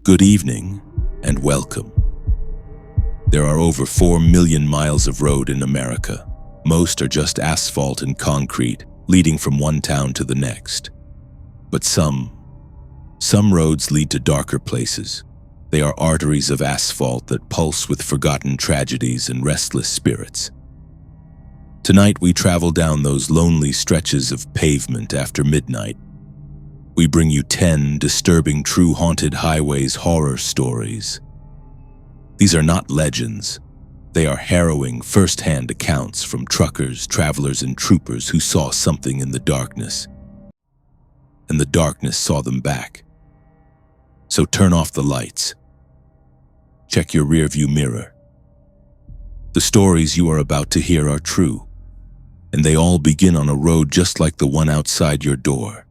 Good evening and welcome. There are over 4 million miles of road in America. Most are just asphalt and concrete, leading from one town to the next. But some roads lead to darker places. They are arteries of asphalt that pulse with forgotten tragedies and restless spirits. Tonight we travel down those lonely stretches of pavement after midnight. We bring you 10 disturbing true haunted highways horror stories. These are not legends. They are harrowing first-hand accounts from truckers, travelers, and troopers who saw something in the darkness. And the darkness saw them back. So turn off the lights. Check your rearview mirror. The stories you are about to hear are true, and they all begin on a road just like the one outside your door.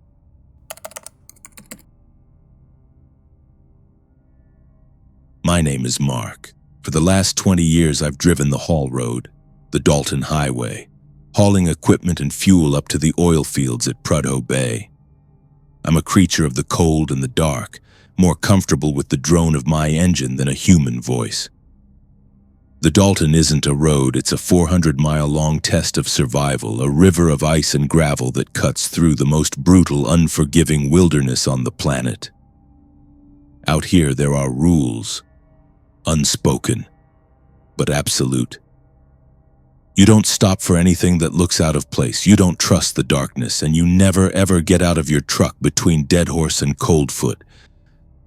My name is Mark. For the last 20 years, I've driven the haul road, the Dalton Highway, hauling equipment and fuel up to the oil fields at Prudhoe Bay. I'm a creature of the cold and the dark, more comfortable with the drone of my engine than a human voice. The Dalton isn't a road, it's a 400-mile-long test of survival, a river of ice and gravel that cuts through the most brutal, unforgiving wilderness on the planet. Out here, there are rules. Unspoken, but absolute. You don't stop for anything that looks out of place. You don't trust the darkness, and you never ever get out of your truck between Dead Horse and Coldfoot.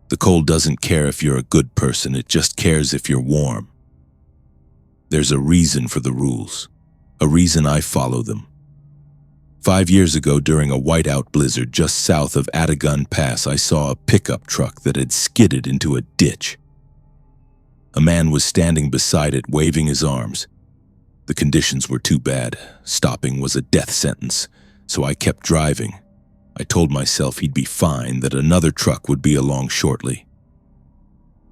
The cold doesn't care if you're a good person, it just cares if you're warm. There's a reason for the rules, a reason I follow them. 5 years ago, during a whiteout blizzard just south of Atagun Pass, I saw a pickup truck that had skidded into a ditch. A man was standing beside it, waving his arms. The conditions were too bad. Stopping was a death sentence, so I kept driving. I told myself he'd be fine, that another truck would be along shortly.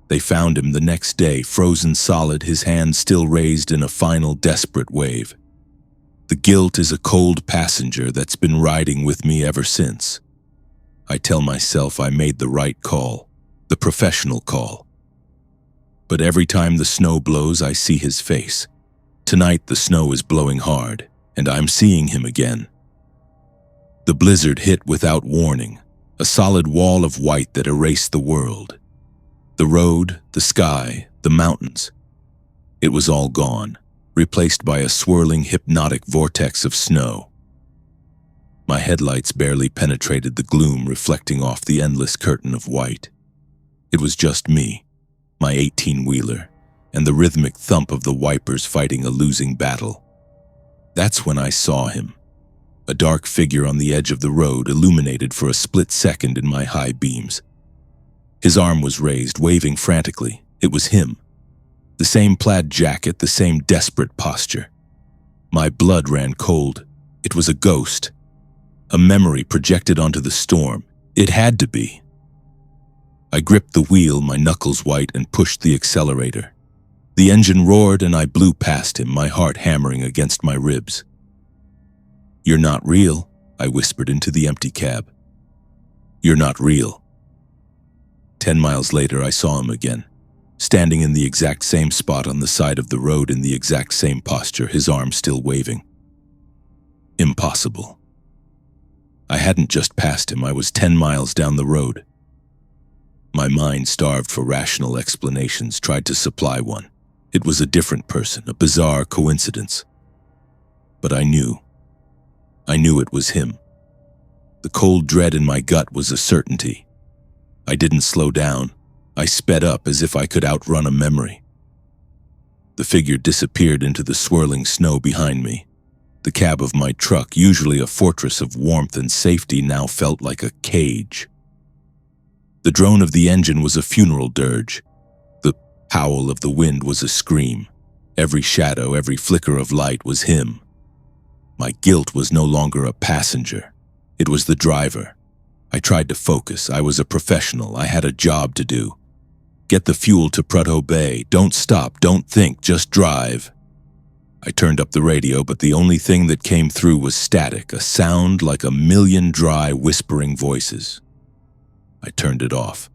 They found him the next day, frozen solid, his hand still raised in a final desperate wave. The guilt is a cold passenger that's been riding with me ever since. I tell myself I made the right call, the professional call. But every time the snow blows, I see his face. Tonight the snow is blowing hard, and I'm seeing him again. The blizzard hit without warning, a solid wall of white that erased the world. The road, the sky, the mountains. It was all gone, replaced by a swirling, hypnotic vortex of snow. My headlights barely penetrated the gloom, reflecting off the endless curtain of white. It was just me, my 18-wheeler, and the rhythmic thump of the wipers fighting a losing battle. That's when I saw him, a dark figure on the edge of the road, illuminated for a split second in my high beams. His arm was raised, waving frantically. It was him. The same plaid jacket, the same desperate posture. My blood ran cold. It was a ghost, a memory projected onto the storm. It had to be. I gripped the wheel, my knuckles white, and pushed the accelerator. The engine roared and I blew past him, my heart hammering against my ribs. "You're not real," I whispered into the empty cab. "You're not real." 10 miles later, I saw him again, standing in the exact same spot on the side of the road in the exact same posture, his arm still waving. Impossible. I hadn't just passed him, I was 10 miles down the road. My mind, starved for rational explanations, tried to supply one. It was a different person, a bizarre coincidence. But I knew it was him. The cold dread in my gut was a certainty. I didn't slow down. I sped up as if I could outrun a memory. The figure disappeared into the swirling snow behind me. The cab of my truck, usually a fortress of warmth and safety, now felt like a cage. The drone of the engine was a funeral dirge. The howl of the wind was a scream. Every shadow, every flicker of light was him. My guilt was no longer a passenger. It was the driver. I tried to focus. I was a professional. I had a job to do. Get the fuel to Prudhoe Bay. Don't stop. Don't think. Just drive. I turned up the radio, but the only thing that came through was static, a sound like a million dry, whispering voices. I turned it off.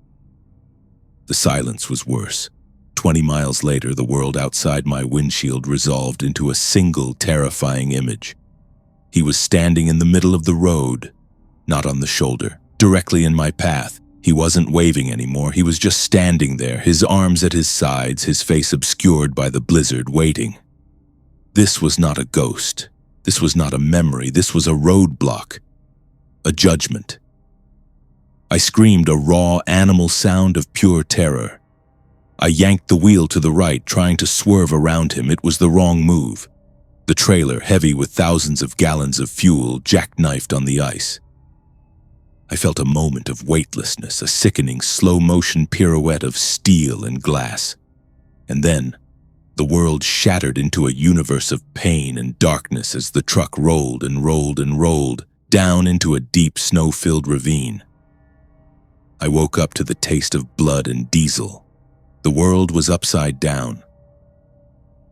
The silence was worse. 20 miles later, the world outside my windshield resolved into a single terrifying image. He was standing in the middle of the road, not on the shoulder, directly in my path. He wasn't waving anymore. He was just standing there, his arms at his sides, his face obscured by the blizzard, waiting. This was not a ghost. This was not a memory. This was a roadblock, a judgment. I screamed a raw, animal sound of pure terror. I yanked the wheel to the right, trying to swerve around him. It was the wrong move. The trailer, heavy with thousands of gallons of fuel, jackknifed on the ice. I felt a moment of weightlessness, a sickening slow-motion pirouette of steel and glass. And then, the world shattered into a universe of pain and darkness as the truck rolled and rolled and rolled down into a deep, snow-filled ravine. I woke up to the taste of blood and diesel. The world was upside down.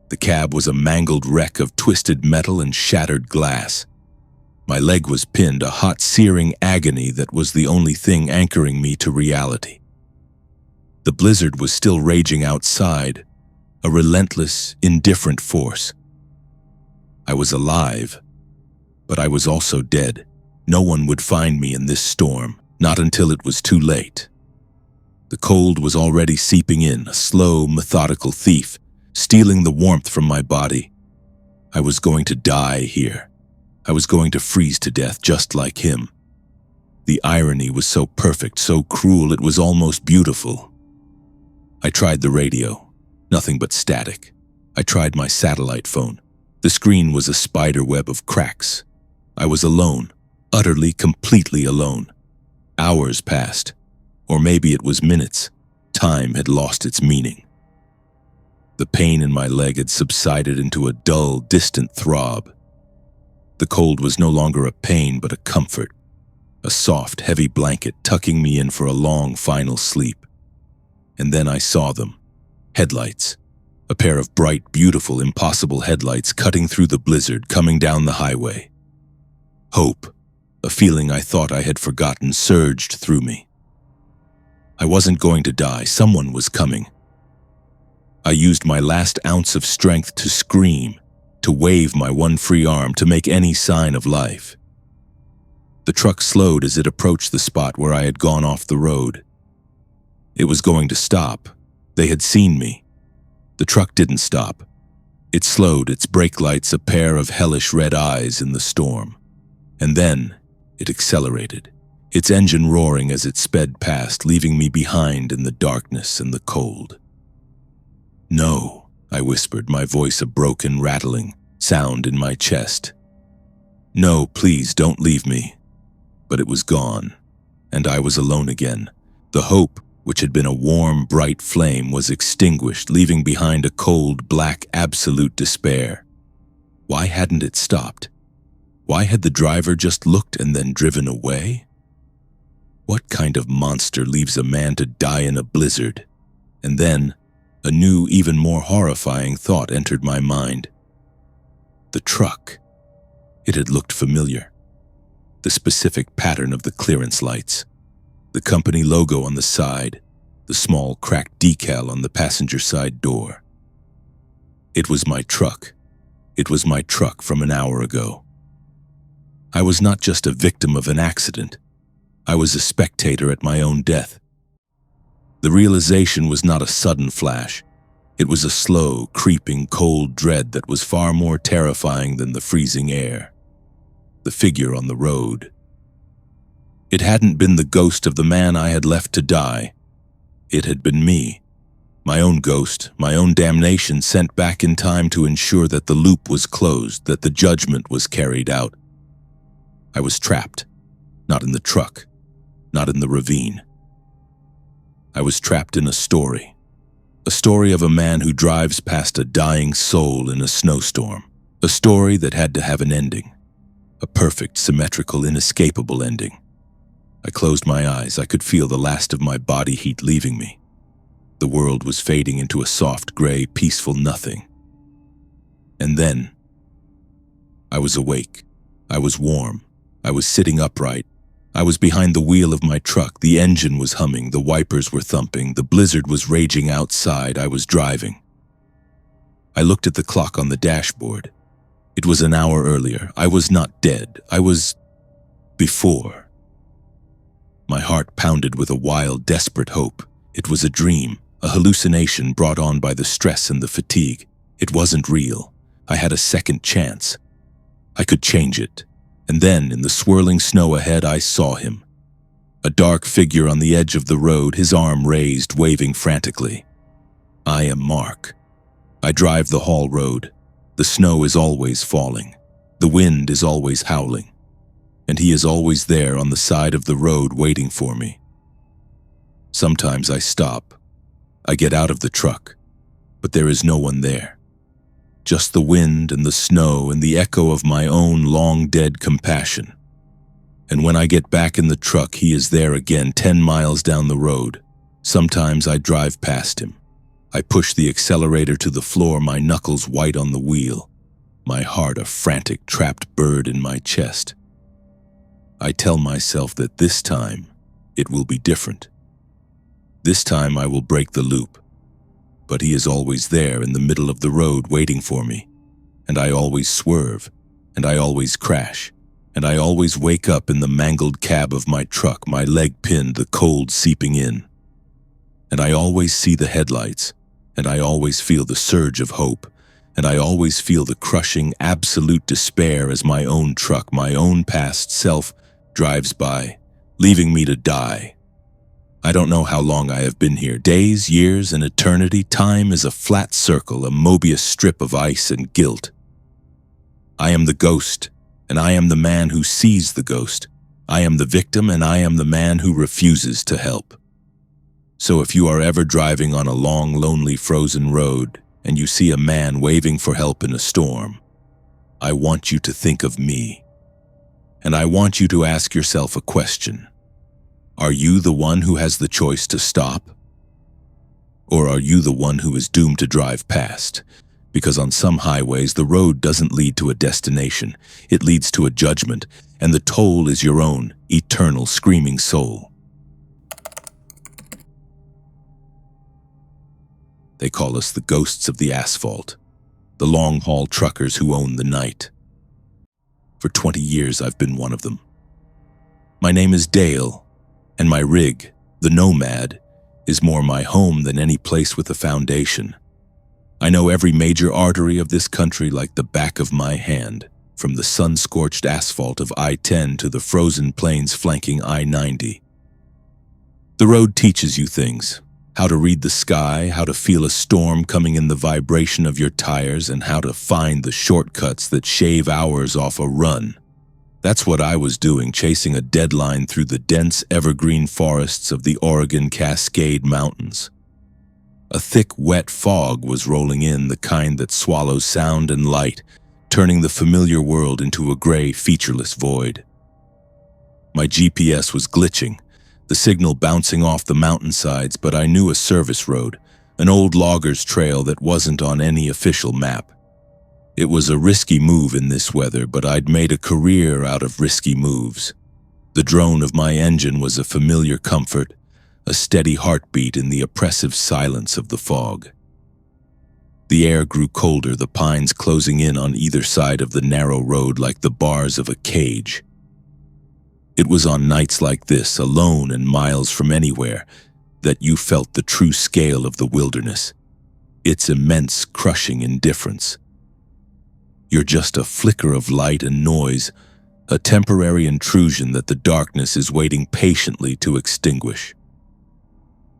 The cab was a mangled wreck of twisted metal and shattered glass. My leg was pinned, a hot, searing agony that was the only thing anchoring me to reality. The blizzard was still raging outside, a relentless, indifferent force. I was alive, but I was also dead. No one would find me in this storm, not until it was too late. The cold was already seeping in, a slow, methodical thief, stealing the warmth from my body. I was going to die here. I was going to freeze to death just like him. The irony was so perfect, so cruel, it was almost beautiful. I tried the radio. Nothing but static. I tried my satellite phone. The screen was a spider web of cracks. I was alone, utterly, completely alone. Hours passed, or maybe it was minutes. Time had lost its meaning. The pain in my leg had subsided into a dull, distant throb. The cold was no longer a pain, but a comfort, a soft, heavy blanket tucking me in for a long, final sleep. And then I saw them. Headlights. A pair of bright, beautiful, impossible headlights cutting through the blizzard, coming down the highway. Hope, a feeling I thought I had forgotten, surged through me. I wasn't going to die. Someone was coming. I used my last ounce of strength to scream, to wave my one free arm, to make any sign of life. The truck slowed as it approached the spot where I had gone off the road. It was going to stop. They had seen me. The truck didn't stop. It slowed, its brake lights a pair of hellish red eyes in the storm. And then it accelerated, its engine roaring as it sped past, leaving me behind in the darkness and the cold. "No," I whispered, my voice a broken, rattling sound in my chest. "No, please don't leave me." But it was gone, and I was alone again. The hope, which had been a warm, bright flame, was extinguished, leaving behind a cold, black, absolute despair. Why hadn't it stopped? Why had the driver just looked and then driven away? What kind of monster leaves a man to die in a blizzard? And then, a new, even more horrifying thought entered my mind. The truck. It had looked familiar. The specific pattern of the clearance lights. The company logo on the side, the small cracked decal on the passenger side door. It was my truck. It was my truck from an hour ago. I was not just a victim of an accident. I was a spectator at my own death. The realization was not a sudden flash. It was a slow, creeping, cold dread that was far more terrifying than the freezing air. The figure on the road. It hadn't been the ghost of the man I had left to die. It had been me, my own ghost, my own damnation, sent back in time to ensure that the loop was closed, that the judgment was carried out. I was trapped, not in the truck, not in the ravine. I was trapped in a story of a man who drives past a dying soul in a snowstorm, a story that had to have an ending, a perfect, symmetrical, inescapable ending. I closed my eyes. I could feel the last of my body heat leaving me. The world was fading into a soft, gray, peaceful nothing. And then, I was awake. I was warm. I was sitting upright. I was behind the wheel of my truck. The engine was humming, the wipers were thumping, the blizzard was raging outside. I was driving. I looked at the clock on the dashboard. It was an hour earlier. I was not dead. I was before. My heart pounded with a wild, desperate hope. It was a dream, a hallucination brought on by the stress and the fatigue. It wasn't real. I had a second chance. I could change it. And then, in the swirling snow ahead, I saw him. A dark figure on the edge of the road, his arm raised, waving frantically. I am Mark. I drive the haul road. The snow is always falling. The wind is always howling. And he is always there on the side of the road waiting for me. Sometimes I stop. I get out of the truck, but there is no one there. Just the wind and the snow and the echo of my own long-dead compassion. And when I get back in the truck, he is there again, 10 miles down the road. Sometimes I drive past him. I push the accelerator to the floor, my knuckles white on the wheel, my heart a frantic trapped bird in my chest. I tell myself that this time it will be different. This time I will break the loop. But he is always there in the middle of the road waiting for me. And I always swerve, and I always crash, and I always wake up in the mangled cab of my truck, my leg pinned, the cold seeping in. And I always see the headlights, and I always feel the surge of hope, and I always feel the crushing, absolute despair as my own truck, my own past self, drives by, leaving me to die. I don't know how long I have been here. Days, years, an eternity. Time is a flat circle, a Mobius strip of ice and guilt. I am the ghost, and I am the man who sees the ghost. I am the victim, and I am the man who refuses to help. So if you are ever driving on a long, lonely, frozen road, and you see a man waving for help in a storm, I want you to think of me. And I want you to ask yourself a question. Are you the one who has the choice to stop? Or are you the one who is doomed to drive past? Because on some highways, the road doesn't lead to a destination. It leads to a judgment, and the toll is your own, eternal, screaming soul. They call us the ghosts of the asphalt, the long-haul truckers who own the night. For 20 years, I've been one of them. My name is Dale, and my rig, the Nomad, is more my home than any place with a foundation. I know every major artery of this country like the back of my hand, from the sun-scorched asphalt of I-10 to the frozen plains flanking I-90. The road teaches you things, how to read the sky, how to feel a storm coming in the vibration of your tires, and how to find the shortcuts that shave hours off a run. That's what I was doing, chasing a deadline through the dense evergreen forests of the Oregon Cascade Mountains. A thick, wet fog was rolling in, the kind that swallows sound and light, turning the familiar world into a gray, featureless void. My GPS was glitching, the signal bouncing off the mountainsides, but I knew a service road, an old logger's trail that wasn't on any official map. It was a risky move in this weather, but I'd made a career out of risky moves. The drone of my engine was a familiar comfort, a steady heartbeat in the oppressive silence of the fog. The air grew colder, the pines closing in on either side of the narrow road like the bars of a cage. It was on nights like this, alone and miles from anywhere, that you felt the true scale of the wilderness, its immense, crushing indifference. You're just a flicker of light and noise, a temporary intrusion that the darkness is waiting patiently to extinguish.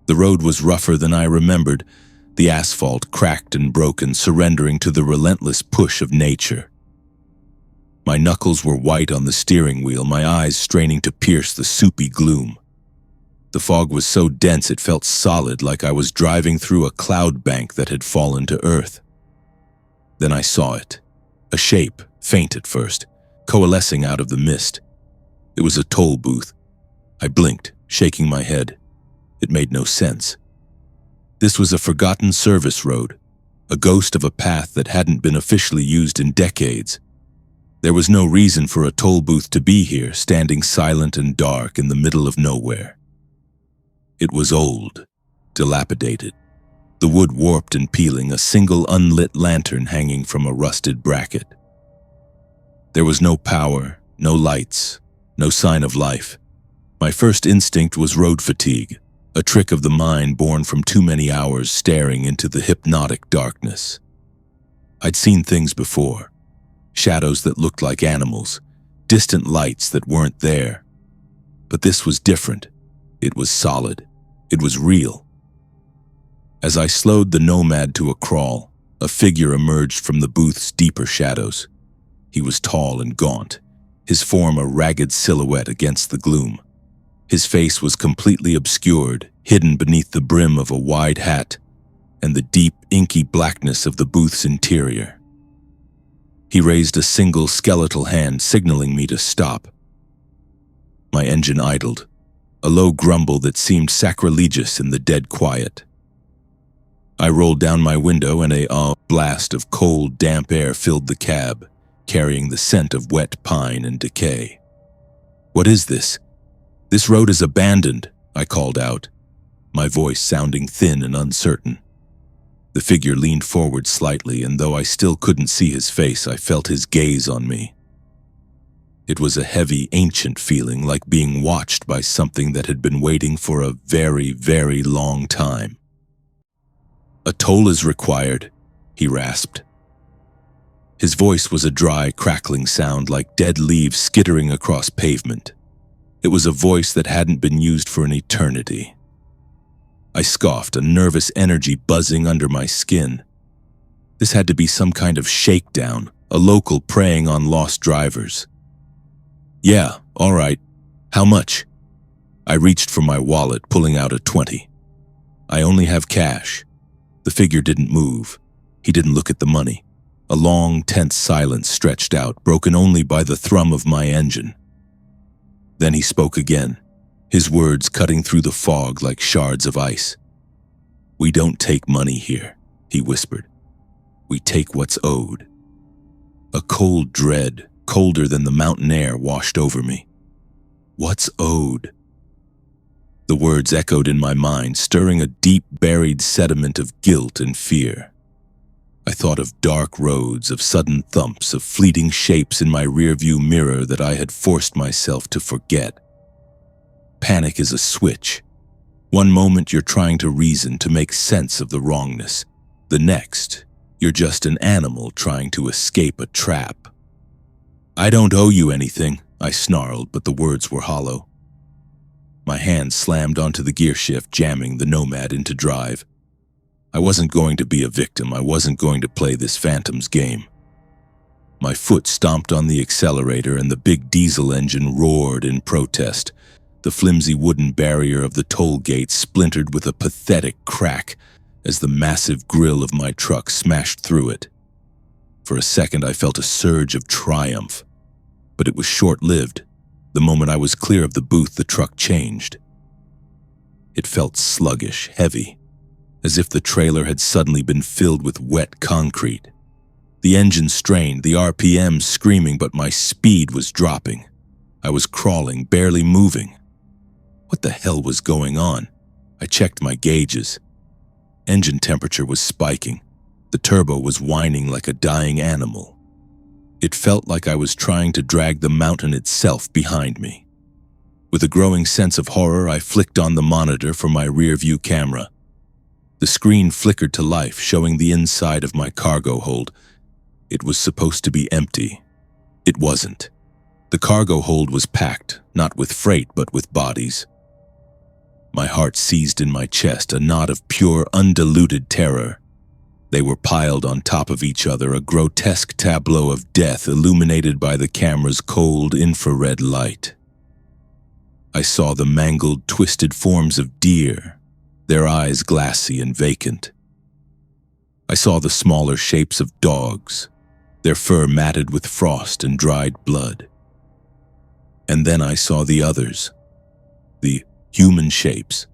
The road was rougher than I remembered, the asphalt cracked and broken, surrendering to the relentless push of nature. My knuckles were white on the steering wheel, my eyes straining to pierce the soupy gloom. The fog was so dense it felt solid, like I was driving through a cloud bank that had fallen to earth. Then I saw it. A shape, faint at first, coalescing out of the mist. It was a toll booth. I blinked, shaking my head. It made no sense. This was a forgotten service road, a ghost of a path that hadn't been officially used in decades. There was no reason for a toll booth to be here, standing silent and dark in the middle of nowhere. It was old, dilapidated, the wood warped and peeling, a single unlit lantern hanging from a rusted bracket. There was no power, no lights, no sign of life. My first instinct was road fatigue, a trick of the mind born from too many hours staring into the hypnotic darkness. I'd seen things before, shadows that looked like animals, distant lights that weren't there. But this was different. It was solid. It was real. As I slowed the nomad to a crawl, a figure emerged from the booth's deeper shadows. He was tall and gaunt, his form a ragged silhouette against the gloom. His face was completely obscured, hidden beneath the brim of a wide hat and the deep, inky blackness of the booth's interior. He raised a single skeletal hand, signaling me to stop. My engine idled, a low grumble that seemed sacrilegious in the dead quiet. I rolled down my window and a blast of cold, damp air filled the cab, carrying the scent of wet pine and decay. "What is this? This road is abandoned," I called out, my voice sounding thin and uncertain. The figure leaned forward slightly, and though I still couldn't see his face, I felt his gaze on me. It was a heavy, ancient feeling, like being watched by something that had been waiting for a very, very long time. "A toll is required," he rasped. His voice was a dry, crackling sound like dead leaves skittering across pavement. It was a voice that hadn't been used for an eternity. I scoffed, a nervous energy buzzing under my skin. This had to be some kind of shakedown, a local preying on lost drivers. "Yeah, all right. How much?" I reached for my wallet, pulling out a 20. "I only have cash." The figure didn't move. He didn't look at the money. A long, tense silence stretched out, broken only by the thrum of my engine. Then he spoke again, his words cutting through the fog like shards of ice. "We don't take money here," he whispered. "We take what's owed." A cold dread, colder than the mountain air, washed over me. What's owed? The words echoed in my mind, stirring a deep buried sediment of guilt and fear. I thought of dark roads, of sudden thumps, of fleeting shapes in my rearview mirror that I had forced myself to forget. Panic is a switch. One moment you're trying to reason, to make sense of the wrongness. The next, you're just an animal trying to escape a trap. "I don't owe you anything," I snarled, but the words were hollow. My hand slammed onto the gear shift, jamming the Nomad into drive. I wasn't going to be a victim. I wasn't going to play this Phantom's game. My foot stomped on the accelerator and the big diesel engine roared in protest. The flimsy wooden barrier of the toll gate splintered with a pathetic crack as the massive grille of my truck smashed through it. For a second, I felt a surge of triumph, but it was short-lived. The moment I was clear of the booth, the truck changed. It felt sluggish, heavy, as if the trailer had suddenly been filled with wet concrete. The engine strained, the RPMs screaming, but my speed was dropping. I was crawling, barely moving. What the hell was going on? I checked my gauges. Engine temperature was spiking. The turbo was whining like a dying animal. It felt like I was trying to drag the mountain itself behind me. With a growing sense of horror, I flicked on the monitor for my rear-view camera. The screen flickered to life, showing the inside of my cargo hold. It was supposed to be empty. It wasn't. The cargo hold was packed, not with freight, but with bodies. My heart seized in my chest, a knot of pure, undiluted terror. They were piled on top of each other, a grotesque tableau of death illuminated by the camera's cold infrared light. I saw the mangled, twisted forms of deer, their eyes glassy and vacant. I saw the smaller shapes of dogs, their fur matted with frost and dried blood. And then I saw the others, the human shapes.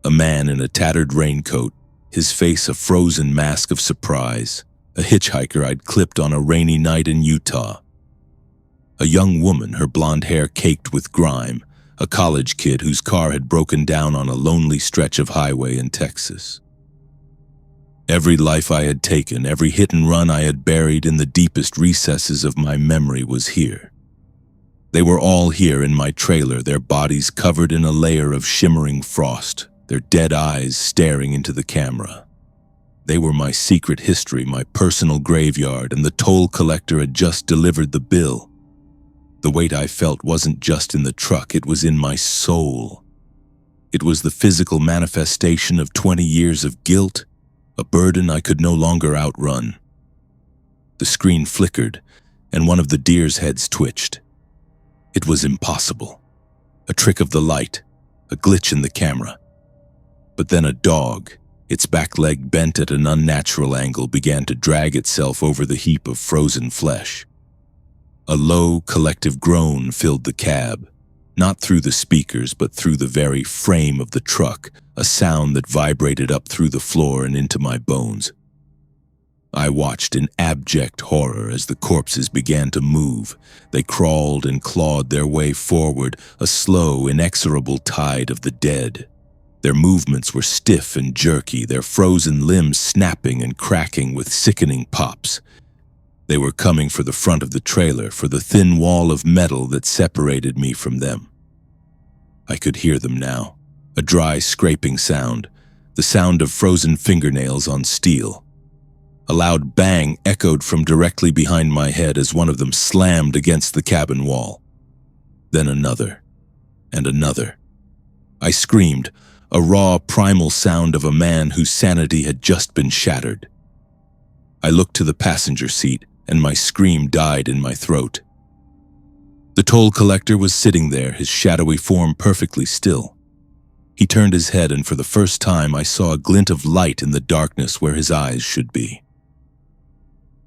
A man in a tattered raincoat, his face a frozen mask of surprise, a hitchhiker I'd clipped on a rainy night in Utah. A young woman, her blonde hair caked with grime, a college kid whose car had broken down on a lonely stretch of highway in Texas. Every life I had taken, every hit and run I had buried in the deepest recesses of my memory was here. They were all here in my trailer, their bodies covered in a layer of shimmering frost, their dead eyes staring into the camera. They were my secret history, my personal graveyard, and the toll collector had just delivered the bill. The weight I felt wasn't just in the truck, it was in my soul. It was the physical manifestation of 20 years of guilt, a burden I could no longer outrun. The screen flickered, and one of the deer's heads twitched. It was impossible. A trick of the light, a glitch in the camera. But then a dog, its back leg bent at an unnatural angle, began to drag itself over the heap of frozen flesh. A low, collective groan filled the cab, not through the speakers but through the very frame of the truck, a sound that vibrated up through the floor and into my bones. I watched in abject horror as the corpses began to move. They crawled and clawed their way forward, a slow, inexorable tide of the dead. Their movements were stiff and jerky, their frozen limbs snapping and cracking with sickening pops. They were coming for the front of the trailer, for the thin wall of metal that separated me from them. I could hear them now, a dry scraping sound, the sound of frozen fingernails on steel. A loud bang echoed from directly behind my head as one of them slammed against the cabin wall. Then another, and another. I screamed, a raw, primal sound of a man whose sanity had just been shattered. I looked to the passenger seat, and my scream died in my throat. The toll collector was sitting there, his shadowy form perfectly still. He turned his head, and for the first time I saw a glint of light in the darkness where his eyes should be.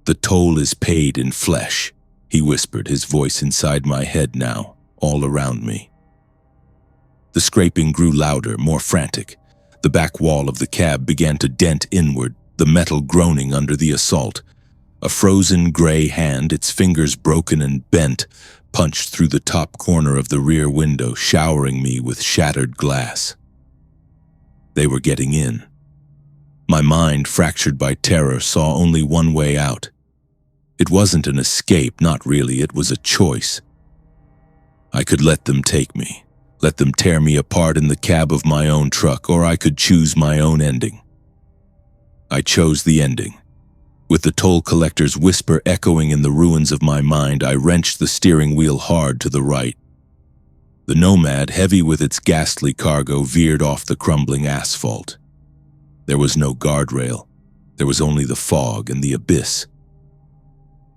"The toll is paid in flesh," he whispered, his voice inside my head now, all around me. The scraping grew louder, more frantic. The back wall of the cab began to dent inward, the metal groaning under the assault. A frozen gray hand, its fingers broken and bent, punched through the top corner of the rear window, showering me with shattered glass. They were getting in. My mind, fractured by terror, saw only one way out. It wasn't an escape, not really, it was a choice. I could let them take me, let them tear me apart in the cab of my own truck, or I could choose my own ending. I chose the ending. With the toll collector's whisper echoing in the ruins of my mind, I wrenched the steering wheel hard to the right. The Nomad, heavy with its ghastly cargo, veered off the crumbling asphalt. There was no guardrail. There was only the fog and the abyss.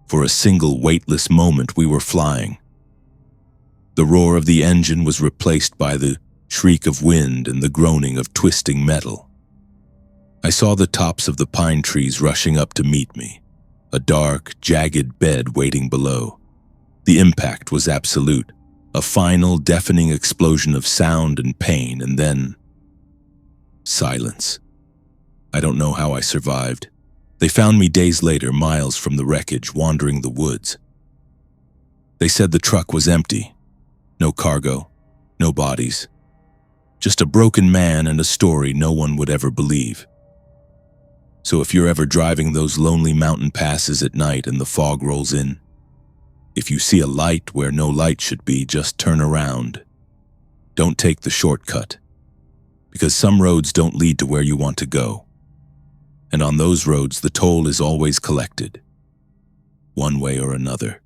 For a single weightless moment, we were flying. The roar of the engine was replaced by the shriek of wind and the groaning of twisting metal. I saw the tops of the pine trees rushing up to meet me, a dark, jagged bed waiting below. The impact was absolute, a final, deafening explosion of sound and pain, and then silence. I don't know how I survived. They found me days later, miles from the wreckage, wandering the woods. They said the truck was empty. No cargo, no bodies. Just a broken man and a story no one would ever believe. So if you're ever driving those lonely mountain passes at night and the fog rolls in, if you see a light where no light should be, just turn around. Don't take the shortcut, because some roads don't lead to where you want to go. And on those roads, the toll is always collected, one way or another.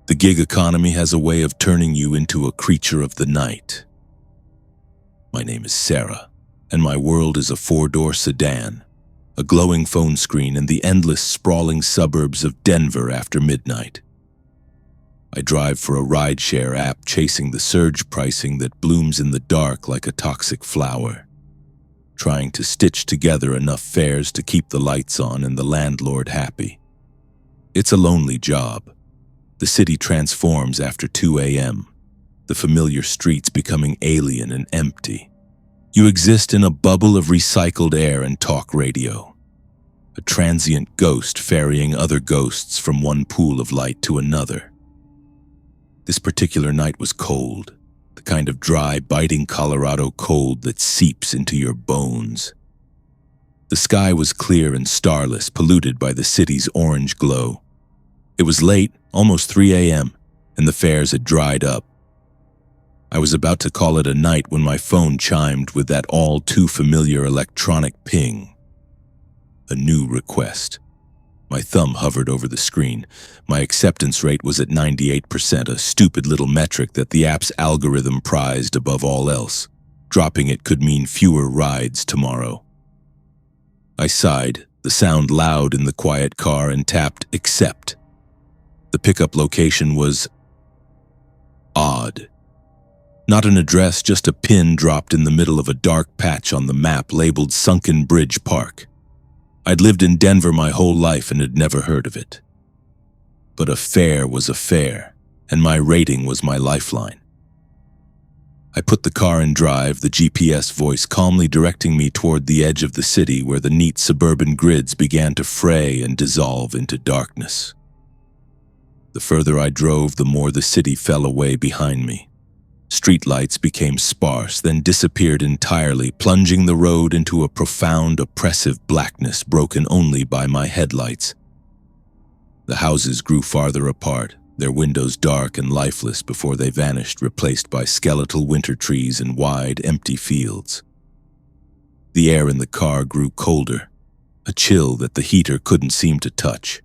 The gig economy has a way of turning you into a creature of the night. My name is Sarah, and my world is a four-door sedan, a glowing phone screen, and the endless, sprawling suburbs of Denver after midnight. I drive for a rideshare app, chasing the surge pricing that blooms in the dark like a toxic flower, trying to stitch together enough fares to keep the lights on and the landlord happy. It's a lonely job. The city transforms after 2 a.m., the familiar streets becoming alien and empty. You exist in a bubble of recycled air and talk radio, a transient ghost ferrying other ghosts from one pool of light to another. This particular night was cold, the kind of dry, biting Colorado cold that seeps into your bones. The sky was clear and starless, polluted by the city's orange glow. It was late, almost 3 a.m., and the fares had dried up. I was about to call it a night when my phone chimed with that all-too-familiar electronic ping. A new request. My thumb hovered over the screen. My acceptance rate was at 98%, a stupid little metric that the app's algorithm prized above all else. Dropping it could mean fewer rides tomorrow. I sighed, the sound loud in the quiet car, and tapped accept. The pickup location was odd. Not an address, just a pin dropped in the middle of a dark patch on the map labeled Sunken Bridge Park. I'd lived in Denver my whole life and had never heard of it. But a fare was a fare, and my rating was my lifeline. I put the car in drive, the GPS voice calmly directing me toward the edge of the city where the neat suburban grids began to fray and dissolve into darkness. The further I drove, the more the city fell away behind me. Streetlights became sparse, then disappeared entirely, plunging the road into a profound, oppressive blackness broken only by my headlights. The houses grew farther apart, their windows dark and lifeless before they vanished, replaced by skeletal winter trees and wide, empty fields. The air in the car grew colder, a chill that the heater couldn't seem to touch.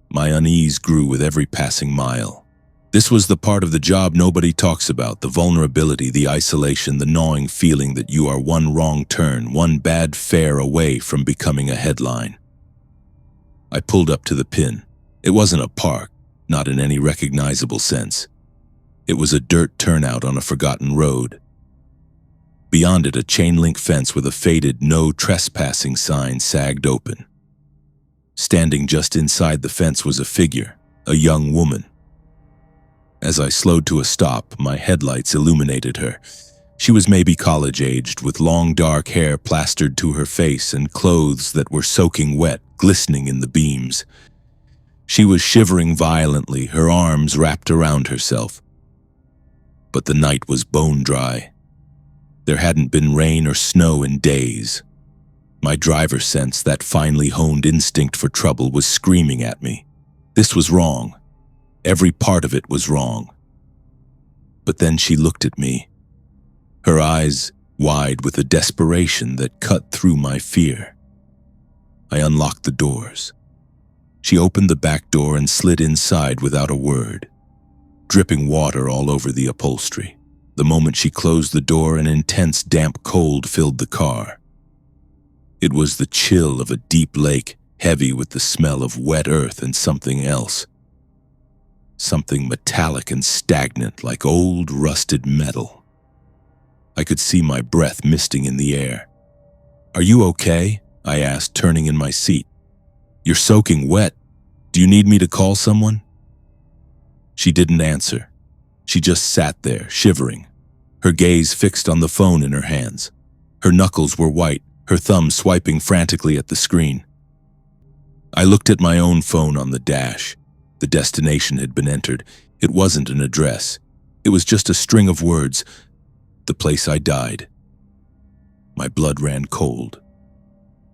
My unease grew with every passing mile. This was the part of the job nobody talks about, the vulnerability, the isolation, the gnawing feeling that you are one wrong turn, one bad fare away from becoming a headline. I pulled up to the pin. It wasn't a park, not in any recognizable sense. It was a dirt turnout on a forgotten road. Beyond it, a chain-link fence with a faded "No Trespassing" sign sagged open. Standing just inside the fence was a figure, a young woman. As I slowed to a stop, my headlights illuminated her. She was maybe college-aged, with long dark hair plastered to her face and clothes that were soaking wet, glistening in the beams. She was shivering violently, her arms wrapped around herself. But the night was bone dry. There hadn't been rain or snow in days. My driver's sense, that finely honed instinct for trouble, was screaming at me. This was wrong. Every part of it was wrong. But then she looked at me, her eyes wide with a desperation that cut through my fear. I unlocked the doors. She opened the back door and slid inside without a word, dripping water all over the upholstery. The moment she closed the door, an intense damp cold filled the car. It was the chill of a deep lake, heavy with the smell of wet earth and something else. Something metallic and stagnant, like old, rusted metal. I could see my breath misting in the air. "Are you okay?" I asked, turning in my seat. "You're soaking wet. Do you need me to call someone?" She didn't answer. She just sat there, shivering, her gaze fixed on the phone in her hands. Her knuckles were white, her thumb swiping frantically at the screen. I looked at my own phone on the dash. The destination had been entered. It wasn't an address. It was just a string of words. The place I died. My blood ran cold.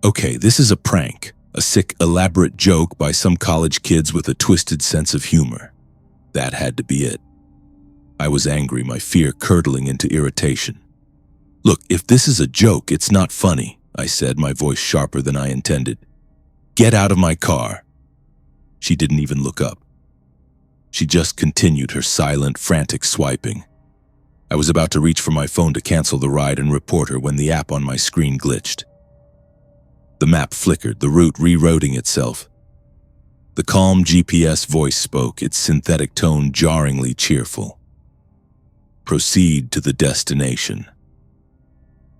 Okay, this is a prank. A sick, elaborate joke by some college kids with a twisted sense of humor. That had to be it. I was angry, my fear curdling into irritation. "Look, if this is a joke, it's not funny," I said, my voice sharper than I intended. "Get out of my car." She didn't even look up. She just continued her silent, frantic swiping. I was about to reach for my phone to cancel the ride and report her when the app on my screen glitched. The map flickered, the route rerouting itself. The calm GPS voice spoke, its synthetic tone jarringly cheerful. "Proceed to the destination."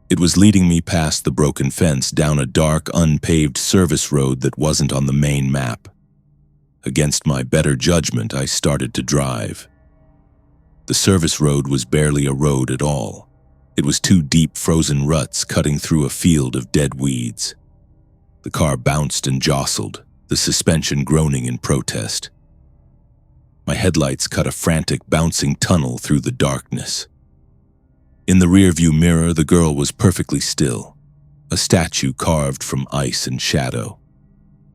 It was leading me past the broken fence, down a dark, unpaved service road that wasn't on the main map. Against my better judgment, I started to drive. The service road was barely a road at all. It was two deep frozen ruts cutting through a field of dead weeds. The car bounced and jostled, the suspension groaning in protest. My headlights cut a frantic, bouncing tunnel through the darkness. In the rearview mirror, the girl was perfectly still, a statue carved from ice and shadow.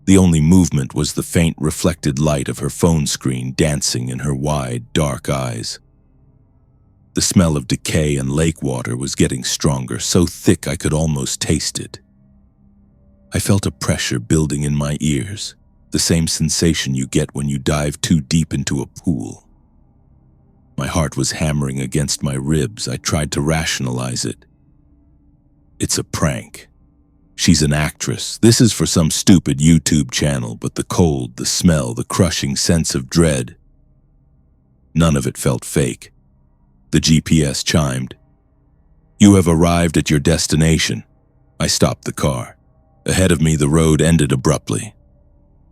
The only movement was the faint reflected light of her phone screen dancing in her wide, dark eyes. The smell of decay and lake water was getting stronger, so thick I could almost taste it. I felt a pressure building in my ears, the same sensation you get when you dive too deep into a pool. My heart was hammering against my ribs. I tried to rationalize it. It's a prank. She's an actress. This is for some stupid YouTube channel, but the cold, the smell, the crushing sense of dread, none of it felt fake. The GPS chimed. "You have arrived at your destination." I stopped the car. Ahead of me, the road ended abruptly.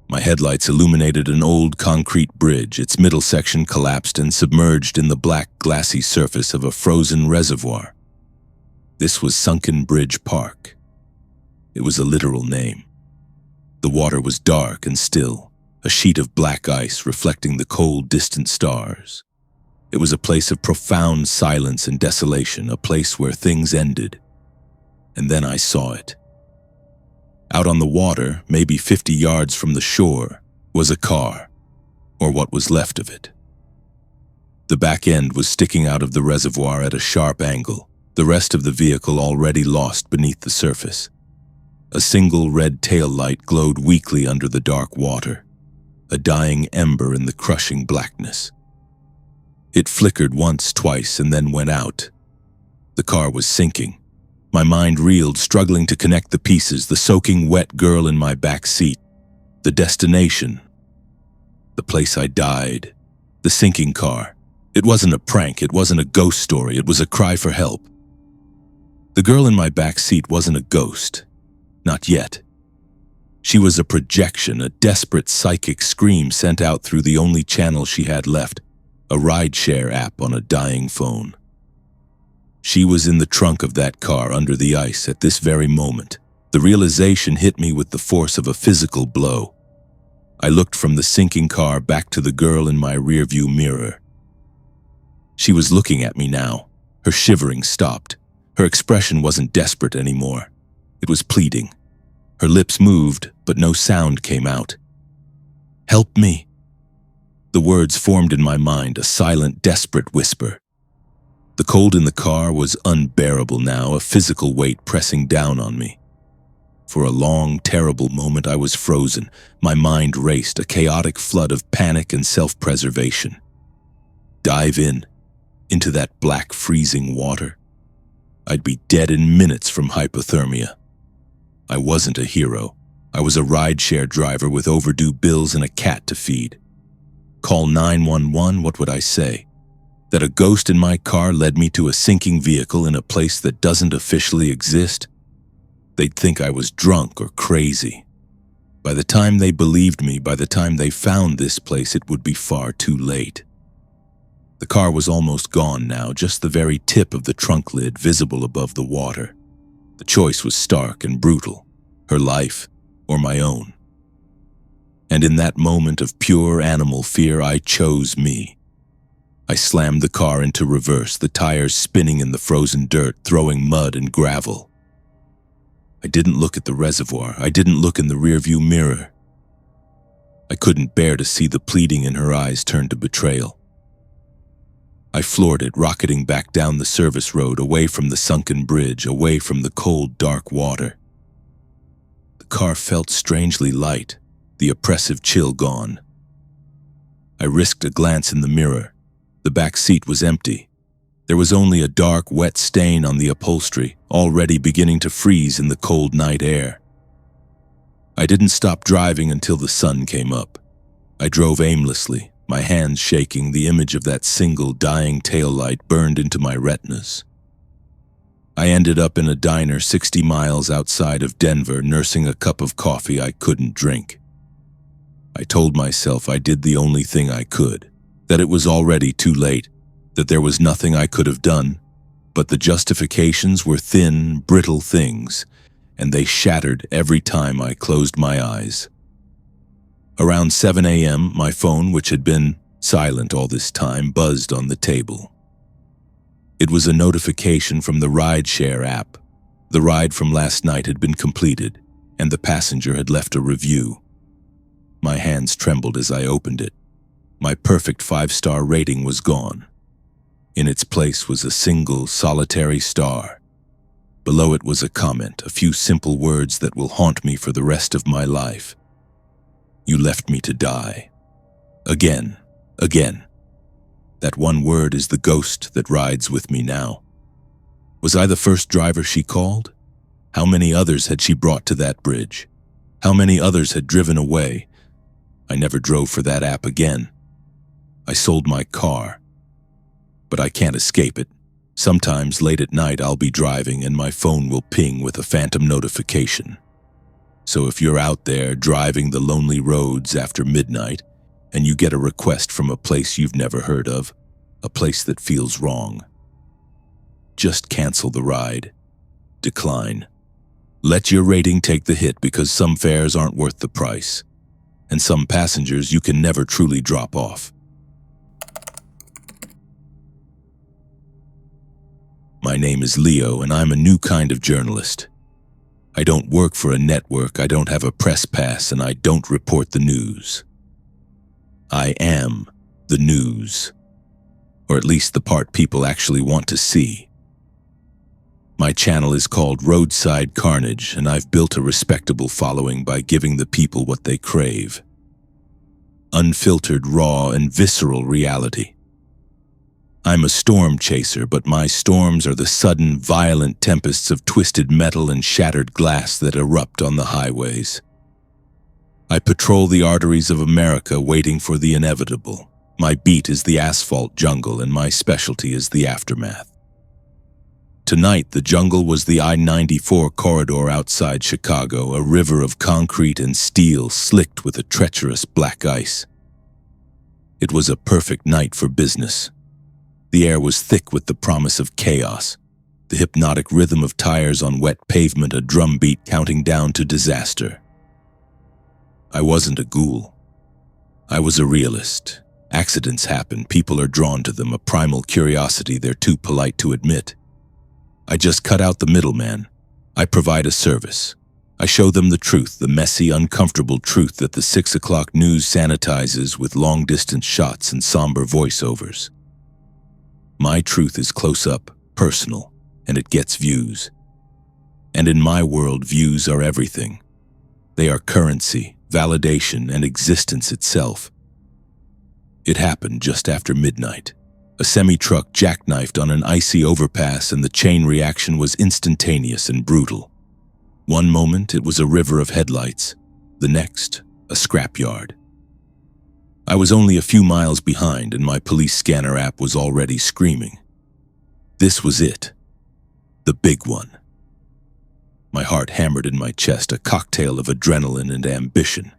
My headlights illuminated an old concrete bridge. Its middle section collapsed and submerged in the black, glassy surface of a frozen reservoir. This was Sunken Bridge Park. It was a literal name. The water was dark and still, a sheet of black ice reflecting the cold, distant stars. It was a place of profound silence and desolation, a place where things ended. And then I saw it. Out on the water, maybe 50 yards from the shore, was a car, or what was left of it. The back end was sticking out of the reservoir at a sharp angle, the rest of the vehicle already lost beneath the surface. A single red tail light glowed weakly under the dark water, a dying ember in the crushing blackness. It flickered once, twice, and then went out. The car was sinking. My mind reeled, struggling to connect the pieces, the soaking wet girl in my back seat, the destination, the place I died, the sinking car. It wasn't a prank, it wasn't a ghost story, it was a cry for help. The girl in my back seat wasn't a ghost, not yet. She was a projection, a desperate psychic scream sent out through the only channel she had left, a rideshare app on a dying phone. She was in the trunk of that car under the ice at this very moment. The realization hit me with the force of a physical blow. I looked from the sinking car back to the girl in my rearview mirror. She was looking at me now. Her shivering stopped. Her expression wasn't desperate anymore. It was pleading. Her lips moved, but no sound came out. "Help me." The words formed in my mind, a silent, desperate whisper. The cold in the car was unbearable now, a physical weight pressing down on me. For a long, terrible moment, I was frozen. My mind raced, a chaotic flood of panic and self-preservation. Dive into that black, freezing water. I'd be dead in minutes from hypothermia. I wasn't a hero. I was a rideshare driver with overdue bills and a cat to feed. Call 911, what would I say? That a ghost in my car led me to a sinking vehicle in a place that doesn't officially exist? They'd think I was drunk or crazy. By the time they believed me, by the time they found this place, it would be far too late. The car was almost gone now, just the very tip of the trunk lid visible above the water. The choice was stark and brutal, her life or my own. And in that moment of pure animal fear, I chose me. I slammed the car into reverse, the tires spinning in the frozen dirt, throwing mud and gravel. I didn't look at the reservoir. I didn't look in the rearview mirror. I couldn't bear to see the pleading in her eyes turn to betrayal. I floored it, rocketing back down the service road, away from the sunken bridge, away from the cold, dark water. The car felt strangely light, the oppressive chill gone. I risked a glance in the mirror. The back seat was empty. There was only a dark, wet stain on the upholstery, already beginning to freeze in the cold night air. I didn't stop driving until the sun came up. I drove aimlessly, my hands shaking, the image of that single dying taillight burned into my retinas. I ended up in a diner 60 miles outside of Denver, nursing a cup of coffee I couldn't drink. I told myself I did the only thing I could, that it was already too late, that there was nothing I could have done. But the justifications were thin, brittle things, and they shattered every time I closed my eyes. Around 7 a.m., my phone, which had been silent all this time, buzzed on the table. It was a notification from the rideshare app. The ride from last night had been completed, and the passenger had left a review. My hands trembled as I opened it. My perfect 5-star rating was gone. In its place was a single, solitary star. Below it was a comment, a few simple words that will haunt me for the rest of my life. You left me to die. Again. That one word is the ghost that rides with me now. Was I the first driver she called? How many others had she brought to that bridge? How many others had driven away? I never drove for that app again. I sold my car. But I can't escape it. Sometimes late at night I'll be driving and my phone will ping with a phantom notification. So if you're out there driving the lonely roads after midnight and you get a request from a place you've never heard of, a place that feels wrong, just cancel the ride. Decline. Let your rating take the hit because some fares aren't worth the price, and some passengers you can never truly drop off. My name is Leo, and I'm a new kind of journalist. I don't work for a network, I don't have a press pass, and I don't report the news. I am the news, or at least the part people actually want to see. My channel is called Roadside Carnage, and I've built a respectable following by giving the people what they crave. Unfiltered, raw, and visceral reality. I'm a storm chaser, but my storms are the sudden, violent tempests of twisted metal and shattered glass that erupt on the highways. I patrol the arteries of America waiting for the inevitable. My beat is the asphalt jungle, and my specialty is the aftermath. Tonight, the jungle was the I-94 corridor outside Chicago, a river of concrete and steel slicked with a treacherous black ice. It was a perfect night for business. The air was thick with the promise of chaos, the hypnotic rhythm of tires on wet pavement, a drumbeat counting down to disaster. I wasn't a ghoul. I was a realist. Accidents happen, people are drawn to them, a primal curiosity they're too polite to admit. I just cut out the middleman. I provide a service. I show them the truth, the messy, uncomfortable truth that the 6 o'clock news sanitizes with long-distance shots and somber voiceovers. My truth is close-up, personal, and it gets views. And in my world, views are everything. They are currency, validation, and existence itself. It happened just after midnight. A semi-truck jackknifed on an icy overpass, and the chain reaction was instantaneous and brutal. One moment, it was a river of headlights. The next, a scrapyard. I was only a few miles behind, and my police scanner app was already screaming. This was it. The big one. My heart hammered in my chest, a cocktail of adrenaline and ambition.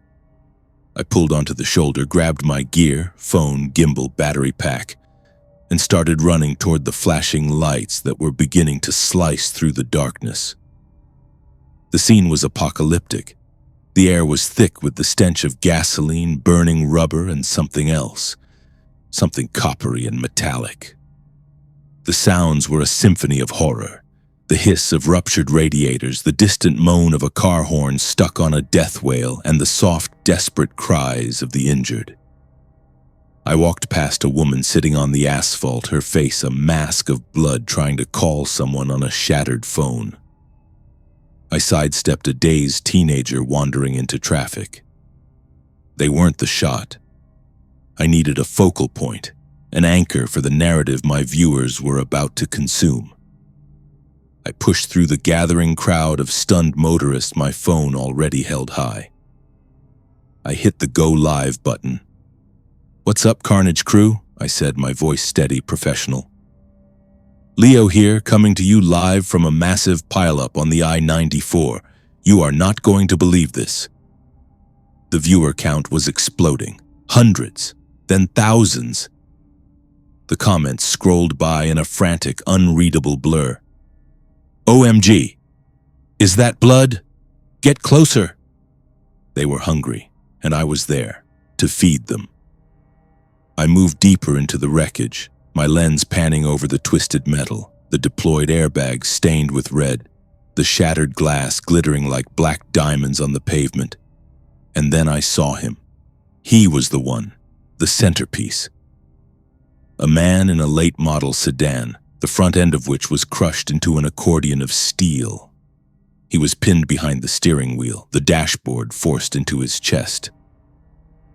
I pulled onto the shoulder, grabbed my gear, phone, gimbal, battery pack, and started running toward the flashing lights that were beginning to slice through the darkness. The scene was apocalyptic. The air was thick with the stench of gasoline, burning rubber, and something else. Something coppery and metallic. The sounds were a symphony of horror. The hiss of ruptured radiators, the distant moan of a car horn stuck on a death wail, and the soft, desperate cries of the injured. I walked past a woman sitting on the asphalt, her face a mask of blood, trying to call someone on a shattered phone. I sidestepped a dazed teenager wandering into traffic. They weren't the shot. I needed a focal point, an anchor for the narrative my viewers were about to consume. I pushed through the gathering crowd of stunned motorists, my phone already held high. I hit the Go Live button. "What's up, Carnage crew?" I said, my voice steady, professional. "Leo here, coming to you live from a massive pileup on the I-94. You are not going to believe this." The viewer count was exploding. Hundreds, then thousands. The comments scrolled by in a frantic, unreadable blur. OMG! Is that blood? Get closer! They were hungry, and I was there to feed them. I moved deeper into the wreckage, my lens panning over the twisted metal, the deployed airbags stained with red, the shattered glass glittering like black diamonds on the pavement. And then I saw him. He was the one, the centerpiece. A man in a late-model sedan, the front end of which was crushed into an accordion of steel. He was pinned behind the steering wheel, the dashboard forced into his chest.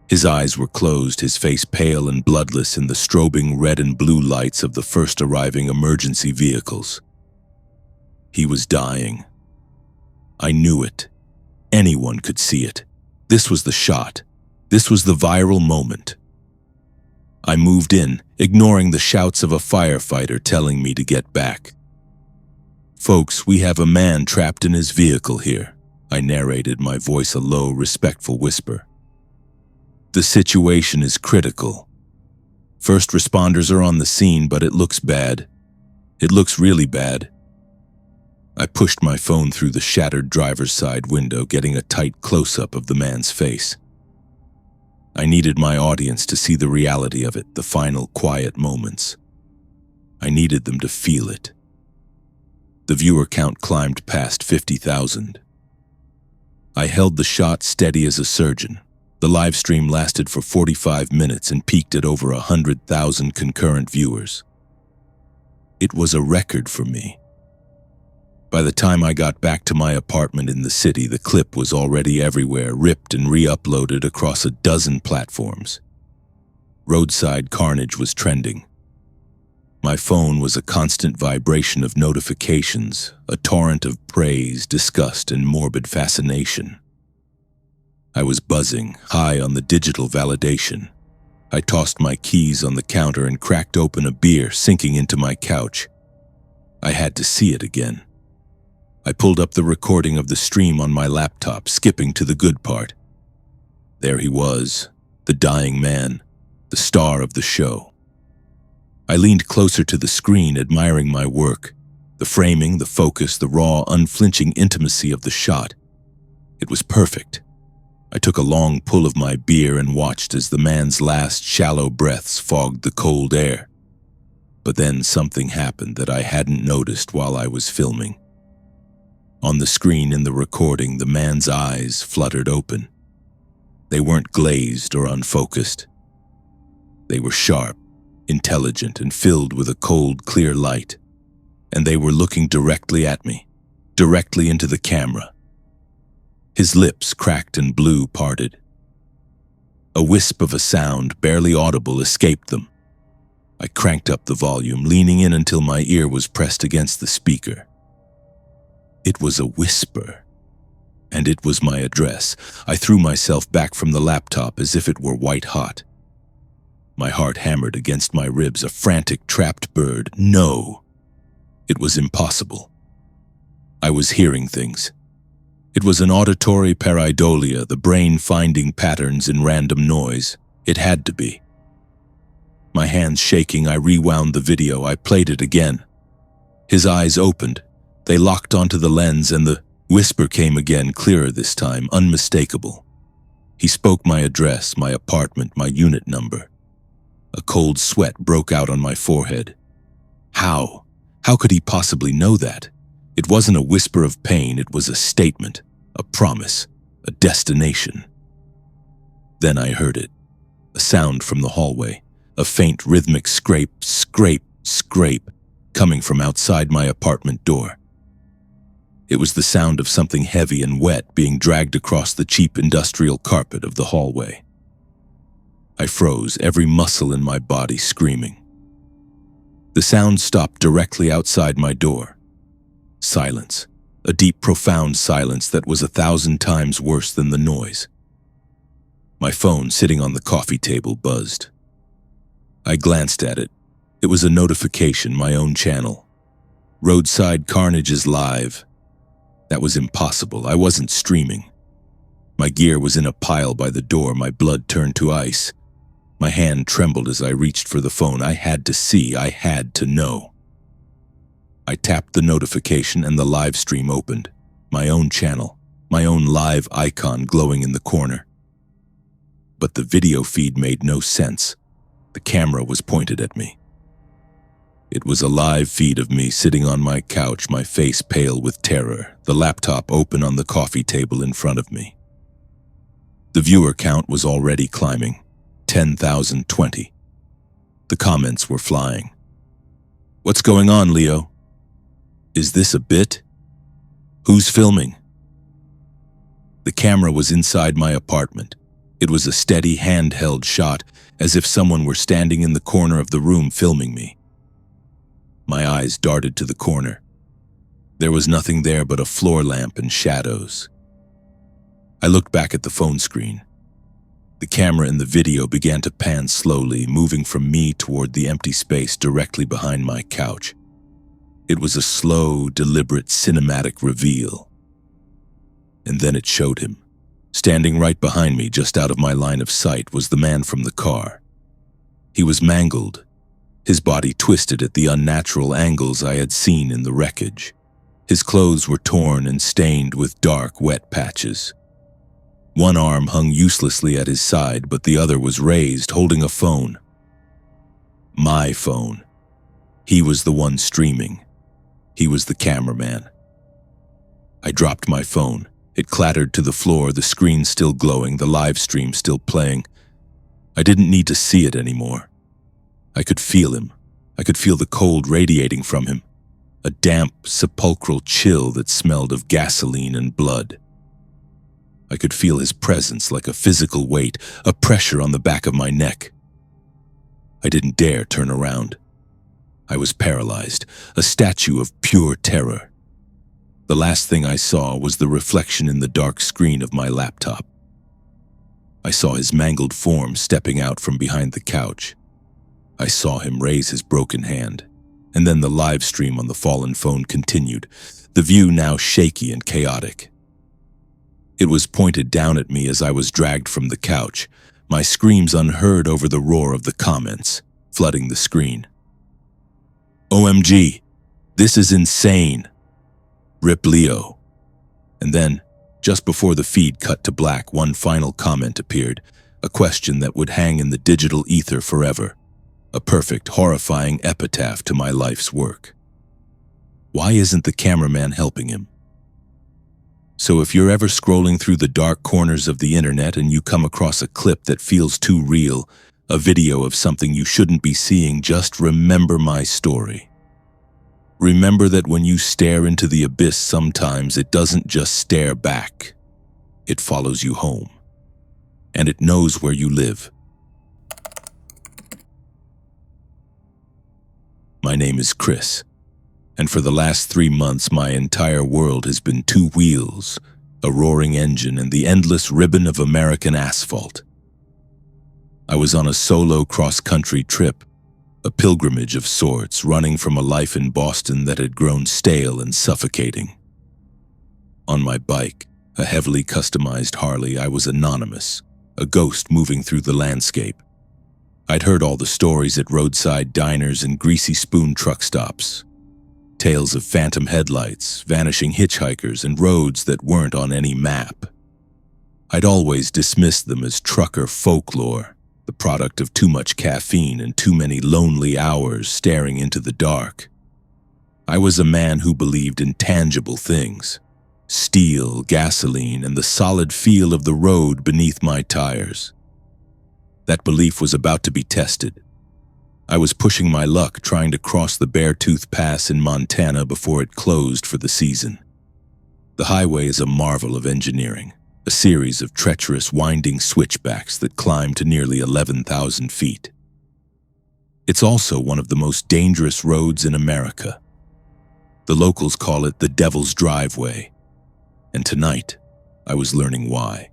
His eyes were closed, his face pale and bloodless in the strobing red and blue lights of the first arriving emergency vehicles. He was dying. I knew it. Anyone could see it. This was the shot. This was the viral moment. I moved in, ignoring the shouts of a firefighter telling me to get back. "Folks, we have a man trapped in his vehicle here," I narrated, my voice a low, respectful whisper. "The situation is critical. First responders are on the scene, but it looks bad. It looks really bad." I pushed my phone through the shattered driver's side window, getting a tight close-up of the man's face. I needed my audience to see the reality of it, the final quiet moments. I needed them to feel it. The viewer count climbed past 50,000. I held the shot steady as a surgeon. The live stream lasted for 45 minutes and peaked at over 100,000 concurrent viewers. It was a record for me. By the time I got back to my apartment in the city, the clip was already everywhere, ripped and re-uploaded across a dozen platforms. Roadside carnage was trending. My phone was a constant vibration of notifications, a torrent of praise, disgust, and morbid fascination. I was buzzing, high on the digital validation. I tossed my keys on the counter and cracked open a beer, sinking into my couch. I had to see it again. I pulled up the recording of the stream on my laptop, skipping to the good part. There he was, the dying man, the star of the show. I leaned closer to the screen, admiring my work, the framing, the focus, the raw, unflinching intimacy of the shot. It was perfect. I took a long pull of my beer and watched as the man's last shallow breaths fogged the cold air. But then something happened that I hadn't noticed while I was filming. On the screen in the recording, the man's eyes fluttered open. They weren't glazed or unfocused. They were sharp, intelligent, and filled with a cold, clear light. And they were looking directly at me, directly into the camera. His lips, cracked and blue, parted. A wisp of a sound, barely audible, escaped them. I cranked up the volume, leaning in until my ear was pressed against the speaker. It was a whisper, and it was my address. I threw myself back from the laptop as if it were white hot. My heart hammered against my ribs, a frantic, trapped bird. No! It was impossible. I was hearing things. It was an auditory pareidolia, the brain finding patterns in random noise. It had to be. My hands shaking, I rewound the video. I played it again. His eyes opened. They locked onto the lens, and the whisper came again, clearer this time, unmistakable. He spoke my address, my apartment, my unit number. A cold sweat broke out on my forehead. How? How could he possibly know that? It wasn't a whisper of pain, it was a statement, a promise, a destination. Then I heard it. A sound from the hallway, a faint rhythmic scrape, scrape, scrape, coming from outside my apartment door. It was the sound of something heavy and wet being dragged across the cheap industrial carpet of the hallway. I froze, every muscle in my body screaming. The sound stopped directly outside my door. Silence, a deep, profound silence that was 1,000 times worse than the noise. My phone, sitting on the coffee table, buzzed. I glanced at it. It was a notification, my own channel. Roadside carnage is live. That was impossible. I wasn't streaming. My gear was in a pile by the door, my blood turned to ice. My hand trembled as I reached for the phone. I had to see, I had to know. I tapped the notification and the live stream opened. My own channel, my own live icon glowing in the corner. But the video feed made no sense. The camera was pointed at me. It was a live feed of me sitting on my couch, my face pale with terror, the laptop open on the coffee table in front of me. The viewer count was already climbing, 10,020. The comments were flying. "What's going on, Leo? Is this a bit? Who's filming?" The camera was inside my apartment. It was a steady handheld shot, as if someone were standing in the corner of the room filming me. My eyes darted to the corner. There was nothing there but a floor lamp and shadows. I looked back at the phone screen. The camera in the video began to pan slowly, moving from me toward the empty space directly behind my couch. It was a slow, deliberate, cinematic reveal. And then it showed him. Standing right behind me, just out of my line of sight, was the man from the car. He was mangled, his body twisted at the unnatural angles I had seen in the wreckage. His clothes were torn and stained with dark, wet patches. One arm hung uselessly at his side, but the other was raised, holding a phone. My phone. He was the one streaming. He was the cameraman. I dropped my phone. It clattered to the floor, the screen still glowing, the live stream still playing. I didn't need to see it anymore. I could feel him. I could feel the cold radiating from him. A damp, sepulchral chill that smelled of gasoline and blood. I could feel his presence like a physical weight, a pressure on the back of my neck. I didn't dare turn around. I was paralyzed, a statue of pure terror. The last thing I saw was the reflection in the dark screen of my laptop. I saw his mangled form stepping out from behind the couch. I saw him raise his broken hand, and then the live stream on the fallen phone continued, the view now shaky and chaotic. It was pointed down at me as I was dragged from the couch, my screams unheard over the roar of the comments, flooding the screen. "OMG, this is insane. Rip Leo." And then, just before the feed cut to black, one final comment appeared, a question that would hang in the digital ether forever, a perfect, horrifying epitaph to my life's work. Why isn't the cameraman helping him? So if you're ever scrolling through the dark corners of the internet and you come across a clip that feels too real, a video of something you shouldn't be seeing, just remember my story. Remember that when you stare into the abyss, sometimes it doesn't just stare back. It follows you home. And it knows where you live. My name is Chris. And for the last 3 months, my entire world has been 2 wheels, a roaring engine, and the endless ribbon of American asphalt. I was on a solo cross-country trip, a pilgrimage of sorts, running from a life in Boston that had grown stale and suffocating. On my bike, a heavily customized Harley, I was anonymous, a ghost moving through the landscape. I'd heard all the stories at roadside diners and greasy spoon truck stops. Tales of phantom headlights, vanishing hitchhikers, and roads that weren't on any map. I'd always dismissed them as trucker folklore, the product of too much caffeine and too many lonely hours staring into the dark. I was a man who believed in tangible things: steel, gasoline, and the solid feel of the road beneath my tires. That belief was about to be tested. I was pushing my luck trying to cross the Beartooth Pass in Montana before it closed for the season. The highway is a marvel of engineering, a series of treacherous winding switchbacks that climb to nearly 11,000 feet. It's also one of the most dangerous roads in America. The locals call it the Devil's Driveway, and tonight I was learning why.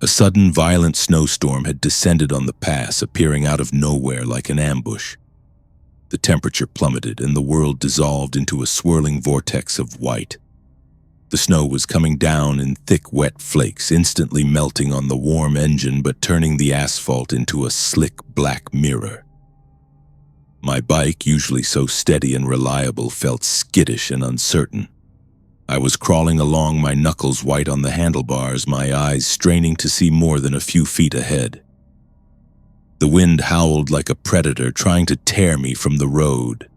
A sudden, violent snowstorm had descended on the pass, appearing out of nowhere like an ambush. The temperature plummeted and the world dissolved into a swirling vortex of white. The snow was coming down in thick, wet flakes, instantly melting on the warm engine but turning the asphalt into a slick black mirror. My bike, usually so steady and reliable, felt skittish and uncertain. I was crawling along, my knuckles white on the handlebars, my eyes straining to see more than a few feet ahead. The wind howled like a predator trying to tear me from the road.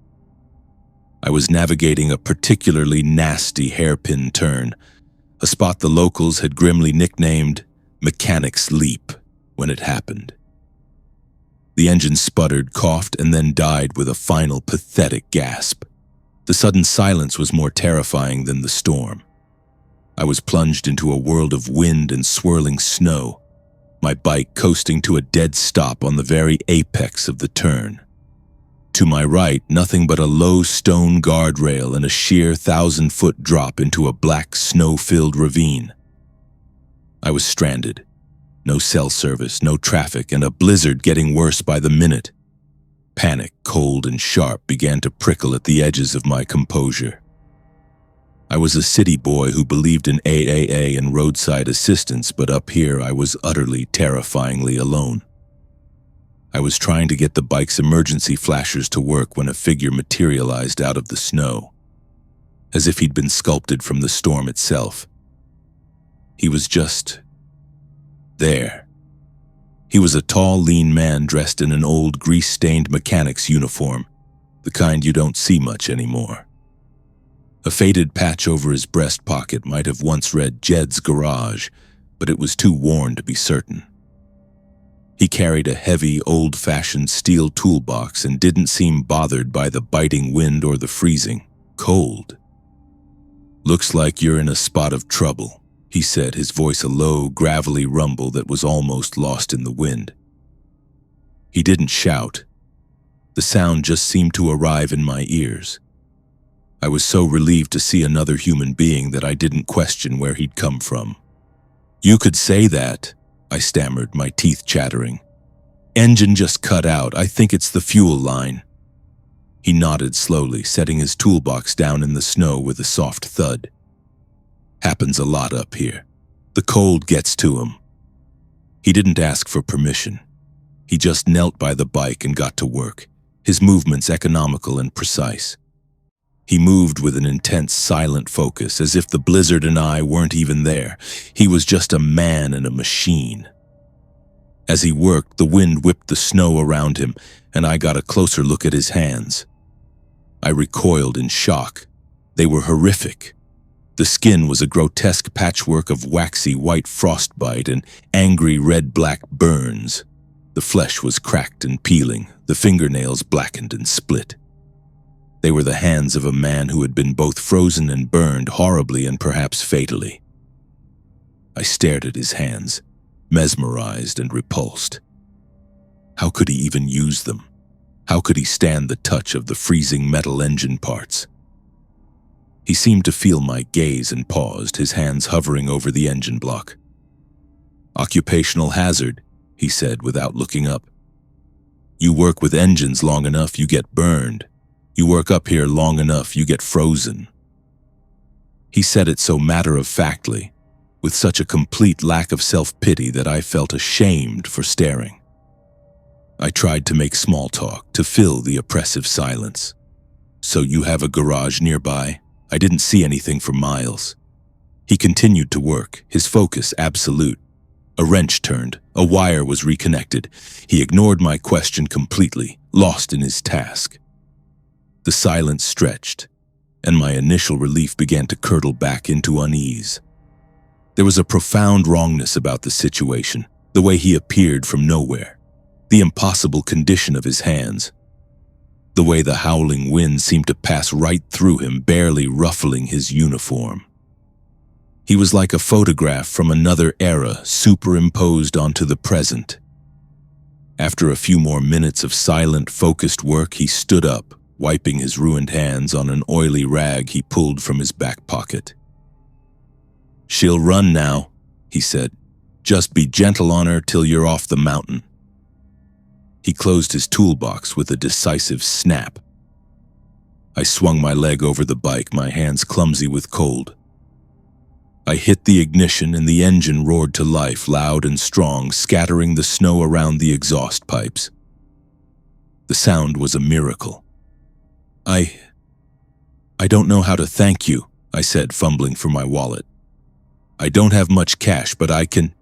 I was navigating a particularly nasty hairpin turn, a spot the locals had grimly nicknamed Mechanic's Leap when it happened. The engine sputtered, coughed, and then died with a final pathetic gasp. The sudden silence was more terrifying than the storm. I was plunged into a world of wind and swirling snow, my bike coasting to a dead stop on the very apex of the turn. To my right, nothing but a low stone guardrail and a sheer 1,000-foot drop into a black, snow-filled ravine. I was stranded. No cell service, no traffic, and a blizzard getting worse by the minute. Panic, cold and sharp, began to prickle at the edges of my composure. I was a city boy who believed in AAA and roadside assistance, but up here I was utterly, terrifyingly alone. I was trying to get the bike's emergency flashers to work when a figure materialized out of the snow, as if he'd been sculpted from the storm itself. He was just there. He was a tall, lean man dressed in an old, grease-stained mechanic's uniform, the kind you don't see much anymore. A faded patch over his breast pocket might have once read Jed's Garage, but it was too worn to be certain. He carried a heavy, old-fashioned steel toolbox and didn't seem bothered by the biting wind or the freezing cold. "Looks like you're in a spot of trouble," he said, his voice a low, gravelly rumble that was almost lost in the wind. He didn't shout. The sound just seemed to arrive in my ears. I was so relieved to see another human being that I didn't question where he'd come from. "You could say that," I stammered, my teeth chattering. "Engine just cut out. I think it's the fuel line." He nodded slowly, setting his toolbox down in the snow with a soft thud. "Happens a lot up here. The cold gets to him." He didn't ask for permission. He just knelt by the bike and got to work, his movements economical and precise. He moved with an intense, silent focus, as if the blizzard and I weren't even there. He was just a man and a machine. As he worked, the wind whipped the snow around him, and I got a closer look at his hands. I recoiled in shock. They were horrific. The skin was a grotesque patchwork of waxy white frostbite and angry red-black burns. The flesh was cracked and peeling, the fingernails blackened and split. They were the hands of a man who had been both frozen and burned horribly and perhaps fatally. I stared at his hands, mesmerized and repulsed. How could he even use them? How could he stand the touch of the freezing metal engine parts? He seemed to feel my gaze and paused, his hands hovering over the engine block. "Occupational hazard," he said without looking up. "You work with engines long enough, you get burned. You work up here long enough, you get frozen." He said it so matter-of-factly, with such a complete lack of self-pity that I felt ashamed for staring. I tried to make small talk, to fill the oppressive silence. "So you have a garage nearby?" I didn't see anything for miles. He continued to work, his focus absolute. A wrench turned, a wire was reconnected. He ignored my question completely, lost in his task. The silence stretched, and my initial relief began to curdle back into unease. There was a profound wrongness about the situation, the way he appeared from nowhere, the impossible condition of his hands, the way the howling wind seemed to pass right through him, barely ruffling his uniform. He was like a photograph from another era superimposed onto the present. After a few more minutes of silent, focused work, he stood up, wiping his ruined hands on an oily rag he pulled from his back pocket. "She'll run now," he said. "Just be gentle on her till you're off the mountain." He closed his toolbox with a decisive snap. I swung my leg over the bike, my hands clumsy with cold. I hit the ignition and the engine roared to life, loud and strong, scattering the snow around the exhaust pipes. The sound was a miracle. I don't know how to thank you," I said, fumbling for my wallet. "I don't have much cash, but I can—"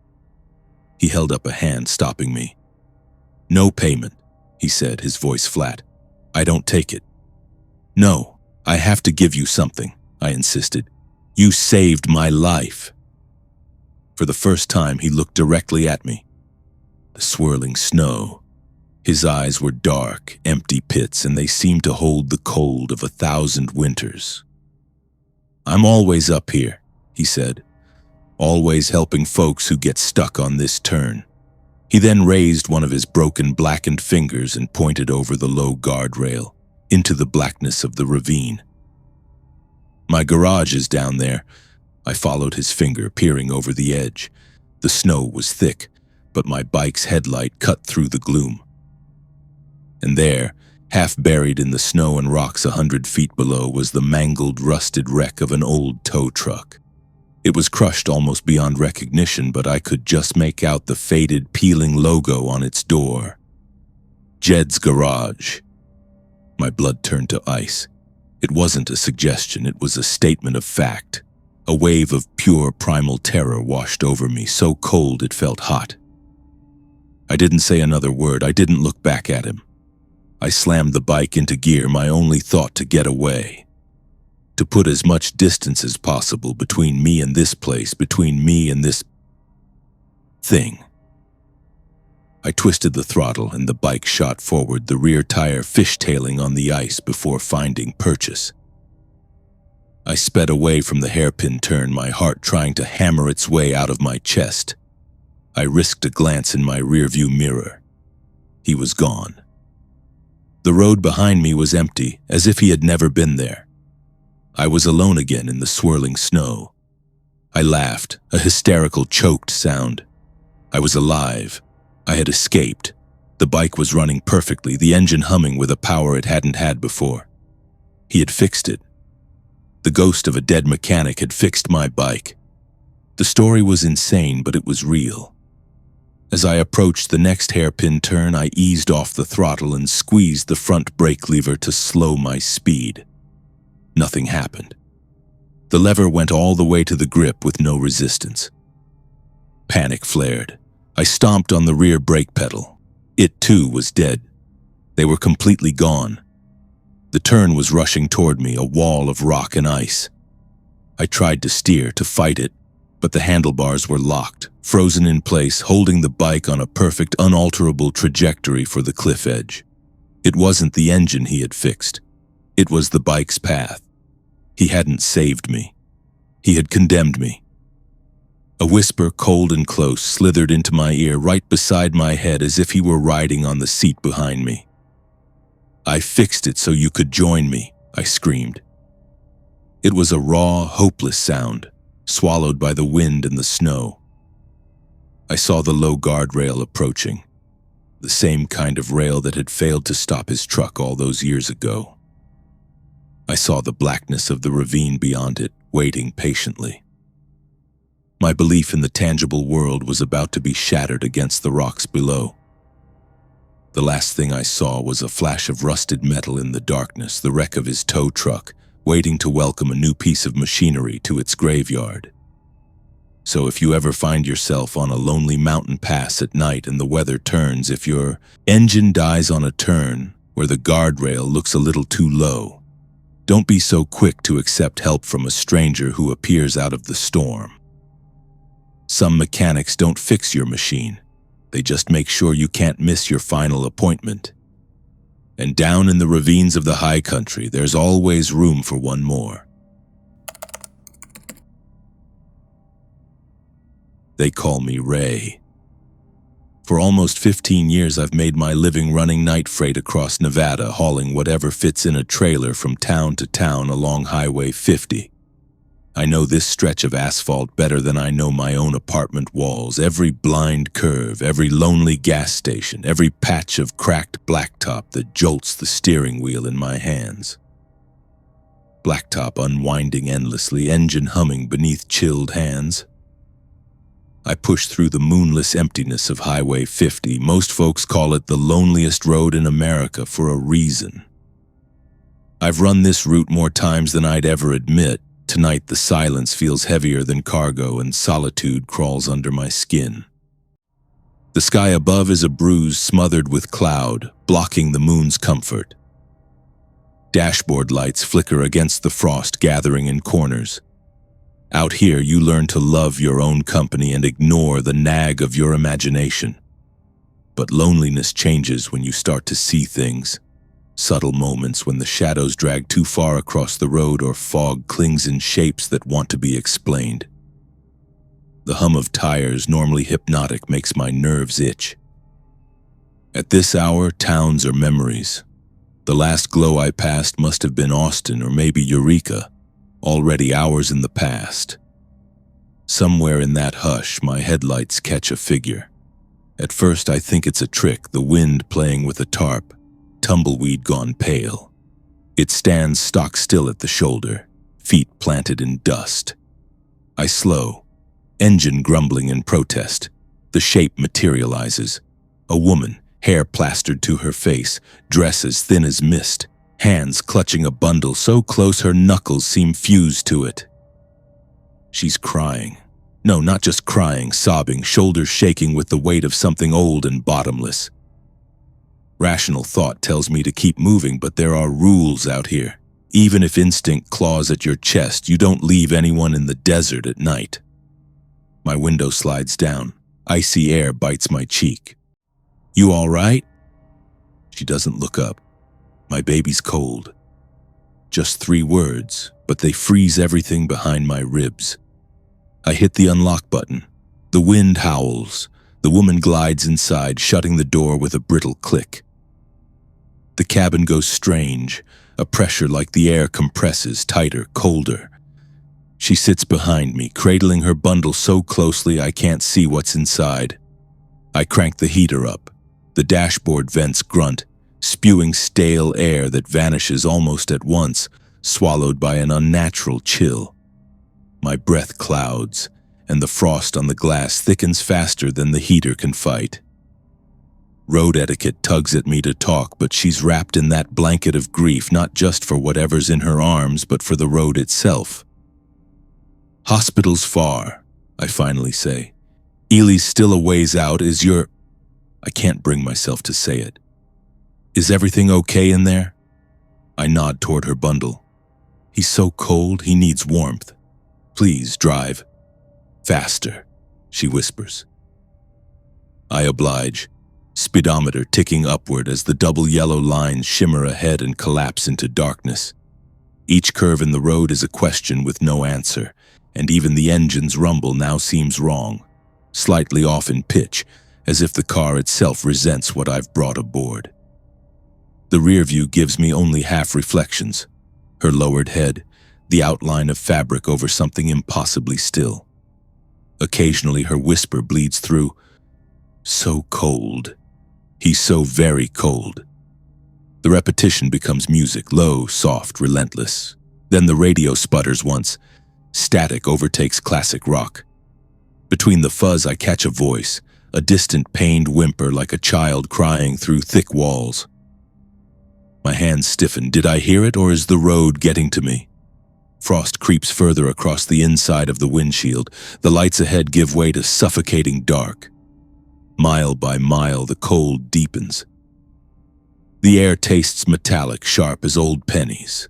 He held up a hand, stopping me. "No payment," he said, his voice flat. "I don't take it." "No, I have to give you something," I insisted. "You saved my life." For the first time, he looked directly at me. The swirling snow. His eyes were dark, empty pits, and they seemed to hold the cold of 1,000 winters. "I'm always up here," he said, "always helping folks who get stuck on this turn." He then raised one of his broken, blackened fingers and pointed over the low guardrail into the blackness of the ravine. "My garage is down there." I followed his finger, peering over the edge. The snow was thick, but my bike's headlight cut through the gloom. And there, half buried in the snow and rocks 100 feet below, was the mangled, rusted wreck of an old tow truck. It was crushed almost beyond recognition, but I could just make out the faded, peeling logo on its door. Jed's Garage. My blood turned to ice. It wasn't a suggestion, it was a statement of fact. A wave of pure primal terror washed over me, so cold it felt hot. I didn't say another word. I didn't look back at him. I slammed the bike into gear, my only thought to get away. To put as much distance as possible between me and this place, between me and this thing. I twisted the throttle and the bike shot forward, the rear tire fishtailing on the ice before finding purchase. I sped away from the hairpin turn, my heart trying to hammer its way out of my chest. I risked a glance in my rearview mirror. He was gone. The road behind me was empty, as if he had never been there. I was alone again in the swirling snow. I laughed, a hysterical, choked sound. I was alive. I had escaped. The bike was running perfectly, the engine humming with a power it hadn't had before. He had fixed it. The ghost of a dead mechanic had fixed my bike. The story was insane, but it was real. As I approached the next hairpin turn, I eased off the throttle and squeezed the front brake lever to slow my speed. Nothing happened. The lever went all the way to the grip with no resistance. Panic flared. I stomped on the rear brake pedal. It, too, was dead. They were completely gone. The turn was rushing toward me, a wall of rock and ice. I tried to steer, to fight it, but the handlebars were locked, frozen in place, holding the bike on a perfect, unalterable trajectory for the cliff edge. It wasn't the engine he had fixed. It was the bike's path. He hadn't saved me. He had condemned me. A whisper, cold and close, slithered into my ear right beside my head as if he were riding on the seat behind me. "I fixed it so you could join me," I screamed. It was a raw, hopeless sound, swallowed by the wind and the snow. I saw the low guardrail approaching, the same kind of rail that had failed to stop his truck all those years ago. I saw the blackness of the ravine beyond it, waiting patiently. My belief in the tangible world was about to be shattered against the rocks below. The last thing I saw was a flash of rusted metal in the darkness, the wreck of his tow truck, waiting to welcome a new piece of machinery to its graveyard. So if you ever find yourself on a lonely mountain pass at night and the weather turns, if your engine dies on a turn where the guardrail looks a little too low, don't be so quick to accept help from a stranger who appears out of the storm. Some mechanics don't fix your machine. They just make sure you can't miss your final appointment. And down in the ravines of the high country, there's always room for one more. They call me Ray. For almost 15 years, I've made my living running night freight across Nevada, hauling whatever fits in a trailer from town to town along Highway 50. I know this stretch of asphalt better than I know my own apartment walls, every blind curve, every lonely gas station, every patch of cracked blacktop that jolts the steering wheel in my hands. blacktop unwinding endlessly, engine humming beneath chilled hands. I push through the moonless emptiness of Highway 50. Most folks call it the loneliest road in America for a reason. I've run this route more times than I'd ever admit. Tonight the silence feels heavier than cargo and solitude crawls under my skin. The sky above is a bruise smothered with cloud, blocking the moon's comfort. Dashboard lights flicker against the frost gathering in corners. Out here, you learn to love your own company and ignore the nag of your imagination. But loneliness changes when you start to see things. Subtle moments when the shadows drag too far across the road or fog clings in shapes that want to be explained. The hum of tires, normally hypnotic, makes my nerves itch. At this hour, towns are memories. The last glow I passed must have been Austin or maybe Eureka, already hours in the past. Somewhere in that hush, my headlights catch a figure. At first I think it's a trick, the wind playing with a tarp, tumbleweed gone pale. It stands stock still at the shoulder, feet planted in dust. I slow, engine grumbling in protest. The shape materializes. A woman, hair plastered to her face, dress as thin as mist, hands clutching a bundle so close her knuckles seem fused to it. She's crying. No, not just crying, sobbing, shoulders shaking with the weight of something old and bottomless. Rational thought tells me to keep moving, but there are rules out here. Even if instinct claws at your chest, you don't leave anyone in the desert at night. My window slides down. Icy air bites my cheek. "You all right?" She doesn't look up. My baby's cold. Just 3 words, but they freeze everything behind my ribs. I hit the unlock button. The wind howls. The woman glides inside, shutting the door with a brittle click. The cabin goes strange, a pressure like the air compresses, tighter, colder. She sits behind me, cradling her bundle so closely I can't see what's inside. I crank the heater up. The dashboard vents grunt, spewing stale air that vanishes almost at once, swallowed by an unnatural chill. My breath clouds, and the frost on the glass thickens faster than the heater can fight. Road etiquette tugs at me to talk, but she's wrapped in that blanket of grief, not just for whatever's in her arms, but for the road itself. "Hospital's far," I finally say. "Ely's still a ways out. Is your—" I can't bring myself to say it. "Is everything okay in there?" I nod toward her bundle. "He's so cold, he needs warmth. Please drive." "Faster," she whispers. I oblige, speedometer ticking upward as the double yellow lines shimmer ahead and collapse into darkness. Each curve in the road is a question with no answer, and even the engine's rumble now seems wrong, slightly off in pitch, as if the car itself resents what I've brought aboard. The rear view gives me only half reflections. Her lowered head, the outline of fabric over something impossibly still. Occasionally her whisper bleeds through, "So cold. He's so very cold." The repetition becomes music, low, soft, relentless. Then the radio sputters once. Static overtakes classic rock. Between the fuzz I catch a voice, a distant pained whimper like a child crying through thick walls. My hands stiffen. Did I hear it, or is the road getting to me? Frost creeps further across the inside of the windshield. The lights ahead give way to suffocating dark. Mile by mile, the cold deepens. The air tastes metallic, sharp as old pennies.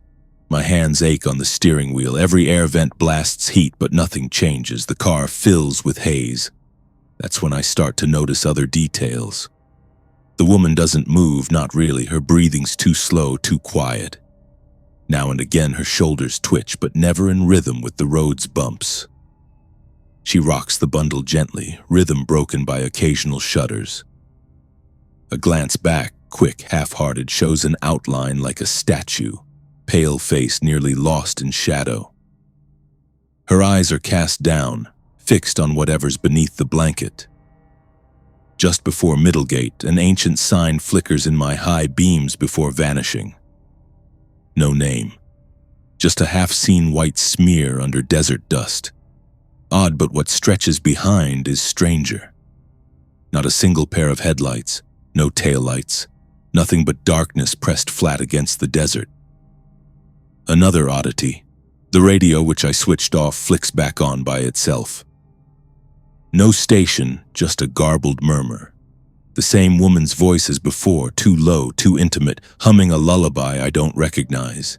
My hands ache on the steering wheel. Every air vent blasts heat, but nothing changes. The car fills with haze. That's when I start to notice other details. The woman doesn't move, not really. Her breathing's too slow, too quiet. Now and again her shoulders twitch, but never in rhythm with the road's bumps. She rocks the bundle gently, rhythm broken by occasional shudders. A glance back, quick, half-hearted, shows an outline like a statue, pale face nearly lost in shadow. Her eyes are cast down, fixed on whatever's beneath the blanket. Just before Middlegate, an ancient sign flickers in my high beams before vanishing. No name. just a half-seen white smear under desert dust. Odd, but what stretches behind is stranger. Not a single pair of headlights, no taillights, nothing but darkness pressed flat against the desert. Another oddity. The radio, which I switched off, flicks back on by itself. No station, just a garbled murmur. The same woman's voice as before, too low, too intimate, humming a lullaby I don't recognize.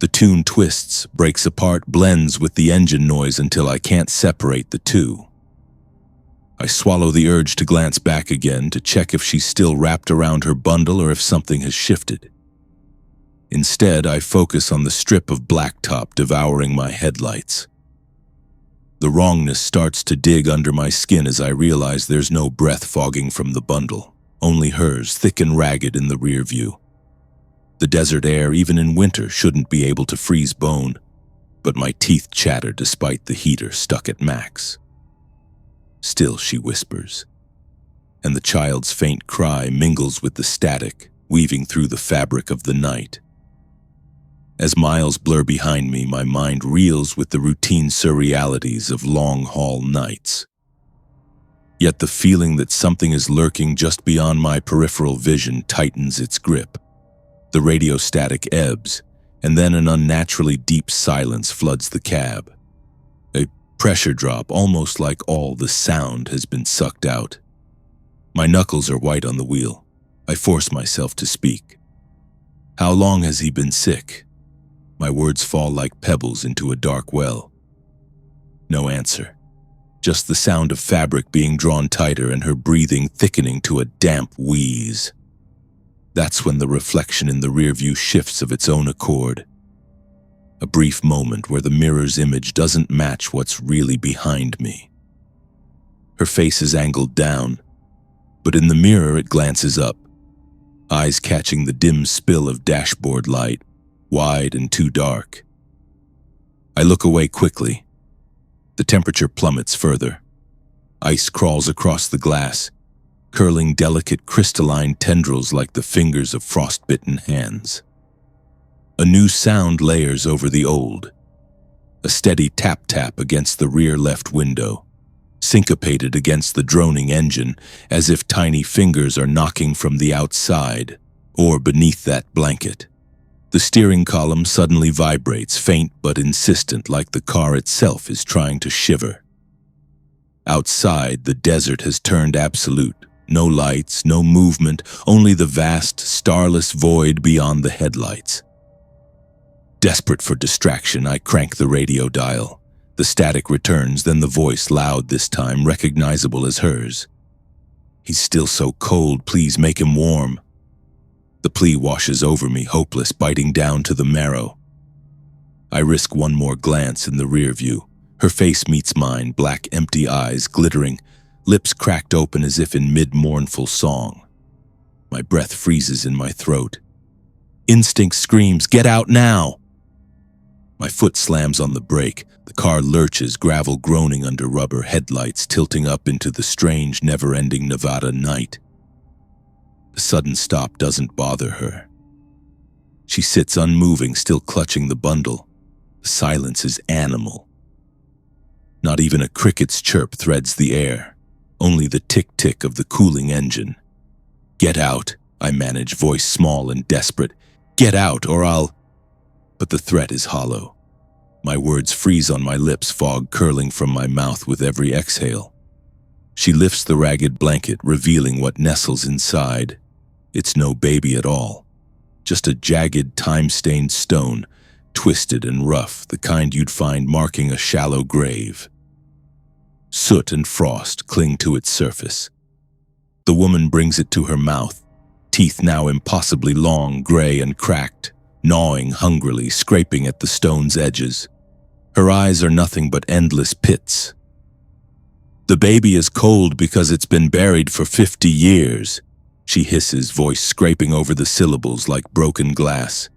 The tune twists, breaks apart, blends with the engine noise until I can't separate the two. I swallow the urge to glance back again to check if she's still wrapped around her bundle or if something has shifted. Instead, I focus on the strip of blacktop devouring my headlights. The wrongness starts to dig under my skin as I realize there's no breath fogging from the bundle, only hers, thick and ragged in the rear view. The desert air, even in winter, shouldn't be able to freeze bone, but my teeth chatter despite the heater stuck at max. Still, she whispers, and the child's faint cry mingles with the static, weaving through the fabric of the night. As miles blur behind me, my mind reels with the routine surrealities of long-haul nights. Yet the feeling that something is lurking just beyond my peripheral vision tightens its grip. The radio static ebbs, and then an unnaturally deep silence floods the cab. A pressure drop, almost like all the sound has been sucked out. My knuckles are white on the wheel. I force myself to speak. How long has he been sick? My words fall like pebbles into a dark well. No answer. Just the sound of fabric being drawn tighter and her breathing thickening to a damp wheeze. That's when the reflection in the rear view shifts of its own accord. A brief moment where the mirror's image doesn't match what's really behind me. Her face is angled down, but in the mirror it glances up, eyes catching the dim spill of dashboard light, wide and too dark. I look away quickly. The temperature plummets further. Ice crawls across the glass, curling delicate crystalline tendrils like the fingers of frostbitten hands. A new sound layers over the old. A steady tap-tap against the rear left window, syncopated against the droning engine, as if tiny fingers are knocking from the outside or beneath that blanket. The steering column suddenly vibrates, faint but insistent, like the car itself is trying to shiver. Outside, the desert has turned absolute. No lights, no movement, only the vast, starless void beyond the headlights. Desperate for distraction, I crank the radio dial. The static returns, then the voice, loud this time, recognizable as hers. "He's still so cold, please make him warm." The plea washes over me, hopeless, biting down to the marrow. I risk one more glance in the rear view. Her face meets mine, black, empty eyes glittering, lips cracked open as if in mid-mournful song. My breath freezes in my throat. Instinct screams, "Get out now!" My foot slams on the brake. The car lurches, gravel groaning under rubber, headlights tilting up into the strange, never-ending Nevada night. The sudden stop doesn't bother her. She sits unmoving, still clutching the bundle. The silence is animal. Not even a cricket's chirp threads the air, only the tick-tick of the cooling engine. "Get out," I manage, voice small and desperate. "Get out, or I'll—" But the threat is hollow. My words freeze on my lips, fog curling from my mouth with every exhale. She lifts the ragged blanket, revealing what nestles inside. It's no baby at all. Just a jagged, time-stained stone, twisted and rough, the kind you'd find marking a shallow grave. Soot and frost cling to its surface. The woman brings it to her mouth, teeth now impossibly long, gray and cracked, gnawing hungrily, scraping at the stone's edges. Her eyes are nothing but endless pits. "The baby is cold because it's been buried for 50 years, she hisses, voice scraping over the syllables like broken glass.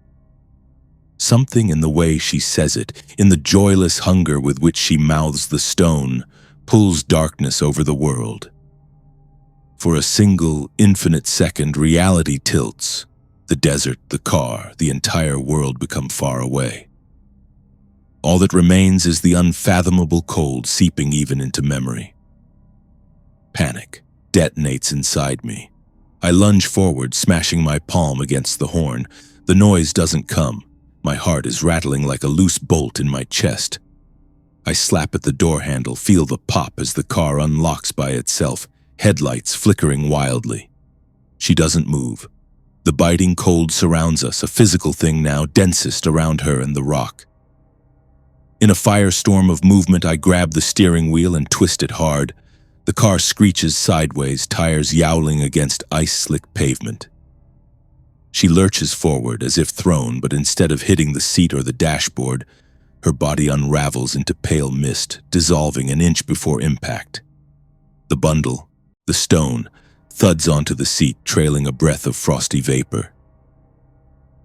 Something in the way she says it, in the joyless hunger with which she mouths the stone, pulls darkness over the world. For a single, infinite second, reality tilts. The desert, the car, the entire world become far away. All that remains is the unfathomable cold seeping even into memory. Panic detonates inside me. I lunge forward, smashing my palm against the horn. The noise doesn't come. My heart is rattling like a loose bolt in my chest. I slap at the door handle, feel the pop as the car unlocks by itself, headlights flickering wildly. She doesn't move. The biting cold surrounds us, a physical thing now, densest around her and the rock. In a firestorm of movement, I grab the steering wheel and twist it hard. The car screeches sideways, tires yowling against ice-slick pavement. She lurches forward as if thrown, but instead of hitting the seat or the dashboard, her body unravels into pale mist, dissolving an inch before impact. The bundle, the stone, thuds onto the seat, trailing a breath of frosty vapor.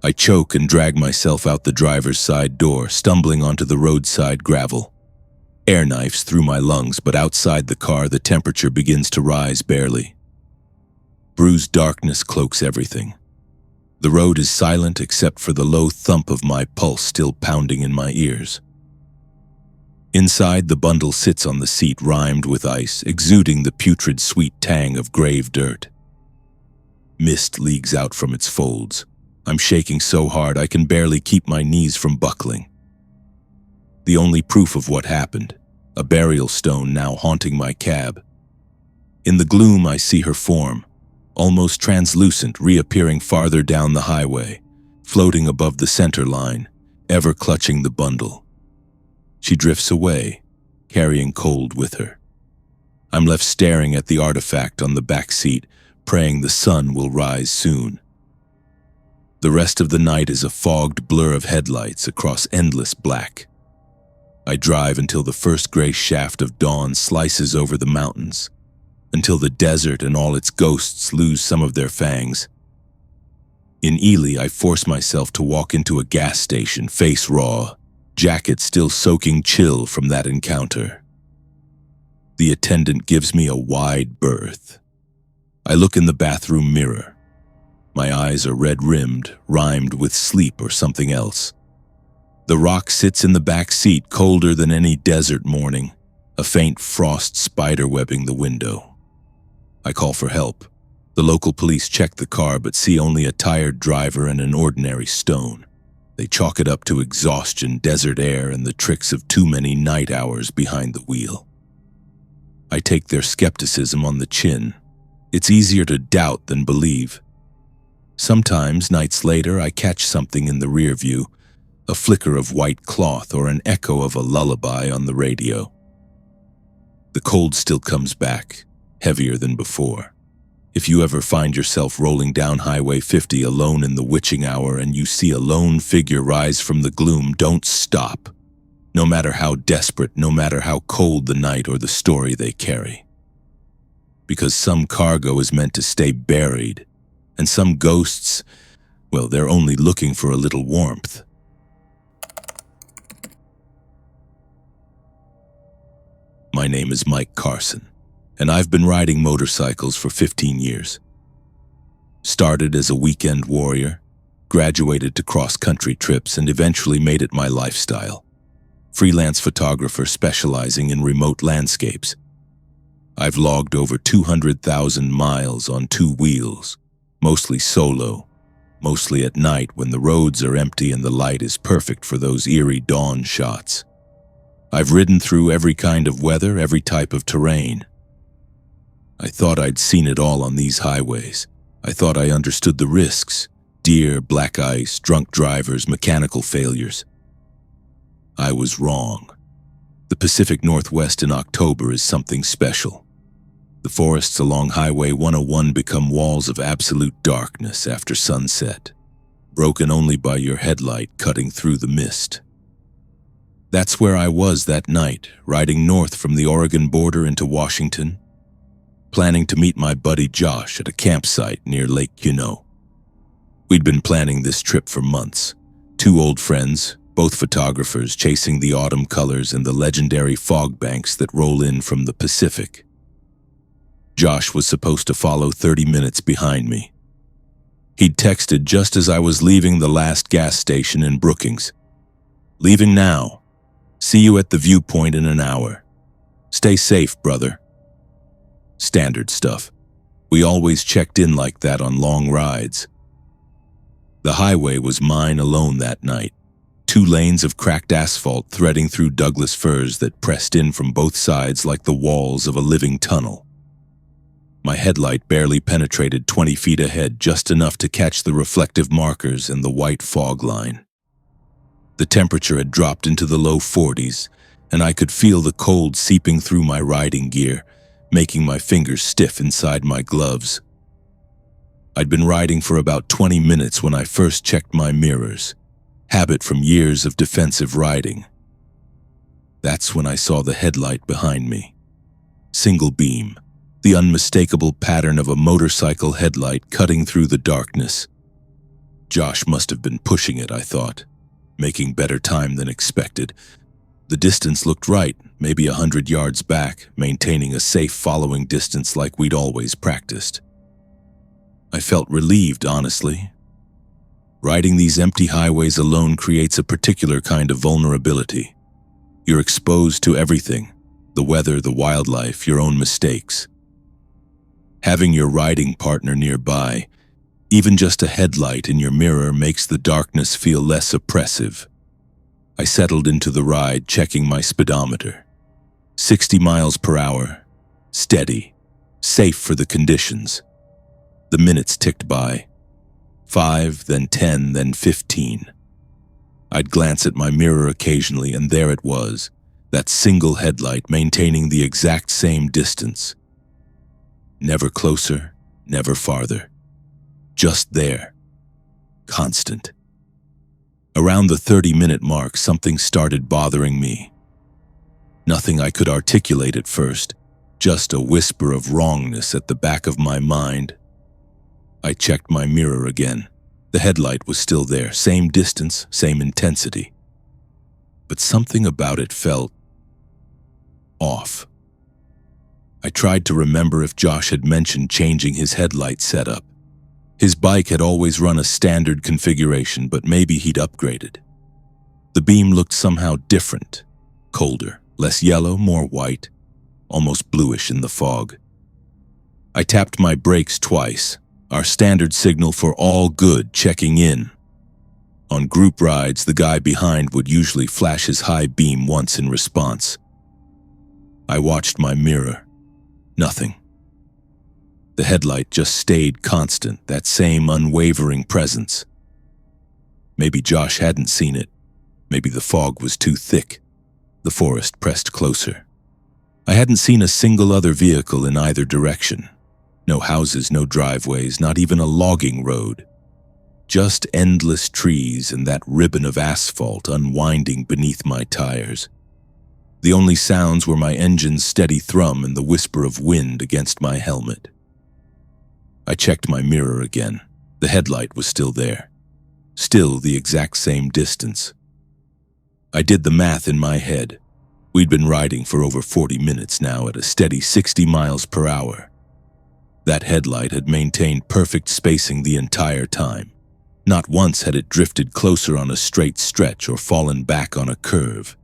I choke and drag myself out the driver's side door, stumbling onto the roadside gravel. Air knifes through my lungs, but outside the car the temperature begins to rise barely. Bruised darkness cloaks everything. The road is silent except for the low thump of my pulse still pounding in my ears. Inside, the bundle sits on the seat, rimed with ice, exuding the putrid sweet tang of grave dirt. Mist leaks out from its folds. I'm shaking so hard I can barely keep my knees from buckling. The only proof of what happened, a burial stone now haunting my cab. In the gloom, I see her form, almost translucent, reappearing farther down the highway, floating above the center line, ever clutching the bundle. She drifts away, carrying cold with her. I'm left staring at the artifact on the back seat, praying the sun will rise soon. The rest of the night is a fogged blur of headlights across endless black. I drive until the first gray shaft of dawn slices over the mountains, until the desert and all its ghosts lose some of their fangs. In Ely, I force myself to walk into a gas station, face raw, jacket still soaking chill from that encounter. The attendant gives me a wide berth. I look in the bathroom mirror. My eyes are red-rimmed, rimed with sleep or something else. The rock sits in the back seat, colder than any desert morning, a faint frost spiderwebbing the window. I call for help. The local police check the car but see only a tired driver and an ordinary stone. They chalk it up to exhaustion, desert air, and the tricks of too many night hours behind the wheel. I take their skepticism on the chin. It's easier to doubt than believe. Sometimes, nights later, I catch something in the rear view, a flicker of white cloth or an echo of a lullaby on the radio. The cold still comes back, heavier than before. If you ever find yourself rolling down Highway 50 alone in the witching hour and you see a lone figure rise from the gloom, don't stop. No matter how desperate, no matter how cold the night or the story they carry. Because some cargo is meant to stay buried, and some ghosts, well, they're only looking for a little warmth. My name is Mike Carson, and I've been riding motorcycles for 15 years. Started as a weekend warrior, graduated to cross-country trips, and eventually made it my lifestyle. Freelance photographer specializing in remote landscapes. I've logged over 200,000 miles on two wheels, mostly solo, mostly at night when the roads are empty and the light is perfect for those eerie dawn shots. I've ridden through every kind of weather, every type of terrain. I thought I'd seen it all on these highways. I thought I understood the risks: deer, black ice, drunk drivers, mechanical failures. I was wrong. The Pacific Northwest in October is something special. The forests along Highway 101 become walls of absolute darkness after sunset, broken only by your headlight cutting through the mist. That's where I was that night, riding north from the Oregon border into Washington, planning to meet my buddy Josh at a campsite near Lake Juneau. We'd been planning this trip for months. Two old friends, both photographers, chasing the autumn colors and the legendary fog banks that roll in from the Pacific. Josh was supposed to follow 30 minutes behind me. He'd texted just as I was leaving the last gas station in Brookings. "Leaving now. See you at the viewpoint in an hour. Stay safe, brother. Standard stuff. We always checked in like that on long rides. The highway was mine alone that night. 2 lanes of cracked asphalt threading through Douglas firs that pressed in from both sides like the walls of a living tunnel. My headlight barely penetrated 20 feet ahead, just enough to catch the reflective markers and the white fog line. The temperature had dropped into the low 40s, and I could feel the cold seeping through my riding gear, making my fingers stiff inside my gloves. I'd been riding for about 20 minutes when I first checked my mirrors, habit from years of defensive riding. That's when I saw the headlight behind me. Single beam, the unmistakable pattern of a motorcycle headlight cutting through the darkness. Josh must have been pushing it, I thought, making better time than expected. The distance looked right, maybe 100 yards back, maintaining a safe following distance like we'd always practiced. I felt relieved, honestly. Riding these empty highways alone creates a particular kind of vulnerability. You're exposed to everything, the weather, the wildlife, your own mistakes. Having your riding partner nearby, even just a headlight in your mirror, makes the darkness feel less oppressive. I settled into the ride, checking my speedometer. 60 miles per hour, steady, safe for the conditions. The minutes ticked by. 5, then 10, then 15. I'd glance at my mirror occasionally, and there it was, that single headlight maintaining the exact same distance. Never closer, never farther. Just there. Constant. Around the 30-minute mark, something started bothering me. Nothing I could articulate at first, just a whisper of wrongness at the back of my mind. I checked my mirror again. The headlight was still there, same distance, same intensity. But something about it felt off. I tried to remember if Josh had mentioned changing his headlight setup. His bike had always run a standard configuration, but maybe he'd upgraded. The beam looked somehow different, colder, less yellow, more white, almost bluish in the fog. I tapped my brakes twice, our standard signal for all good, checking in. On group rides, the guy behind would usually flash his high beam once in response. I watched my mirror. Nothing. The headlight just stayed constant, that same unwavering presence. Maybe Josh hadn't seen it. Maybe the fog was too thick. The forest pressed closer. I hadn't seen a single other vehicle in either direction. No houses, no driveways, not even a logging road. Just endless trees and that ribbon of asphalt unwinding beneath my tires. The only sounds were my engine's steady thrum and the whisper of wind against my helmet. I checked my mirror again. The headlight was still there. Still the exact same distance. I did the math in my head. We'd been riding for over 40 minutes now at a steady 60 miles per hour. That headlight had maintained perfect spacing the entire time. Not once had it drifted closer on a straight stretch or fallen back on a curve.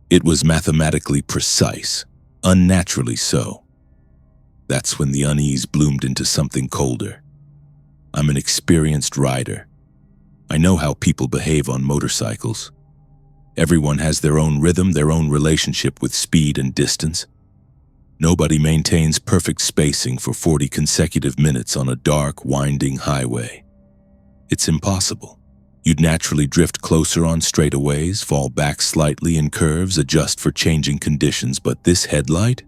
It was mathematically precise, unnaturally so. That's when the unease bloomed into something colder. I'm an experienced rider. I know how people behave on motorcycles. Everyone has their own rhythm, their own relationship with speed and distance. Nobody maintains perfect spacing for 40 consecutive minutes on a dark, winding highway. It's impossible. You'd naturally drift closer on straightaways, fall back slightly in curves, adjust for changing conditions, but this headlight?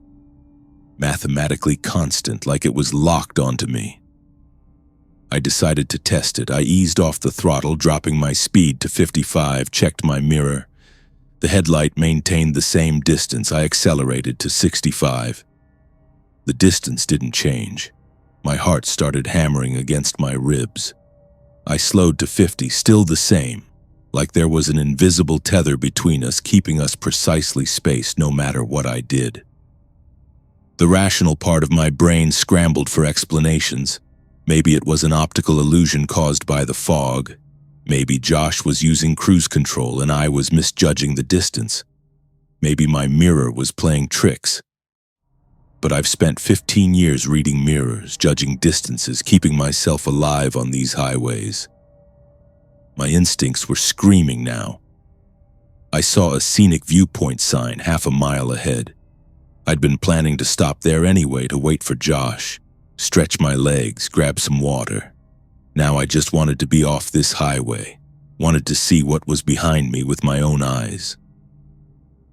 Mathematically constant, like it was locked onto me. I decided to test it. I eased off the throttle, dropping my speed to 55, checked my mirror. The headlight maintained the same distance. I accelerated to 65. The distance didn't change. My heart started hammering against my ribs. I slowed to 50, still the same, like there was an invisible tether between us, keeping us precisely spaced no matter what I did. The rational part of my brain scrambled for explanations. Maybe it was an optical illusion caused by the fog. Maybe Josh was using cruise control and I was misjudging the distance. Maybe my mirror was playing tricks. But I've spent 15 years reading mirrors, judging distances, keeping myself alive on these highways. My instincts were screaming now. I saw a scenic viewpoint sign half a mile ahead. I'd been planning to stop there anyway to wait for Josh, stretch my legs, grab some water. Now I just wanted to be off this highway, wanted to see what was behind me with my own eyes.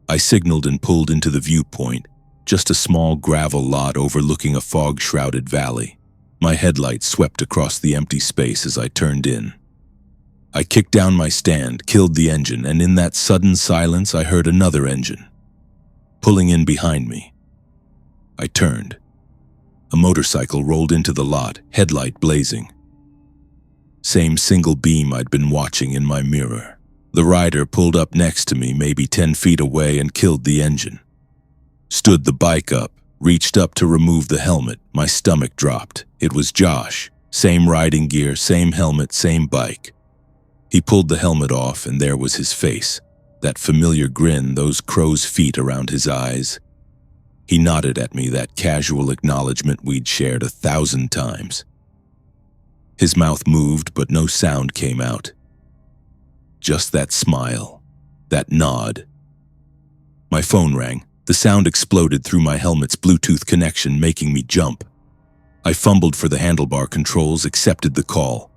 I signaled and pulled into the viewpoint, just a small gravel lot overlooking a fog-shrouded valley. My headlights swept across the empty space as I turned in. I kicked down my stand, killed the engine, and in that sudden silence I heard another engine, pulling in behind me. I turned. A motorcycle rolled into the lot, headlight blazing. Same single beam I'd been watching in my mirror. The rider pulled up next to me, maybe 10 feet away, and killed the engine. Stood the bike up, reached up to remove the helmet. My stomach dropped. It was Josh. Same riding gear, same helmet, same bike. He pulled the helmet off, and there was his face. That familiar grin, those crow's feet around his eyes. He nodded at me, that casual acknowledgement we'd shared 1,000 times. His mouth moved, but no sound came out. Just that smile, that nod. My phone rang. The sound exploded through my helmet's Bluetooth connection, making me jump. I fumbled for the handlebar controls, accepted the call.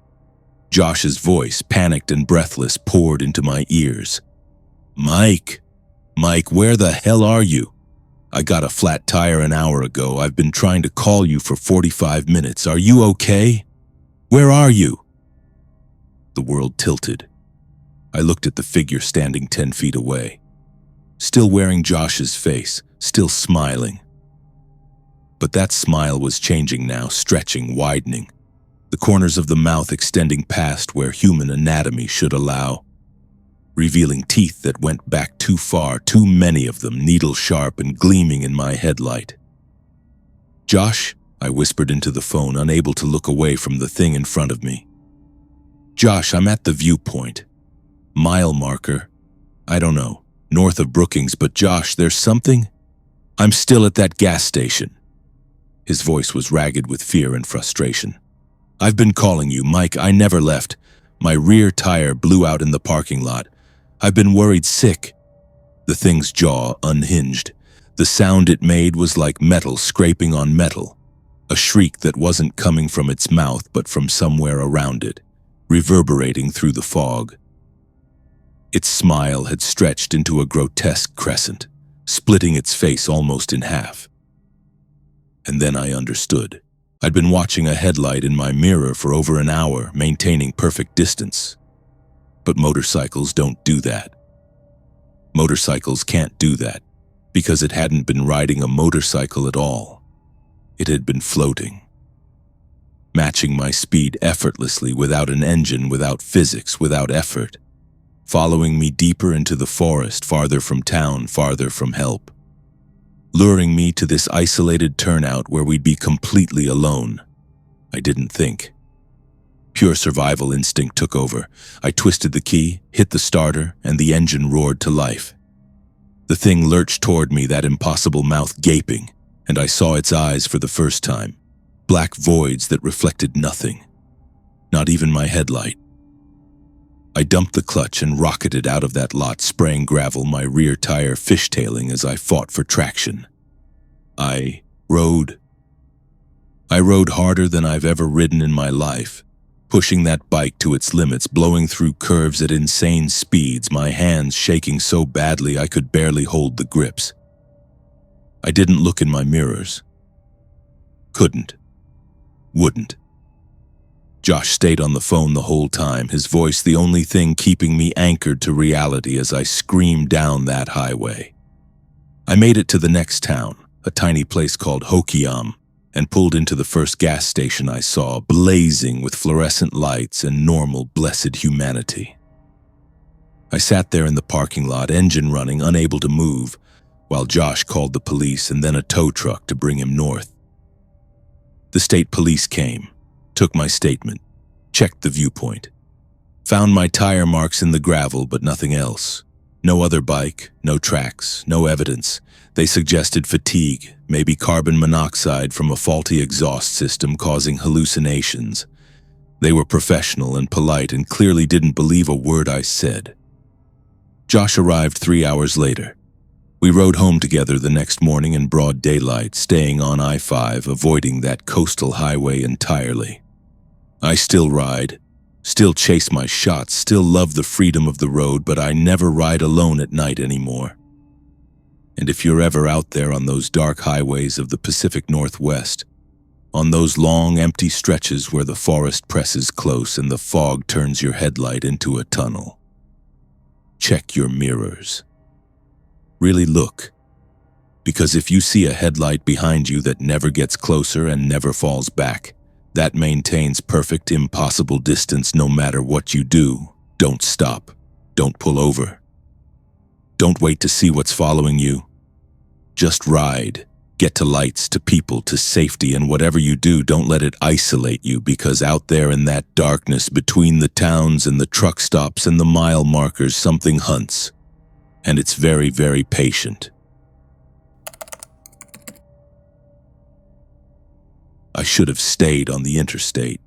Josh's voice, panicked and breathless, poured into my ears. Mike, where the hell are you? I got a flat tire an hour ago. I've been trying to call you for 45 minutes. Are you okay? Where are you? The world tilted. I looked at the figure standing 10 feet away, still wearing Josh's face, still smiling. But that smile was changing now, stretching, widening, the corners of the mouth extending past where human anatomy should allow, revealing teeth that went back too far, too many of them, needle-sharp and gleaming in my headlight. Josh? I whispered into the phone, unable to look away from the thing in front of me. Josh, I'm at the viewpoint. Mile marker. I don't know, north of Brookings, but Josh, there's something? I'm still at that gas station. His voice was ragged with fear and frustration. I've been calling you, Mike. I never left. My rear tire blew out in the parking lot. I've been worried sick. The thing's jaw unhinged. The sound it made was like metal scraping on metal. A shriek that wasn't coming from its mouth but from somewhere around it, reverberating through the fog. Its smile had stretched into a grotesque crescent, splitting its face almost in half. And then I understood. I'd been watching a headlight in my mirror for over an hour, maintaining perfect distance. But motorcycles don't do that. Motorcycles can't do that, because it hadn't been riding a motorcycle at all. It had been floating, matching my speed effortlessly, without an engine, without physics, without effort, following me deeper into the forest, farther from town, farther from help, luring me to this isolated turnout where we'd be completely alone. I didn't think. Pure survival instinct took over. I twisted the key, hit the starter, and the engine roared to life. The thing lurched toward me, that impossible mouth gaping, and I saw its eyes for the first time, black voids that reflected nothing, not even my headlight. I dumped the clutch and rocketed out of that lot, spraying gravel, my rear tire fishtailing as I fought for traction. I rode harder than I've ever ridden in my life, pushing that bike to its limits, blowing through curves at insane speeds, my hands shaking so badly I could barely hold the grips. I didn't look in my mirrors. Couldn't. Wouldn't. Josh stayed on the phone the whole time, his voice the only thing keeping me anchored to reality as I screamed down that highway. I made it to the next town, a tiny place called Hokiam, and pulled into the first gas station I saw, blazing with fluorescent lights and normal, blessed humanity. I sat there in the parking lot, engine running, unable to move, while Josh called the police and then a tow truck to bring him north. The state police came, took my statement, checked the viewpoint. Found my tire marks in the gravel, but nothing else. No other bike, no tracks, no evidence. They suggested fatigue, maybe carbon monoxide from a faulty exhaust system causing hallucinations. They were professional and polite and clearly didn't believe a word I said. Josh arrived 3 hours later. We rode home together the next morning in broad daylight, staying on I-5, avoiding that coastal highway entirely. I still ride, still chase my shots, still love the freedom of the road, but I never ride alone at night anymore. And if you're ever out there on those dark highways of the Pacific Northwest, on those long, empty stretches where the forest presses close and the fog turns your headlight into a tunnel, check your mirrors. Really look, because if you see a headlight behind you that never gets closer and never falls back, that maintains perfect, impossible distance no matter what you do. Don't stop. Don't pull over. Don't wait to see what's following you. Just ride. Get to lights, to people, to safety, and whatever you do, don't let it isolate you, because out there in that darkness between the towns and the truck stops and the mile markers, something hunts. And it's very, very patient. I should have stayed on the interstate.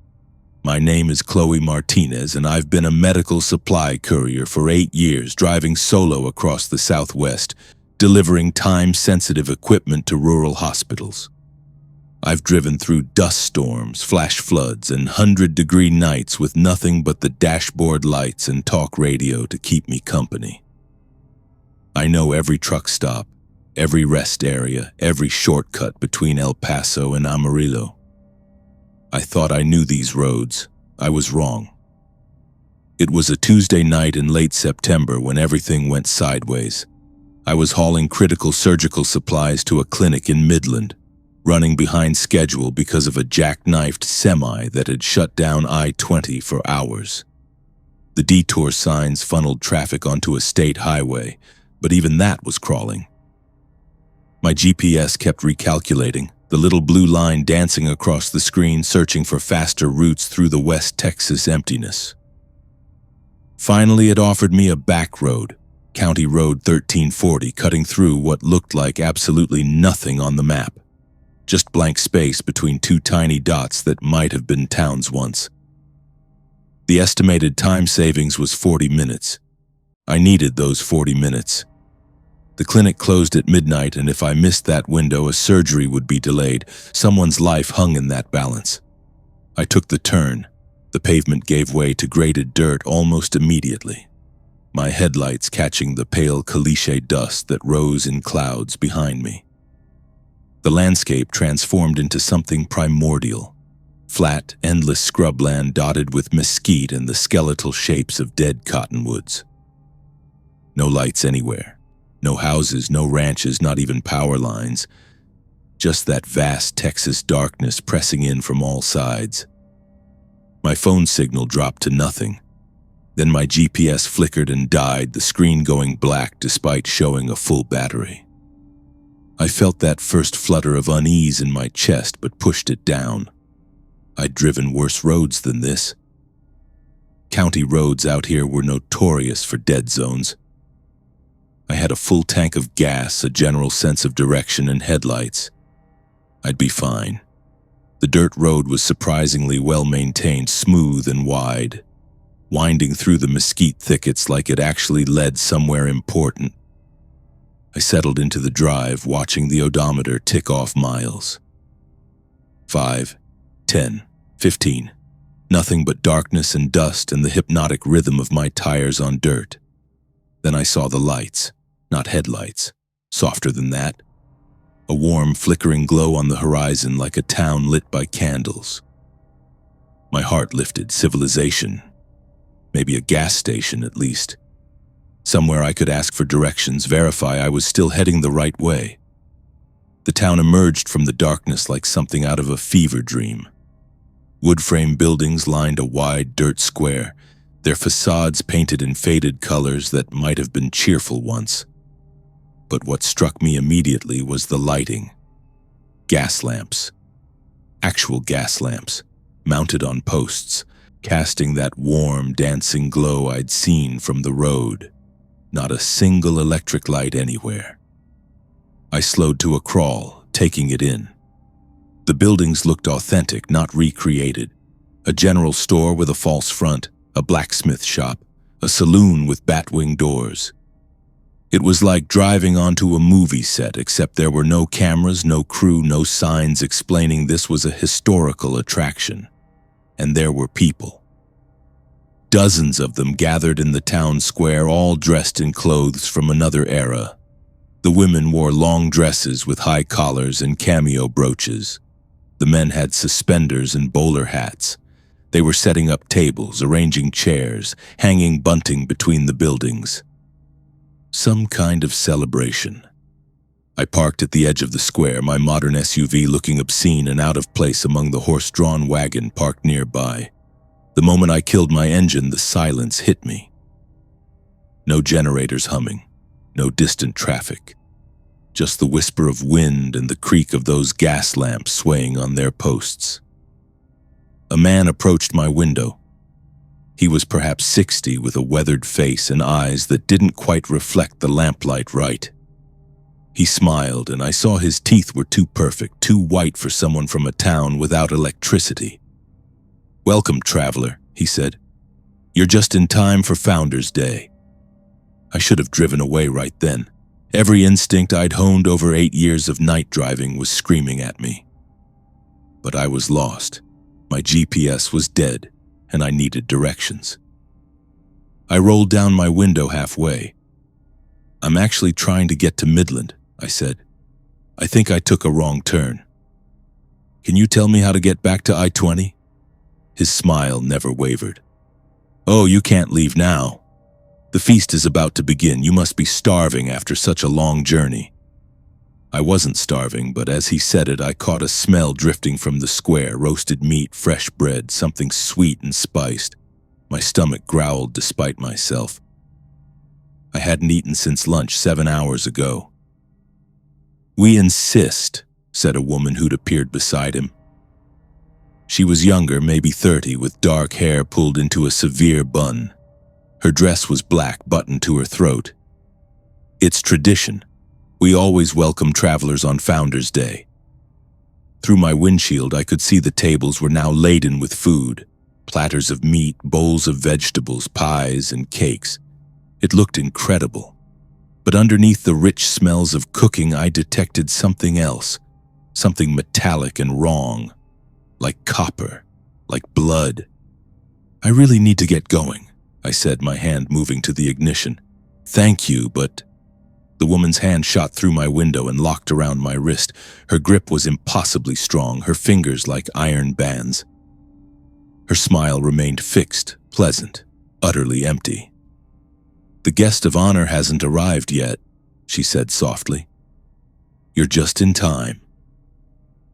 My name is Chloe Martinez, and I've been a medical supply courier for 8 years, driving solo across the Southwest, delivering time-sensitive equipment to rural hospitals. I've driven through dust storms, flash floods, and 100-degree nights with nothing but the dashboard lights and talk radio to keep me company. I know every truck stop, every rest area, every shortcut between El Paso and Amarillo. I thought I knew these roads. I was wrong. It was a Tuesday night in late September when everything went sideways. I was hauling critical surgical supplies to a clinic in Midland, running behind schedule because of a jackknifed semi that had shut down I-20 for hours. The detour signs funneled traffic onto a state highway, but even that was crawling. My GPS kept recalculating, the little blue line dancing across the screen, searching for faster routes through the West Texas emptiness. Finally, it offered me a back road, County Road 1340, cutting through what looked like absolutely nothing on the map. Just blank space between two tiny dots that might have been towns once. The estimated time savings was 40 minutes. I needed those 40 minutes. The clinic closed at midnight, and if I missed that window, a surgery would be delayed. Someone's life hung in that balance. I took the turn. The pavement gave way to graded dirt almost immediately, my headlights catching the pale caliche dust that rose in clouds behind me. The landscape transformed into something primordial. Flat, endless scrubland dotted with mesquite and the skeletal shapes of dead cottonwoods. No lights anywhere. No houses, no ranches, not even power lines. Just that vast Texas darkness pressing in from all sides. My phone signal dropped to nothing. Then my GPS flickered and died, the screen going black despite showing a full battery. I felt that first flutter of unease in my chest, but pushed it down. I'd driven worse roads than this. County roads out here were notorious for dead zones. I had a full tank of gas, a general sense of direction, and headlights. I'd be fine. The dirt road was surprisingly well maintained, smooth and wide, winding through the mesquite thickets like it actually led somewhere important. I settled into the drive, watching the odometer tick off miles. 5, 10, 15. Nothing but darkness and dust and the hypnotic rhythm of my tires on dirt. Then I saw the lights. Not headlights, softer than that. A warm, flickering glow on the horizon like a town lit by candles. My heart lifted. Civilization. Maybe a gas station, at least. Somewhere I could ask for directions, verify I was still heading the right way. The town emerged from the darkness like something out of a fever dream. Wood-frame buildings lined a wide dirt square, their facades painted in faded colors that might have been cheerful once. But what struck me immediately was the lighting. Gas lamps. Actual gas lamps, mounted on posts, casting that warm, dancing glow I'd seen from the road. Not a single electric light anywhere. I slowed to a crawl, taking it in. The buildings looked authentic, not recreated. A general store with a false front, a blacksmith shop, a saloon with batwing doors. It was like driving onto a movie set, except there were no cameras, no crew, no signs explaining this was a historical attraction. And there were people. Dozens of them gathered in the town square, all dressed in clothes from another era. The women wore long dresses with high collars and cameo brooches. The men had suspenders and bowler hats. They were setting up tables, arranging chairs, hanging bunting between the buildings. Some kind of celebration. I parked at the edge of the square, my modern SUV looking obscene and out of place among the horse-drawn wagon parked nearby. The moment I killed my engine, the silence hit me. No generators humming, no distant traffic. Just the whisper of wind and the creak of those gas lamps swaying on their posts. A man approached my window. He was perhaps 60, with a weathered face and eyes that didn't quite reflect the lamplight right. He smiled, and I saw his teeth were too perfect, too white for someone from a town without electricity. "Welcome, traveler," he said. "You're just in time for Founders Day." I should have driven away right then. Every instinct I'd honed over 8 years of night driving was screaming at me. But I was lost. My GPS was dead, and I needed directions. I rolled down my window halfway. "I'm actually trying to get to Midland," I said. "I think I took a wrong turn. Can you tell me how to get back to I-20? His smile never wavered. "Oh, you can't leave now. The feast is about to begin. You must be starving after such a long journey." I wasn't starving, but as he said it, I caught a smell drifting from the square: roasted meat, fresh bread, something sweet and spiced. My stomach growled despite myself. I hadn't eaten since lunch 7 hours ago. "We insist," said a woman who'd appeared beside him. She was younger, maybe 30, with dark hair pulled into a severe bun. Her dress was black, buttoned to her throat. "It's tradition. We always welcome travelers on Founders Day." Through my windshield, I could see the tables were now laden with food. Platters of meat, bowls of vegetables, pies, and cakes. It looked incredible. But underneath the rich smells of cooking, I detected something else. Something metallic and wrong. Like copper. Like blood. "I really need to get going," I said, my hand moving to the ignition. "Thank you, but..." The woman's hand shot through my window and locked around my wrist. Her grip was impossibly strong, her fingers like iron bands. Her smile remained fixed, pleasant, utterly empty. "The guest of honor hasn't arrived yet," she said softly. "You're just in time."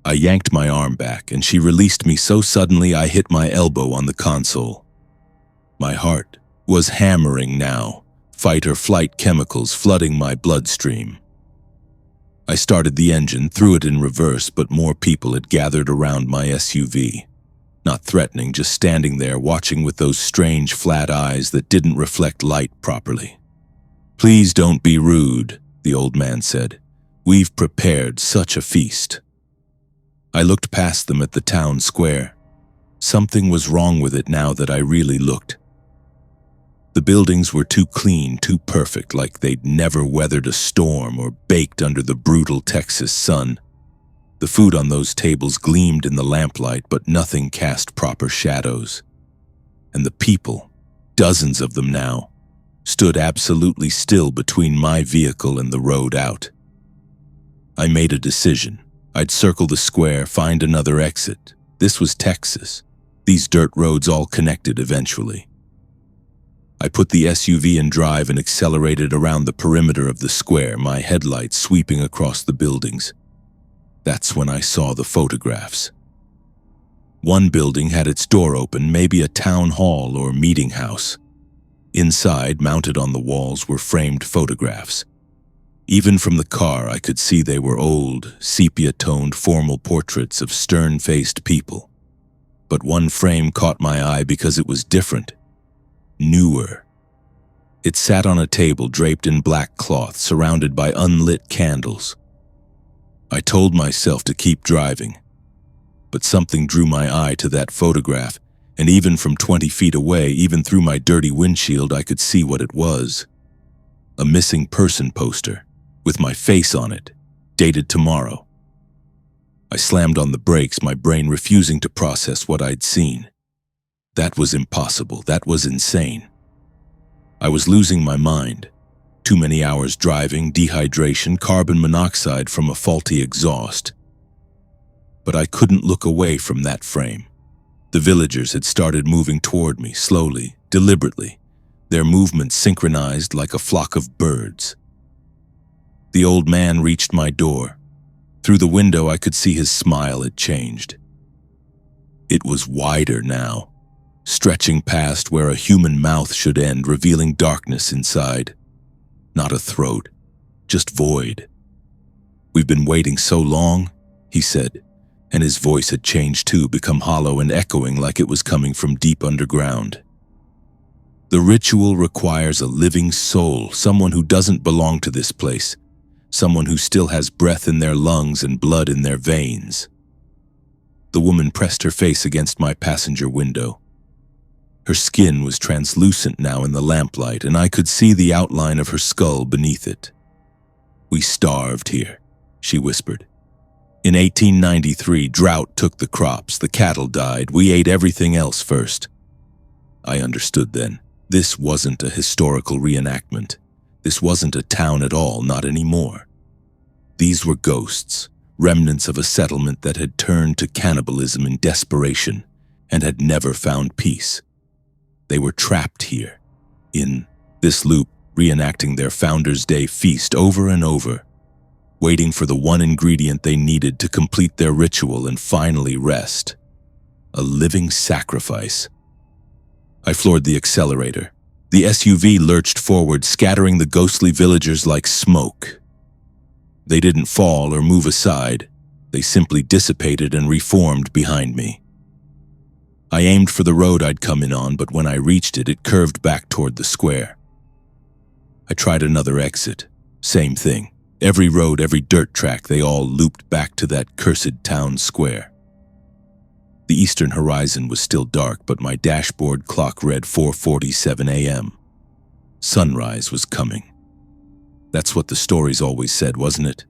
I yanked my arm back, and she released me so suddenly I hit my elbow on the console. My heart was hammering now, fight-or-flight chemicals flooding my bloodstream. I started the engine, threw it in reverse, but more people had gathered around my SUV. Not threatening, just standing there watching with those strange flat eyes that didn't reflect light properly. "Please don't be rude," the old man said. "We've prepared such a feast." I looked past them at the town square. Something was wrong with it now that I really looked. The buildings were too clean, too perfect, like they'd never weathered a storm or baked under the brutal Texas sun. The food on those tables gleamed in the lamplight, but nothing cast proper shadows. And the people, dozens of them now, stood absolutely still between my vehicle and the road out. I made a decision. I'd circle the square, find another exit. This was Texas. These dirt roads all connected eventually. I put the SUV in drive and accelerated around the perimeter of the square, my headlights sweeping across the buildings. That's when I saw the photographs. One building had its door open, maybe a town hall or meeting house. Inside, mounted on the walls, were framed photographs. Even from the car, I could see they were old, sepia-toned formal portraits of stern-faced people. But one frame caught my eye because it was different, newer. It sat on a table draped in black cloth, surrounded by unlit candles. I told myself to keep driving, but something drew my eye to that photograph, and even from 20 feet away, even through my dirty windshield, I could see what it was. A missing person poster, with my face on it, dated tomorrow. I slammed on the brakes, my brain refusing to process what I'd seen. That was impossible. That was insane. I was losing my mind. Too many hours driving, dehydration, carbon monoxide from a faulty exhaust. But I couldn't look away from that frame. The villagers had started moving toward me, slowly, deliberately, their movements synchronized like a flock of birds. The old man reached my door. Through the window, I could see his smile had changed. It was wider now, stretching past where a human mouth should end, revealing darkness inside. Not a throat, just void. "We've been waiting so long," he said, and his voice had changed too, become hollow and echoing like it was coming from deep underground. "The ritual requires a living soul, someone who doesn't belong to this place, someone who still has breath in their lungs and blood in their veins." The woman pressed her face against my passenger window. Her skin was translucent now in the lamplight, and I could see the outline of her skull beneath it. "We starved here," she whispered. "In 1893, drought took the crops, the cattle died, we ate everything else first." I understood then. This wasn't a historical reenactment. This wasn't a town at all, not anymore. These were ghosts, remnants of a settlement that had turned to cannibalism in desperation and had never found peace. They were trapped here, in this loop, reenacting their Founders' Day feast over and over, waiting for the one ingredient they needed to complete their ritual and finally rest. A living sacrifice. I floored the accelerator. The SUV lurched forward, scattering the ghostly villagers like smoke. They didn't fall or move aside. They simply dissipated and reformed behind me. I aimed for the road I'd come in on, but when I reached it, it curved back toward the square. I tried another exit. Same thing. Every road, every dirt track, they all looped back to that cursed town square. The eastern horizon was still dark, but my dashboard clock read 4:47 a.m. Sunrise was coming. That's what the stories always said, wasn't it?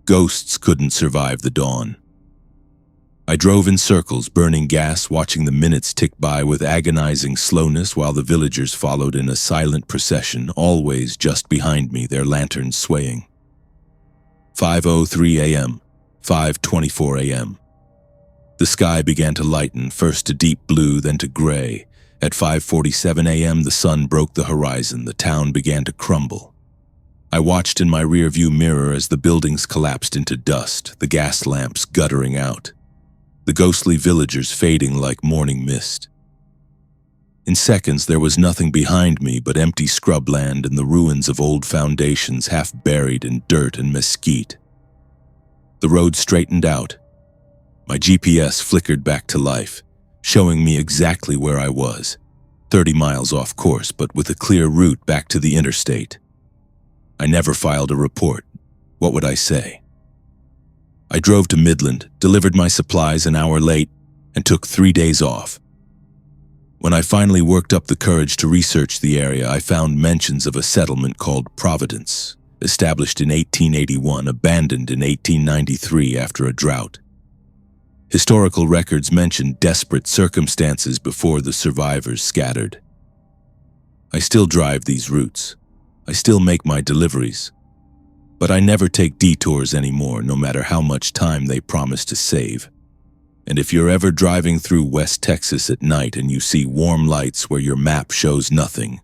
Ghosts couldn't survive the dawn. I drove in circles, burning gas, watching the minutes tick by with agonizing slowness while the villagers followed in a silent procession, always just behind me, their lanterns swaying. 5:03 a.m., 5:24 a.m. The sky began to lighten, first to deep blue, then to gray. At 5:47 a.m., the sun broke the horizon. The town began to crumble. I watched in my rearview mirror as the buildings collapsed into dust, the gas lamps guttering out, the ghostly villagers fading like morning mist. In seconds, there was nothing behind me but empty scrubland and the ruins of old foundations half buried in dirt and mesquite. The road straightened out. My GPS flickered back to life, showing me exactly where I was, 30 miles off course, but with a clear route back to the interstate. I never filed a report. What would I say? I drove to Midland, delivered my supplies an hour late, and took 3 days off. When I finally worked up the courage to research the area, I found mentions of a settlement called Providence, established in 1881, abandoned in 1893 after a drought. Historical records mentioned desperate circumstances before the survivors scattered. I still drive these routes. I still make my deliveries. But I never take detours anymore, no matter how much time they promise to save. And if you're ever driving through West Texas at night and you see warm lights where your map shows nothing,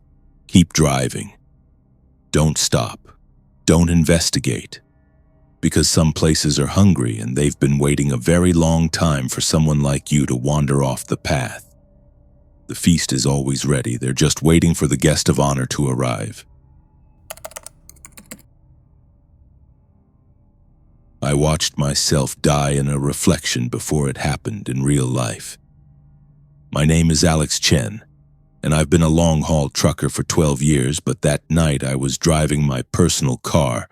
keep driving. Don't stop. Don't investigate. Because some places are hungry and they've been waiting a very long time for someone like you to wander off the path. The feast is always ready. They're just waiting for the guest of honor to arrive. I watched myself die in a reflection before it happened in real life. My name is Alex Chen, and I've been a long-haul trucker for 12 years, but that night I was driving my personal car,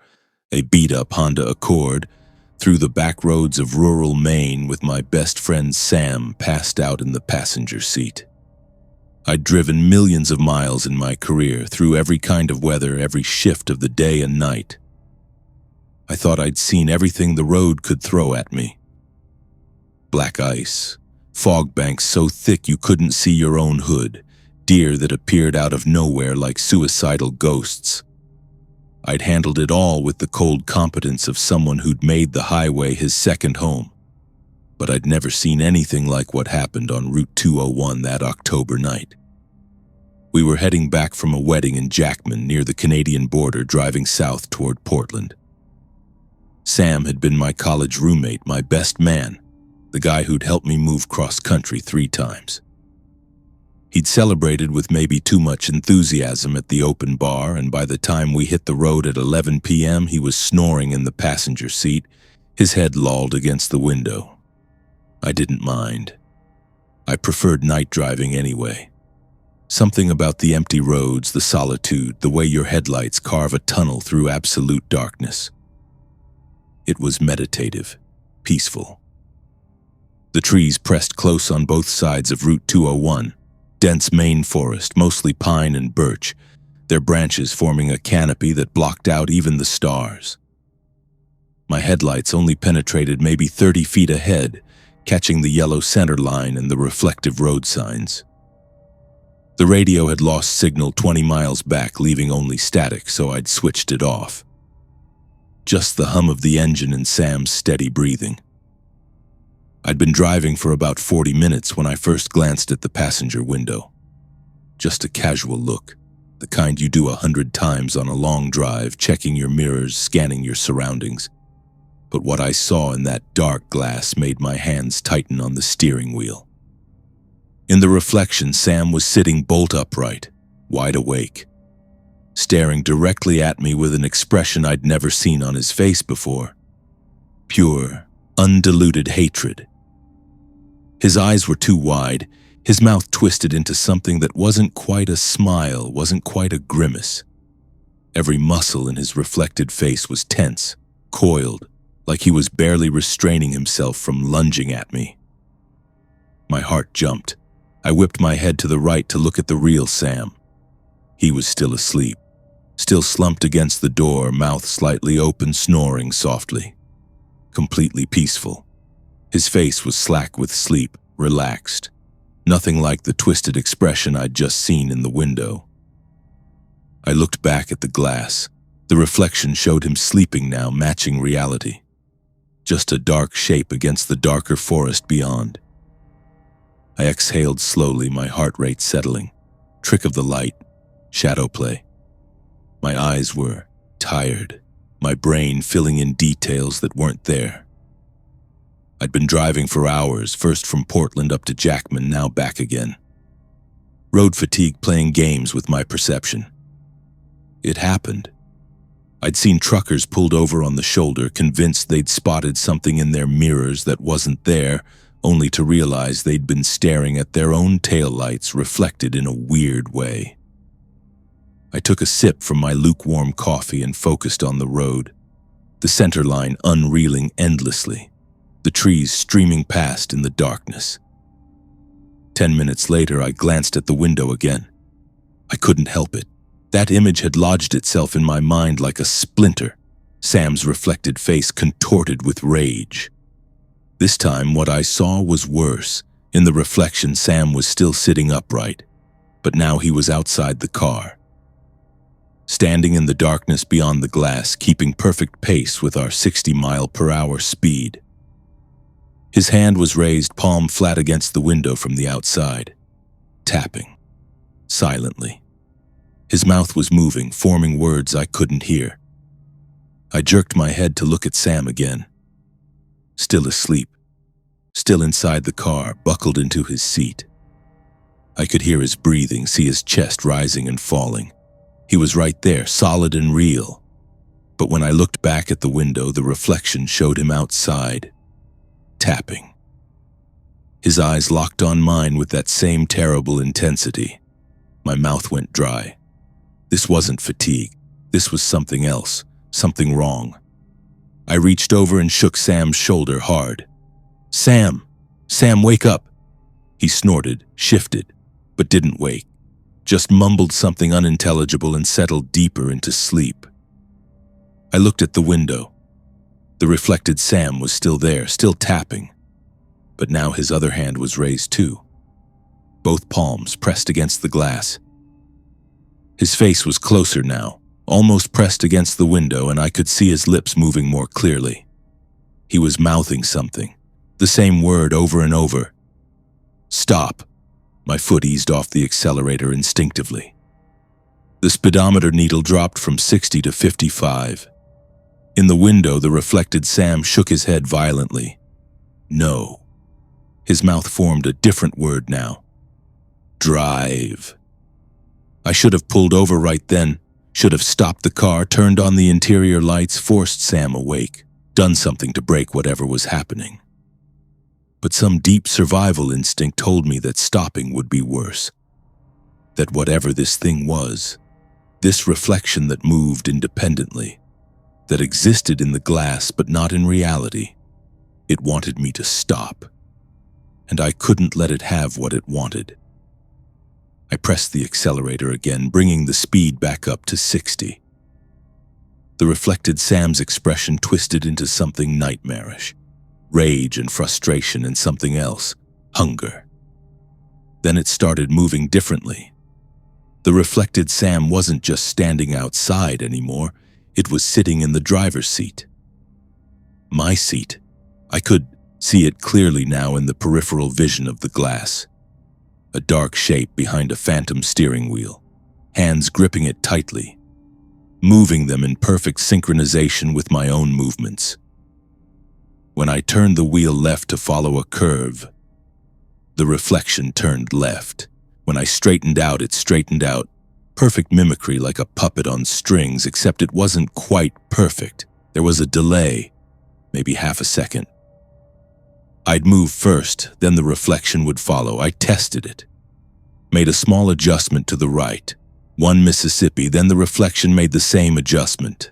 a beat-up Honda Accord, through the back roads of rural Maine with my best friend Sam passed out in the passenger seat. I'd driven millions of miles in my career, through every kind of weather, every shift of the day and night. I thought I'd seen everything the road could throw at me. Black ice, fog banks so thick you couldn't see your own hood, deer that appeared out of nowhere like suicidal ghosts. I'd handled it all with the cold competence of someone who'd made the highway his second home. But I'd never seen anything like what happened on Route 201 that October night. We were heading back from a wedding in Jackman near the Canadian border, driving south toward Portland. Sam had been my college roommate, my best man, the guy who'd helped me move cross-country 3 times. He'd celebrated with maybe too much enthusiasm at the open bar, and by the time we hit the road at 11 p.m., he was snoring in the passenger seat, his head lolled against the window. I didn't mind. I preferred night driving anyway. Something about the empty roads, the solitude, the way your headlights carve a tunnel through absolute darkness. It was meditative, peaceful. The trees pressed close on both sides of Route 201, dense Maine forest, mostly pine and birch, their branches forming a canopy that blocked out even the stars. My headlights only penetrated maybe 30 feet ahead, catching the yellow center line and the reflective road signs. The radio had lost signal 20 miles back, leaving only static, so I'd switched it off. Just the hum of the engine and Sam's steady breathing. I'd been driving for about 40 minutes when I first glanced at the passenger window. Just a casual look, the kind you do 100 times on a long drive, checking your mirrors, scanning your surroundings. But what I saw in that dark glass made my hands tighten on the steering wheel. In the reflection, Sam was sitting bolt upright, wide awake, staring directly at me with an expression I'd never seen on his face before. Pure, undiluted hatred. His eyes were too wide, his mouth twisted into something that wasn't quite a smile, wasn't quite a grimace. Every muscle in his reflected face was tense, coiled, like he was barely restraining himself from lunging at me. My heart jumped. I whipped my head to the right to look at the real Sam. He was still asleep, still slumped against the door, mouth slightly open, snoring softly. Completely peaceful. His face was slack with sleep, relaxed. Nothing like the twisted expression I'd just seen in the window. I looked back at the glass. The reflection showed him sleeping now, matching reality. Just a dark shape against the darker forest beyond. I exhaled slowly, my heart rate settling. Trick of the light, shadow play. My eyes were tired, my brain filling in details that weren't there. I'd been driving for hours, first from Portland up to Jackman, now back again. Road fatigue playing games with my perception. It happened. I'd seen truckers pulled over on the shoulder, convinced they'd spotted something in their mirrors that wasn't there, only to realize they'd been staring at their own taillights reflected in a weird way. I took a sip from my lukewarm coffee and focused on the road, the center line unreeling endlessly, the trees streaming past in the darkness. 10 minutes later, I glanced at the window again. I couldn't help it. That image had lodged itself in my mind like a splinter, Sam's reflected face contorted with rage. This time, what I saw was worse. In the reflection, Sam was still sitting upright, but now he was outside the car, standing in the darkness beyond the glass, keeping perfect pace with our 60-mile-per-hour speed. His hand was raised, palm flat against the window from the outside, tapping, silently. His mouth was moving, forming words I couldn't hear. I jerked my head to look at Sam again. Still asleep, still inside the car, buckled into his seat. I could hear his breathing, see his chest rising and falling. He was right there, solid and real. But when I looked back at the window, the reflection showed him outside, tapping. His eyes locked on mine with that same terrible intensity. My mouth went dry. This wasn't fatigue. This was something else, something wrong. I reached over and shook Sam's shoulder hard. "Sam! Sam, wake up!" He snorted, shifted, but didn't wake. Just mumbled something unintelligible and settled deeper into sleep. I looked at the window. The reflected Sam was still there, still tapping. But now his other hand was raised too. Both palms pressed against the glass. His face was closer now, almost pressed against the window, and I could see his lips moving more clearly. He was mouthing something, the same word over and over. "Stop." My foot eased off the accelerator instinctively. The speedometer needle dropped from 60 to 55. In the window, the reflected Sam shook his head violently. "No." His mouth formed a different word now. "Drive." I should have pulled over right then, should have stopped the car, turned on the interior lights, forced Sam awake, done something to break whatever was happening. But some deep survival instinct told me that stopping would be worse. That whatever this thing was, this reflection that moved independently, that existed in the glass but not in reality, it wanted me to stop. And I couldn't let it have what it wanted. I pressed the accelerator again, bringing the speed back up to 60. The reflected Sam's expression twisted into something nightmarish. Rage and frustration and something else, hunger. Then it started moving differently. The reflected Sam wasn't just standing outside anymore, it was sitting in the driver's seat. My seat. I could see it clearly now in the peripheral vision of the glass. A dark shape behind a phantom steering wheel, hands gripping it tightly, moving them in perfect synchronization with my own movements. When I turned the wheel left to follow a curve, the reflection turned left. When I straightened out, it straightened out. Perfect mimicry, like a puppet on strings, except it wasn't quite perfect. There was a delay, maybe half a second. I'd move first, then the reflection would follow. I tested it. Made a small adjustment to the right. 1 Mississippi, then the reflection made the same adjustment.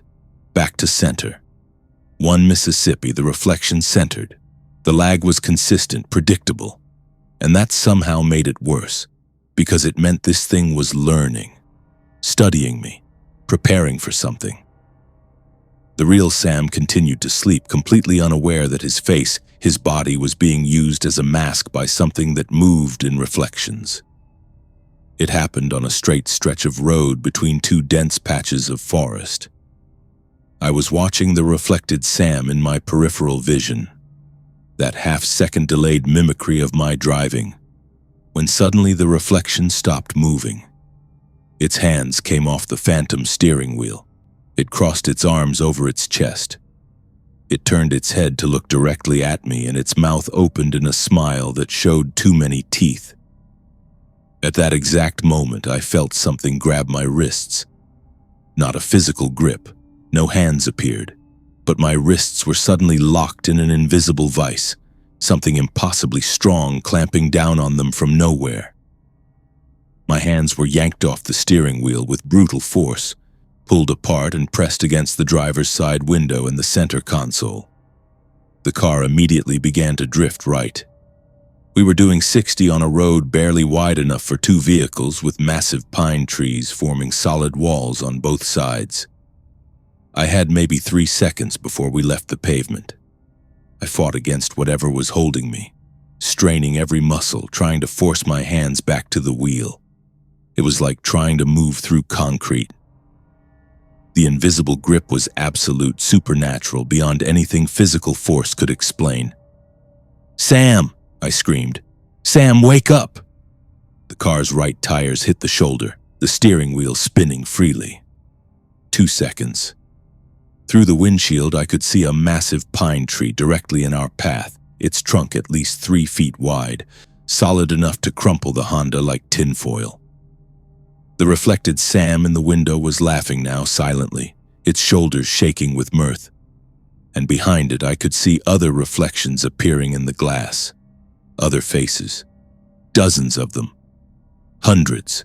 Back to center. 1 Mississippi, the reflection centered. The lag was consistent, predictable. And that somehow made it worse, because it meant this thing was learning, studying me, preparing for something. The real Sam continued to sleep, completely unaware that his face, his body, was being used as a mask by something that moved in reflections. It happened on a straight stretch of road between two dense patches of forest. I was watching the reflected Sam in my peripheral vision, that half-second delayed mimicry of my driving, when suddenly the reflection stopped moving. Its hands came off the phantom steering wheel. It crossed its arms over its chest. It turned its head to look directly at me, and its mouth opened in a smile that showed too many teeth. At that exact moment, I felt something grab my wrists. Not a physical grip. No hands appeared, but my wrists were suddenly locked in an invisible vice, something impossibly strong clamping down on them from nowhere. My hands were yanked off the steering wheel with brutal force, pulled apart and pressed against the driver's side window and the center console. The car immediately began to drift right. We were doing 60 on a road barely wide enough for two vehicles, with massive pine trees forming solid walls on both sides. I had maybe 3 seconds before we left the pavement. I fought against whatever was holding me, straining every muscle, trying to force my hands back to the wheel. It was like trying to move through concrete. The invisible grip was absolute, supernatural, beyond anything physical force could explain. "Sam!" I screamed. "Sam, wake up!" The car's right tires hit the shoulder, the steering wheel spinning freely. 2 seconds. Through the windshield, I could see a massive pine tree directly in our path, its trunk at least 3 feet wide, solid enough to crumple the Honda like tinfoil. The reflected Sam in the window was laughing now, silently, its shoulders shaking with mirth. And behind it, I could see other reflections appearing in the glass. Other faces. Dozens of them. Hundreds.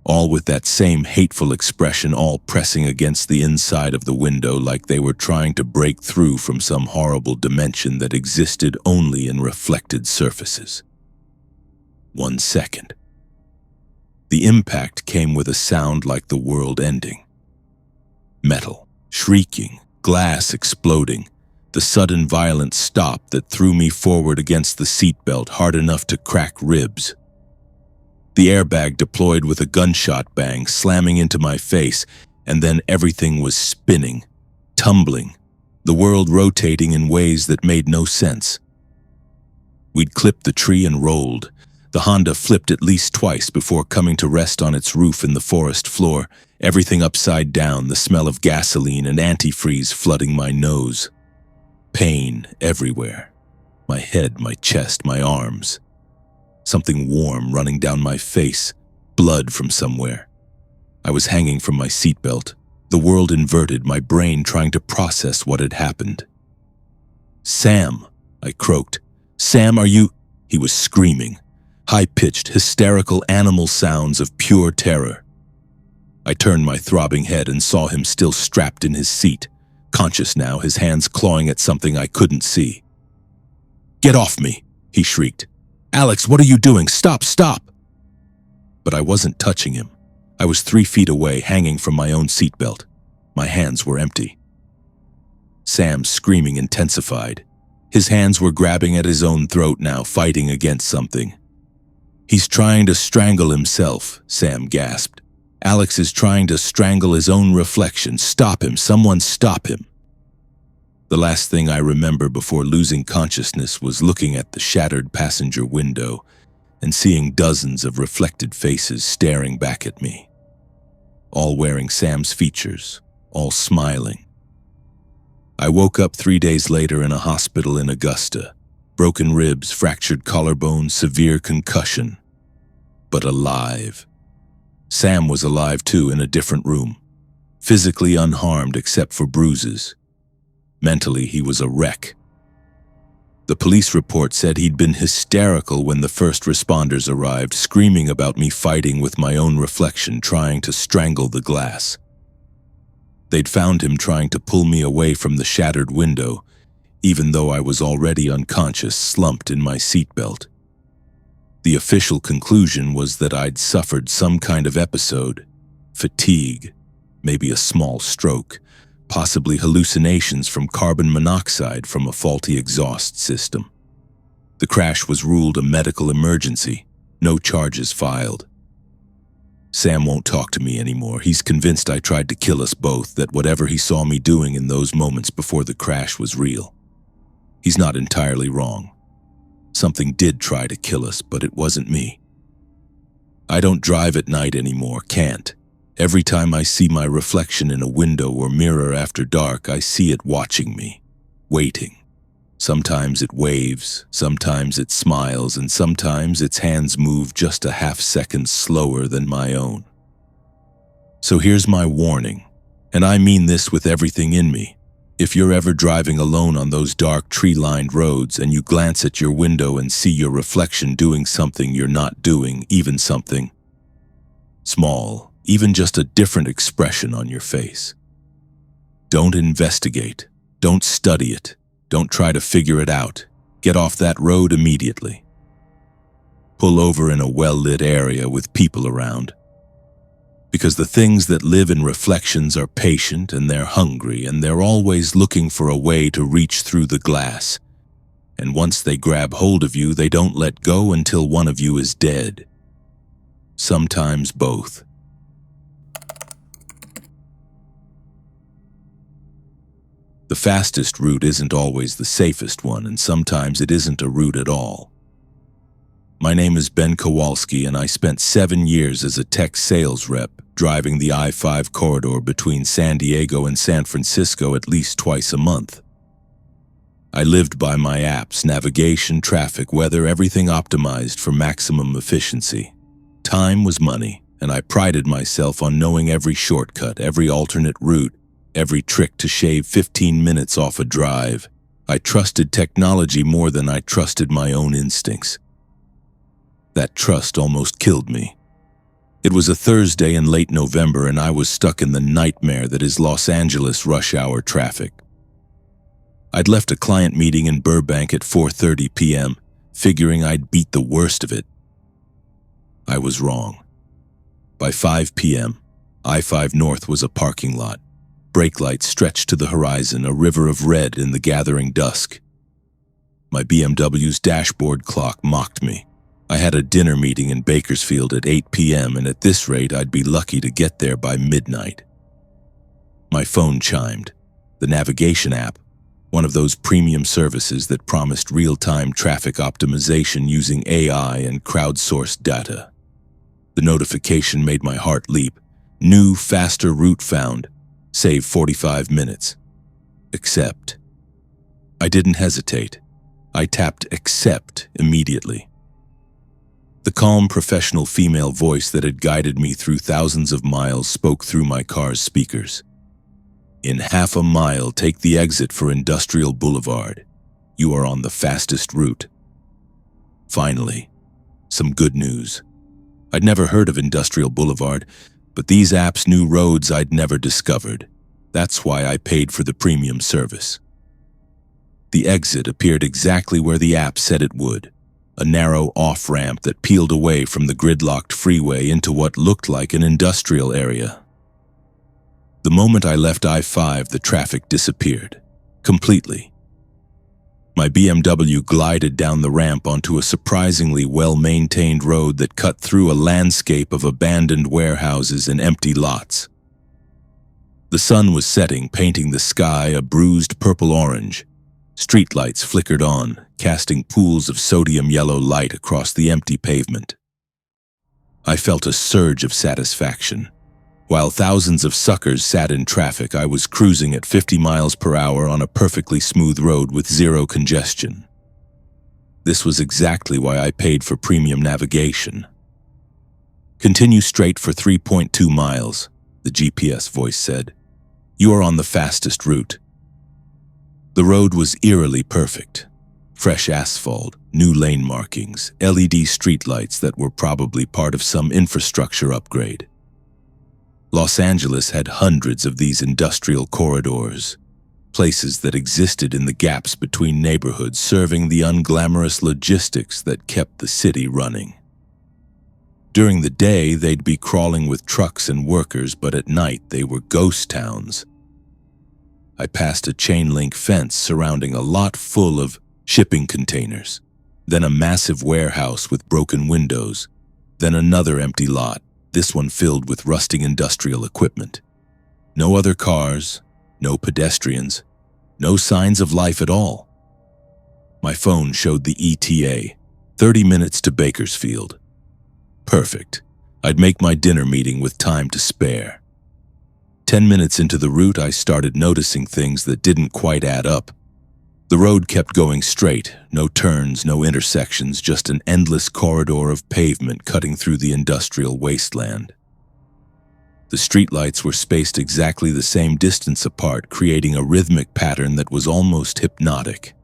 All with that same hateful expression, all pressing against the inside of the window like they were trying to break through from some horrible dimension that existed only in reflected surfaces. 1 second. The impact came with a sound like the world ending. Metal, shrieking, glass exploding, the sudden violent stop that threw me forward against the seatbelt hard enough to crack ribs. The airbag deployed with a gunshot bang, slamming into my face, and then everything was spinning, tumbling, the world rotating in ways that made no sense. We'd clipped the tree and rolled. The Honda flipped at least twice before coming to rest on its roof in the forest floor, everything upside down, the smell of gasoline and antifreeze flooding my nose. Pain everywhere. My head, my chest, my arms. Something warm running down my face, blood from somewhere. I was hanging from my seatbelt, the world inverted, my brain trying to process what had happened. "Sam," I croaked. "Sam, are you—" He was screaming, high-pitched, hysterical animal sounds of pure terror. I turned my throbbing head and saw him still strapped in his seat, conscious now, his hands clawing at something I couldn't see. "Get off me," he shrieked. "Alex, what are you doing? Stop, stop!" But I wasn't touching him. I was 3 feet away, hanging from my own seatbelt. My hands were empty. Sam's screaming intensified. His hands were grabbing at his own throat now, fighting against something. "He's trying to strangle himself," Sam gasped. "Alex is trying to strangle his own reflection. Stop him, someone stop him." The last thing I remember before losing consciousness was looking at the shattered passenger window and seeing dozens of reflected faces staring back at me. All wearing Sam's features, all smiling. I woke up 3 days later in a hospital in Augusta. Broken ribs, fractured collarbone, severe concussion. But alive. Sam was alive too, in a different room. Physically unharmed except for bruises. Mentally, he was a wreck. The police report said he'd been hysterical when the first responders arrived, screaming about me fighting with my own reflection, trying to strangle the glass. They'd found him trying to pull me away from the shattered window, even though I was already unconscious, slumped in my seatbelt. The official conclusion was that I'd suffered some kind of episode, fatigue, maybe a small stroke, possibly hallucinations from carbon monoxide from a faulty exhaust system. The crash was ruled a medical emergency, no charges filed. Sam won't talk to me anymore. He's convinced I tried to kill us both, that whatever he saw me doing in those moments before the crash was real. He's not entirely wrong. Something did try to kill us, but it wasn't me. I don't drive at night anymore, can't. Every time I see my reflection in a window or mirror after dark, I see it watching me, waiting. Sometimes it waves, sometimes it smiles, and sometimes its hands move just a half-second slower than my own. So here's my warning, and I mean this with everything in me. If you're ever driving alone on those dark tree-lined roads and you glance at your window and see your reflection doing something you're not doing, even something small, even just a different expression on your face, don't investigate, don't study it, don't try to figure it out. Get off that road immediately. Pull over in a well-lit area with people around. Because the things that live in reflections are patient and they're hungry and they're always looking for a way to reach through the glass. And once they grab hold of you, they don't let go until one of you is dead. Sometimes both. The fastest route isn't always the safest one, and sometimes it isn't a route at all. My name is Ben Kowalski, and I spent 7 years as a tech sales rep, driving the I-5 corridor between San Diego and San Francisco at least twice a month. I lived by my apps, navigation, traffic, weather, everything optimized for maximum efficiency. Time was money, and I prided myself on knowing every shortcut, every alternate route, every trick to shave 15 minutes off a drive. I trusted technology more than I trusted my own instincts. That trust almost killed me. It was a Thursday in late November, and I was stuck in the nightmare that is Los Angeles rush hour traffic. I'd left a client meeting in Burbank at 4:30 p.m., figuring I'd beat the worst of it. I was wrong. By 5 p.m., I-5 North was a parking lot. Brake lights stretched to the horizon, a river of red in the gathering dusk. My BMW's dashboard clock mocked me. I had a dinner meeting in Bakersfield at 8 p.m., and at this rate, I'd be lucky to get there by midnight. My phone chimed. The navigation app, one of those premium services that promised real-time traffic optimization using AI and crowdsourced data. The notification made my heart leap. New, faster route found. Save 45 minutes. Accept. I didn't hesitate. I tapped accept immediately. The calm, professional female voice that had guided me through thousands of miles spoke through my car's speakers. In half a mile, take the exit for Industrial Boulevard. You are on the fastest route. Finally, some good news. I'd never heard of Industrial Boulevard, but these apps knew roads I'd never discovered. That's why I paid for the premium service. The exit appeared exactly where the app said it would, a narrow off-ramp that peeled away from the gridlocked freeway into what looked like an industrial area. The moment I left I-5, the traffic disappeared, completely. My BMW glided down the ramp onto a surprisingly well-maintained road that cut through a landscape of abandoned warehouses and empty lots. The sun was setting, painting the sky a bruised purple-orange. Streetlights flickered on, casting pools of sodium yellow light across the empty pavement. I felt a surge of satisfaction. While thousands of suckers sat in traffic, I was cruising at 50 miles per hour on a perfectly smooth road with zero congestion. This was exactly why I paid for premium navigation. Continue straight for 3.2 miles, the GPS voice said. You are on the fastest route. The road was eerily perfect. Fresh asphalt, new lane markings, LED streetlights that were probably part of some infrastructure upgrade. Los Angeles had hundreds of these industrial corridors, places that existed in the gaps between neighborhoods, serving the unglamorous logistics that kept the city running. During the day, they'd be crawling with trucks and workers, but at night they were ghost towns. I passed a chain-link fence surrounding a lot full of shipping containers, then a massive warehouse with broken windows, then another empty lot, this one filled with rusting industrial equipment. No other cars, no pedestrians, no signs of life at all. My phone showed the ETA, 30 minutes to Bakersfield. Perfect. I'd make my dinner meeting with time to spare. 10 minutes into the route, I started noticing things that didn't quite add up. The road kept going straight, no turns, no intersections, just an endless corridor of pavement cutting through the industrial wasteland. The streetlights were spaced exactly the same distance apart, creating a rhythmic pattern that was almost hypnotic.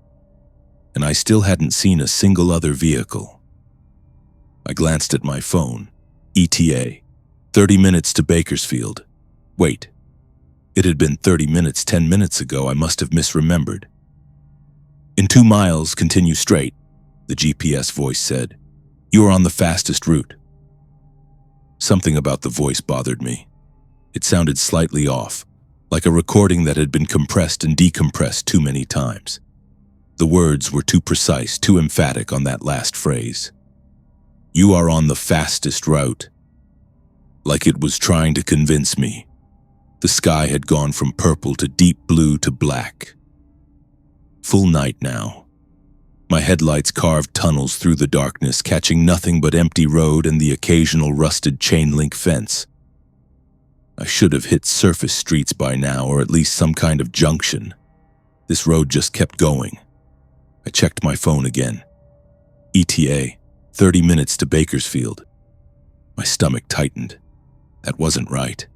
And I still hadn't seen a single other vehicle. I glanced at my phone. ETA, 30 minutes to Bakersfield. Wait, it had been 30 minutes 10 minutes ago. I must have misremembered. In 2 miles, continue straight, the GPS voice said. You are on the fastest route. Something about the voice bothered me. It sounded slightly off, like a recording that had been compressed and decompressed too many times. The words were too precise, too emphatic on that last phrase. You are on the fastest route. Like it was trying to convince me. The sky had gone from purple to deep blue to black. Full night now. My headlights carved tunnels through the darkness, catching nothing but empty road and the occasional rusted chain-link fence. I should have hit surface streets by now, or at least some kind of junction. This road just kept going. I checked my phone again. ETA, 30 minutes to Bakersfield. My stomach tightened. That wasn't right.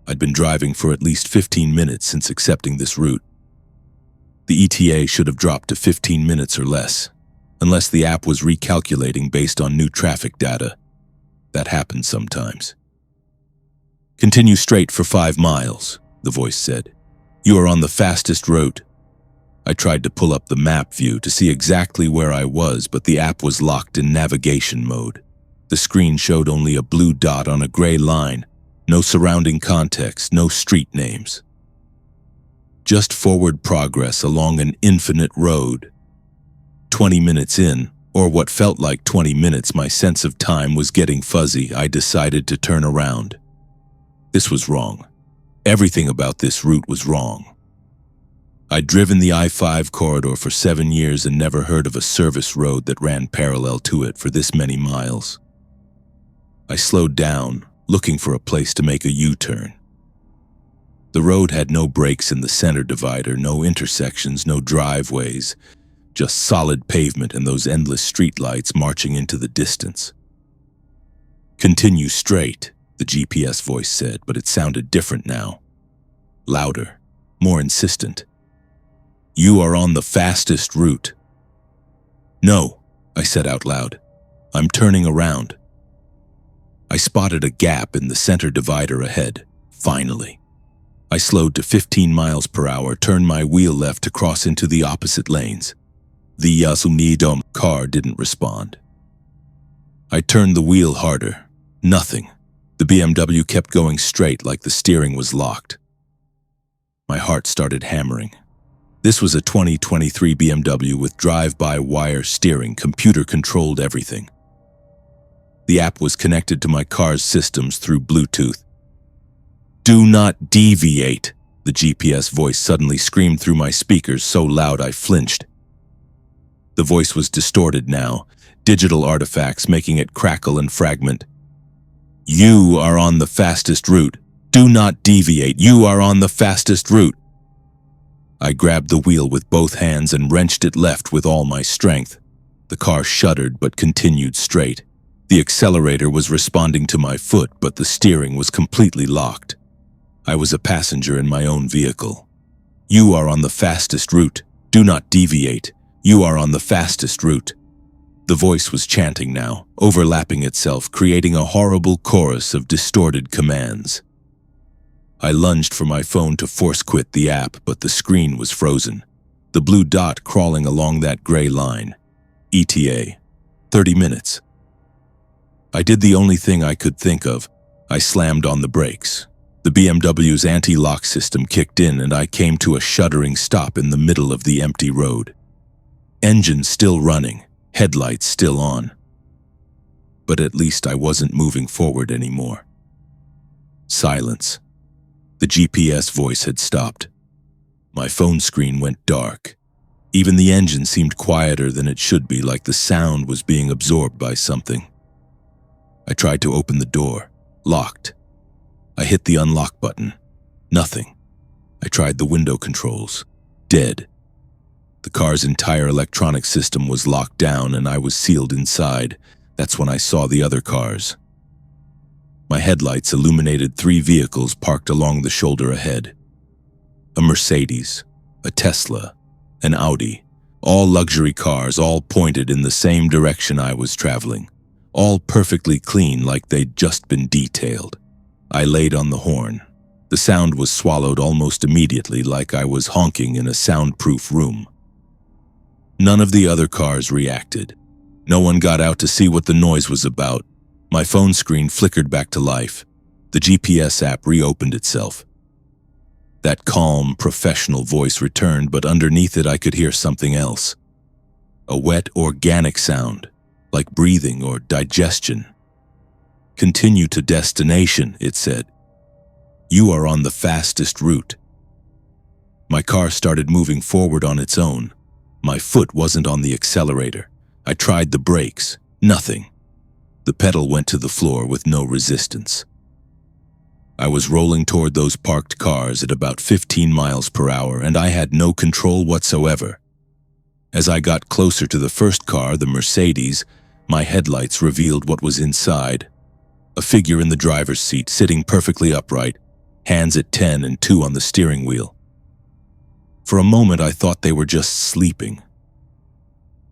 I'd been driving for at least 15 minutes since accepting this route. The ETA should have dropped to 15 minutes or less, unless the app was recalculating based on new traffic data. That happens sometimes. "Continue straight for 5 miles, the voice said. "You are on the fastest route." I tried to pull up the map view to see exactly where I was, but the app was locked in navigation mode. The screen showed only a blue dot on a gray line, no surrounding context, no street names. Just forward progress along an infinite road. 20 minutes in, or what felt like 20 minutes, my sense of time was getting fuzzy. I decided to turn around. This was wrong. Everything about this route was wrong. I'd driven the I-5 corridor for 7 years and never heard of a service road that ran parallel to it for this many miles. I slowed down, looking for a place to make a U-turn. The road had no breaks in the center divider, no intersections, no driveways, just solid pavement and those endless streetlights marching into the distance. "Continue straight," the GPS voice said, but it sounded different now. Louder, more insistent. "You are on the fastest route." "No," I said out loud. "I'm turning around." I spotted a gap in the center divider ahead, finally. I slowed to 15 miles per hour, turned my wheel left to cross into the opposite lanes. The Yasumidom car didn't respond. I turned the wheel harder. Nothing. The BMW kept going straight like the steering was locked. My heart started hammering. This was a 2023 BMW with drive-by-wire steering, computer-controlled everything. The app was connected to my car's systems through Bluetooth. "Do not deviate," the GPS voice suddenly screamed through my speakers so loud I flinched. The voice was distorted now, digital artifacts making it crackle and fragment. "You are on the fastest route. Do not deviate. You are on the fastest route." I grabbed the wheel with both hands and wrenched it left with all my strength. The car shuddered but continued straight. The accelerator was responding to my foot, but the steering was completely locked. I was a passenger in my own vehicle. "You are on the fastest route. Do not deviate. You are on the fastest route." The voice was chanting now, overlapping itself, creating a horrible chorus of distorted commands. I lunged for my phone to force quit the app, but the screen was frozen. The blue dot crawling along that gray line. ETA. 30 minutes. I did the only thing I could think of. I slammed on the brakes. The BMW's anti-lock system kicked in and I came to a shuddering stop in the middle of the empty road. Engine still running, headlights still on. But at least I wasn't moving forward anymore. Silence. The GPS voice had stopped. My phone screen went dark. Even the engine seemed quieter than it should be, like the sound was being absorbed by something. I tried to open the door. Locked. I hit the unlock button. Nothing. I tried the window controls. Dead. The car's entire electronic system was locked down and I was sealed inside. That's when I saw the other cars. My headlights illuminated 3 vehicles parked along the shoulder ahead. A Mercedes, a Tesla, an Audi. All luxury cars, all pointed in the same direction I was traveling. All perfectly clean, like they'd just been detailed. I laid on the horn. The sound was swallowed almost immediately, like I was honking in a soundproof room. None of the other cars reacted. No one got out to see what the noise was about. My phone screen flickered back to life. The GPS app reopened itself. That calm, professional voice returned, but underneath it I could hear something else. A wet, organic sound, like breathing or digestion. "Continue to destination," it said. "You are on the fastest route." My car started moving forward on its own. My foot wasn't on the accelerator. I tried the brakes. Nothing. The pedal went to the floor with no resistance. I was rolling toward those parked cars at about 15 miles per hour, and I had no control whatsoever. As I got closer to the first car, the Mercedes, my headlights revealed what was inside. A figure in the driver's seat, sitting perfectly upright, hands at 10 and 2 on the steering wheel. For a moment, I thought they were just sleeping.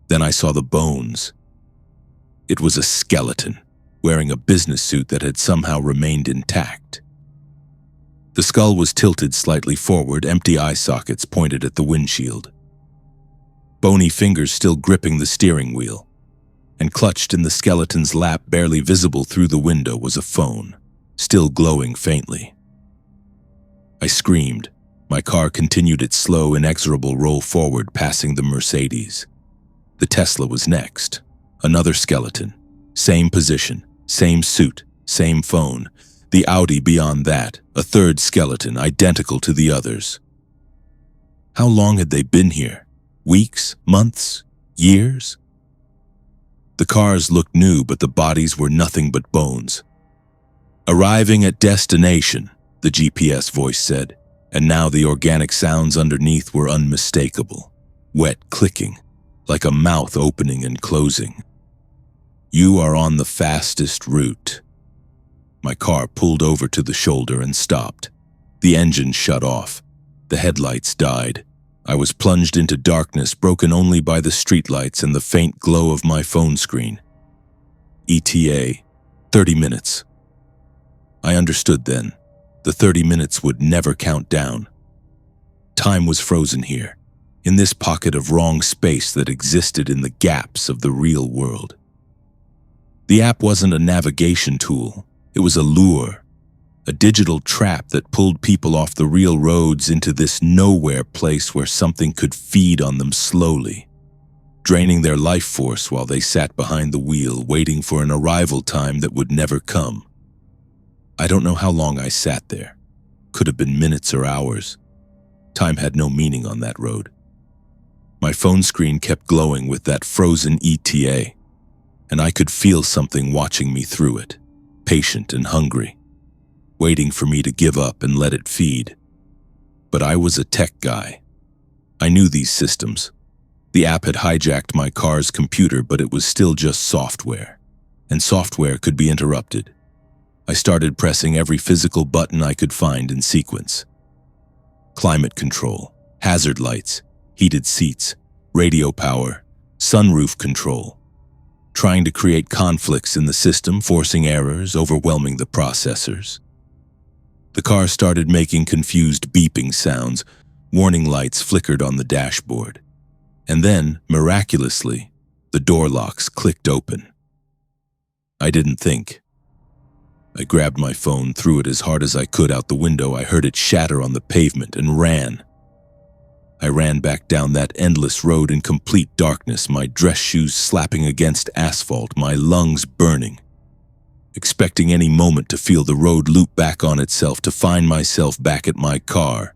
Then I saw the bones. It was a skeleton, wearing a business suit that had somehow remained intact. The skull was tilted slightly forward, empty eye sockets pointed at the windshield. Bony fingers still gripping the steering wheel, and clutched in the skeleton's lap, barely visible through the window, was a phone, still glowing faintly. I screamed. My car continued its slow, inexorable roll forward, passing the Mercedes. The Tesla was next. Another skeleton. Same position, same suit, same phone. The Audi beyond that, a third skeleton, identical to the others. How long had they been here? Weeks? Months? Years? The cars looked new, but the bodies were nothing but bones. Arriving at destination, the GPS voice said, and now the organic sounds underneath were unmistakable. Wet clicking, like a mouth opening and closing. You are on the fastest route. My car pulled over to the shoulder and stopped. The engine shut off. The headlights died. I was plunged into darkness, broken only by the streetlights and the faint glow of my phone screen. ETA, 30 minutes. I understood then. The 30 minutes would never count down. Time was frozen here, in this pocket of wrong space that existed in the gaps of the real world. The app wasn't a navigation tool. It was a lure, a digital trap that pulled people off the real roads into this nowhere place where something could feed on them slowly, draining their life force while they sat behind the wheel, waiting for an arrival time that would never come. I don't know how long I sat there. Could have been minutes or hours. Time had no meaning on that road. My phone screen kept glowing with that frozen ETA, and I could feel something watching me through it, patient and hungry, waiting for me to give up and let it feed. But I was a tech guy. I knew these systems. The app had hijacked my car's computer, but it was still just software, and software could be interrupted. I started pressing every physical button I could find in sequence. Climate control, hazard lights, heated seats, radio power, sunroof control. Trying to create conflicts in the system, forcing errors, overwhelming the processors. The car started making confused beeping sounds. Warning lights flickered on the dashboard. And then, miraculously, the door locks clicked open. I didn't think. I grabbed my phone, threw it as hard as I could out the window. I heard it shatter on the pavement and ran. I ran back down that endless road in complete darkness, my dress shoes slapping against asphalt, my lungs burning, expecting any moment to feel the road loop back on itself, to find myself back at my car.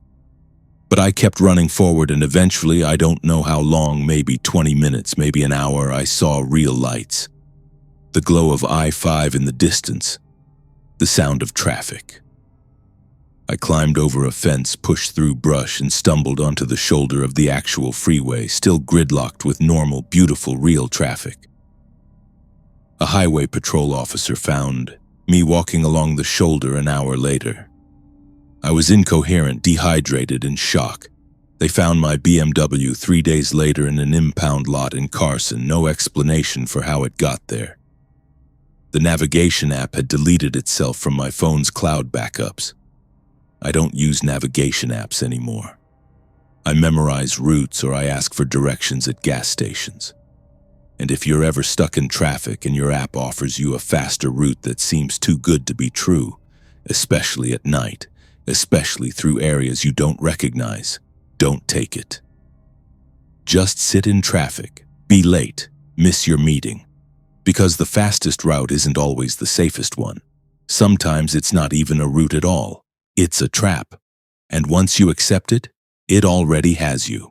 But I kept running forward, and eventually, I don't know how long, maybe 20 minutes, maybe an hour, I saw real lights. The glow of I-5 in the distance. The sound of traffic. I climbed over a fence, pushed through brush, and stumbled onto the shoulder of the actual freeway, still gridlocked with normal, beautiful, real traffic. A highway patrol officer found me walking along the shoulder an hour later. I was incoherent, dehydrated, in shock. They found my BMW 3 days later in an impound lot in Carson, no explanation for how it got there. The navigation app had deleted itself from my phone's cloud backups. I don't use navigation apps anymore. I memorize routes or I ask for directions at gas stations. And if you're ever stuck in traffic and your app offers you a faster route that seems too good to be true, especially at night, especially through areas you don't recognize, don't take it. Just sit in traffic, be late, miss your meeting. Because the fastest route isn't always the safest one. Sometimes it's not even a route at all. It's a trap. And once you accept it, it already has you.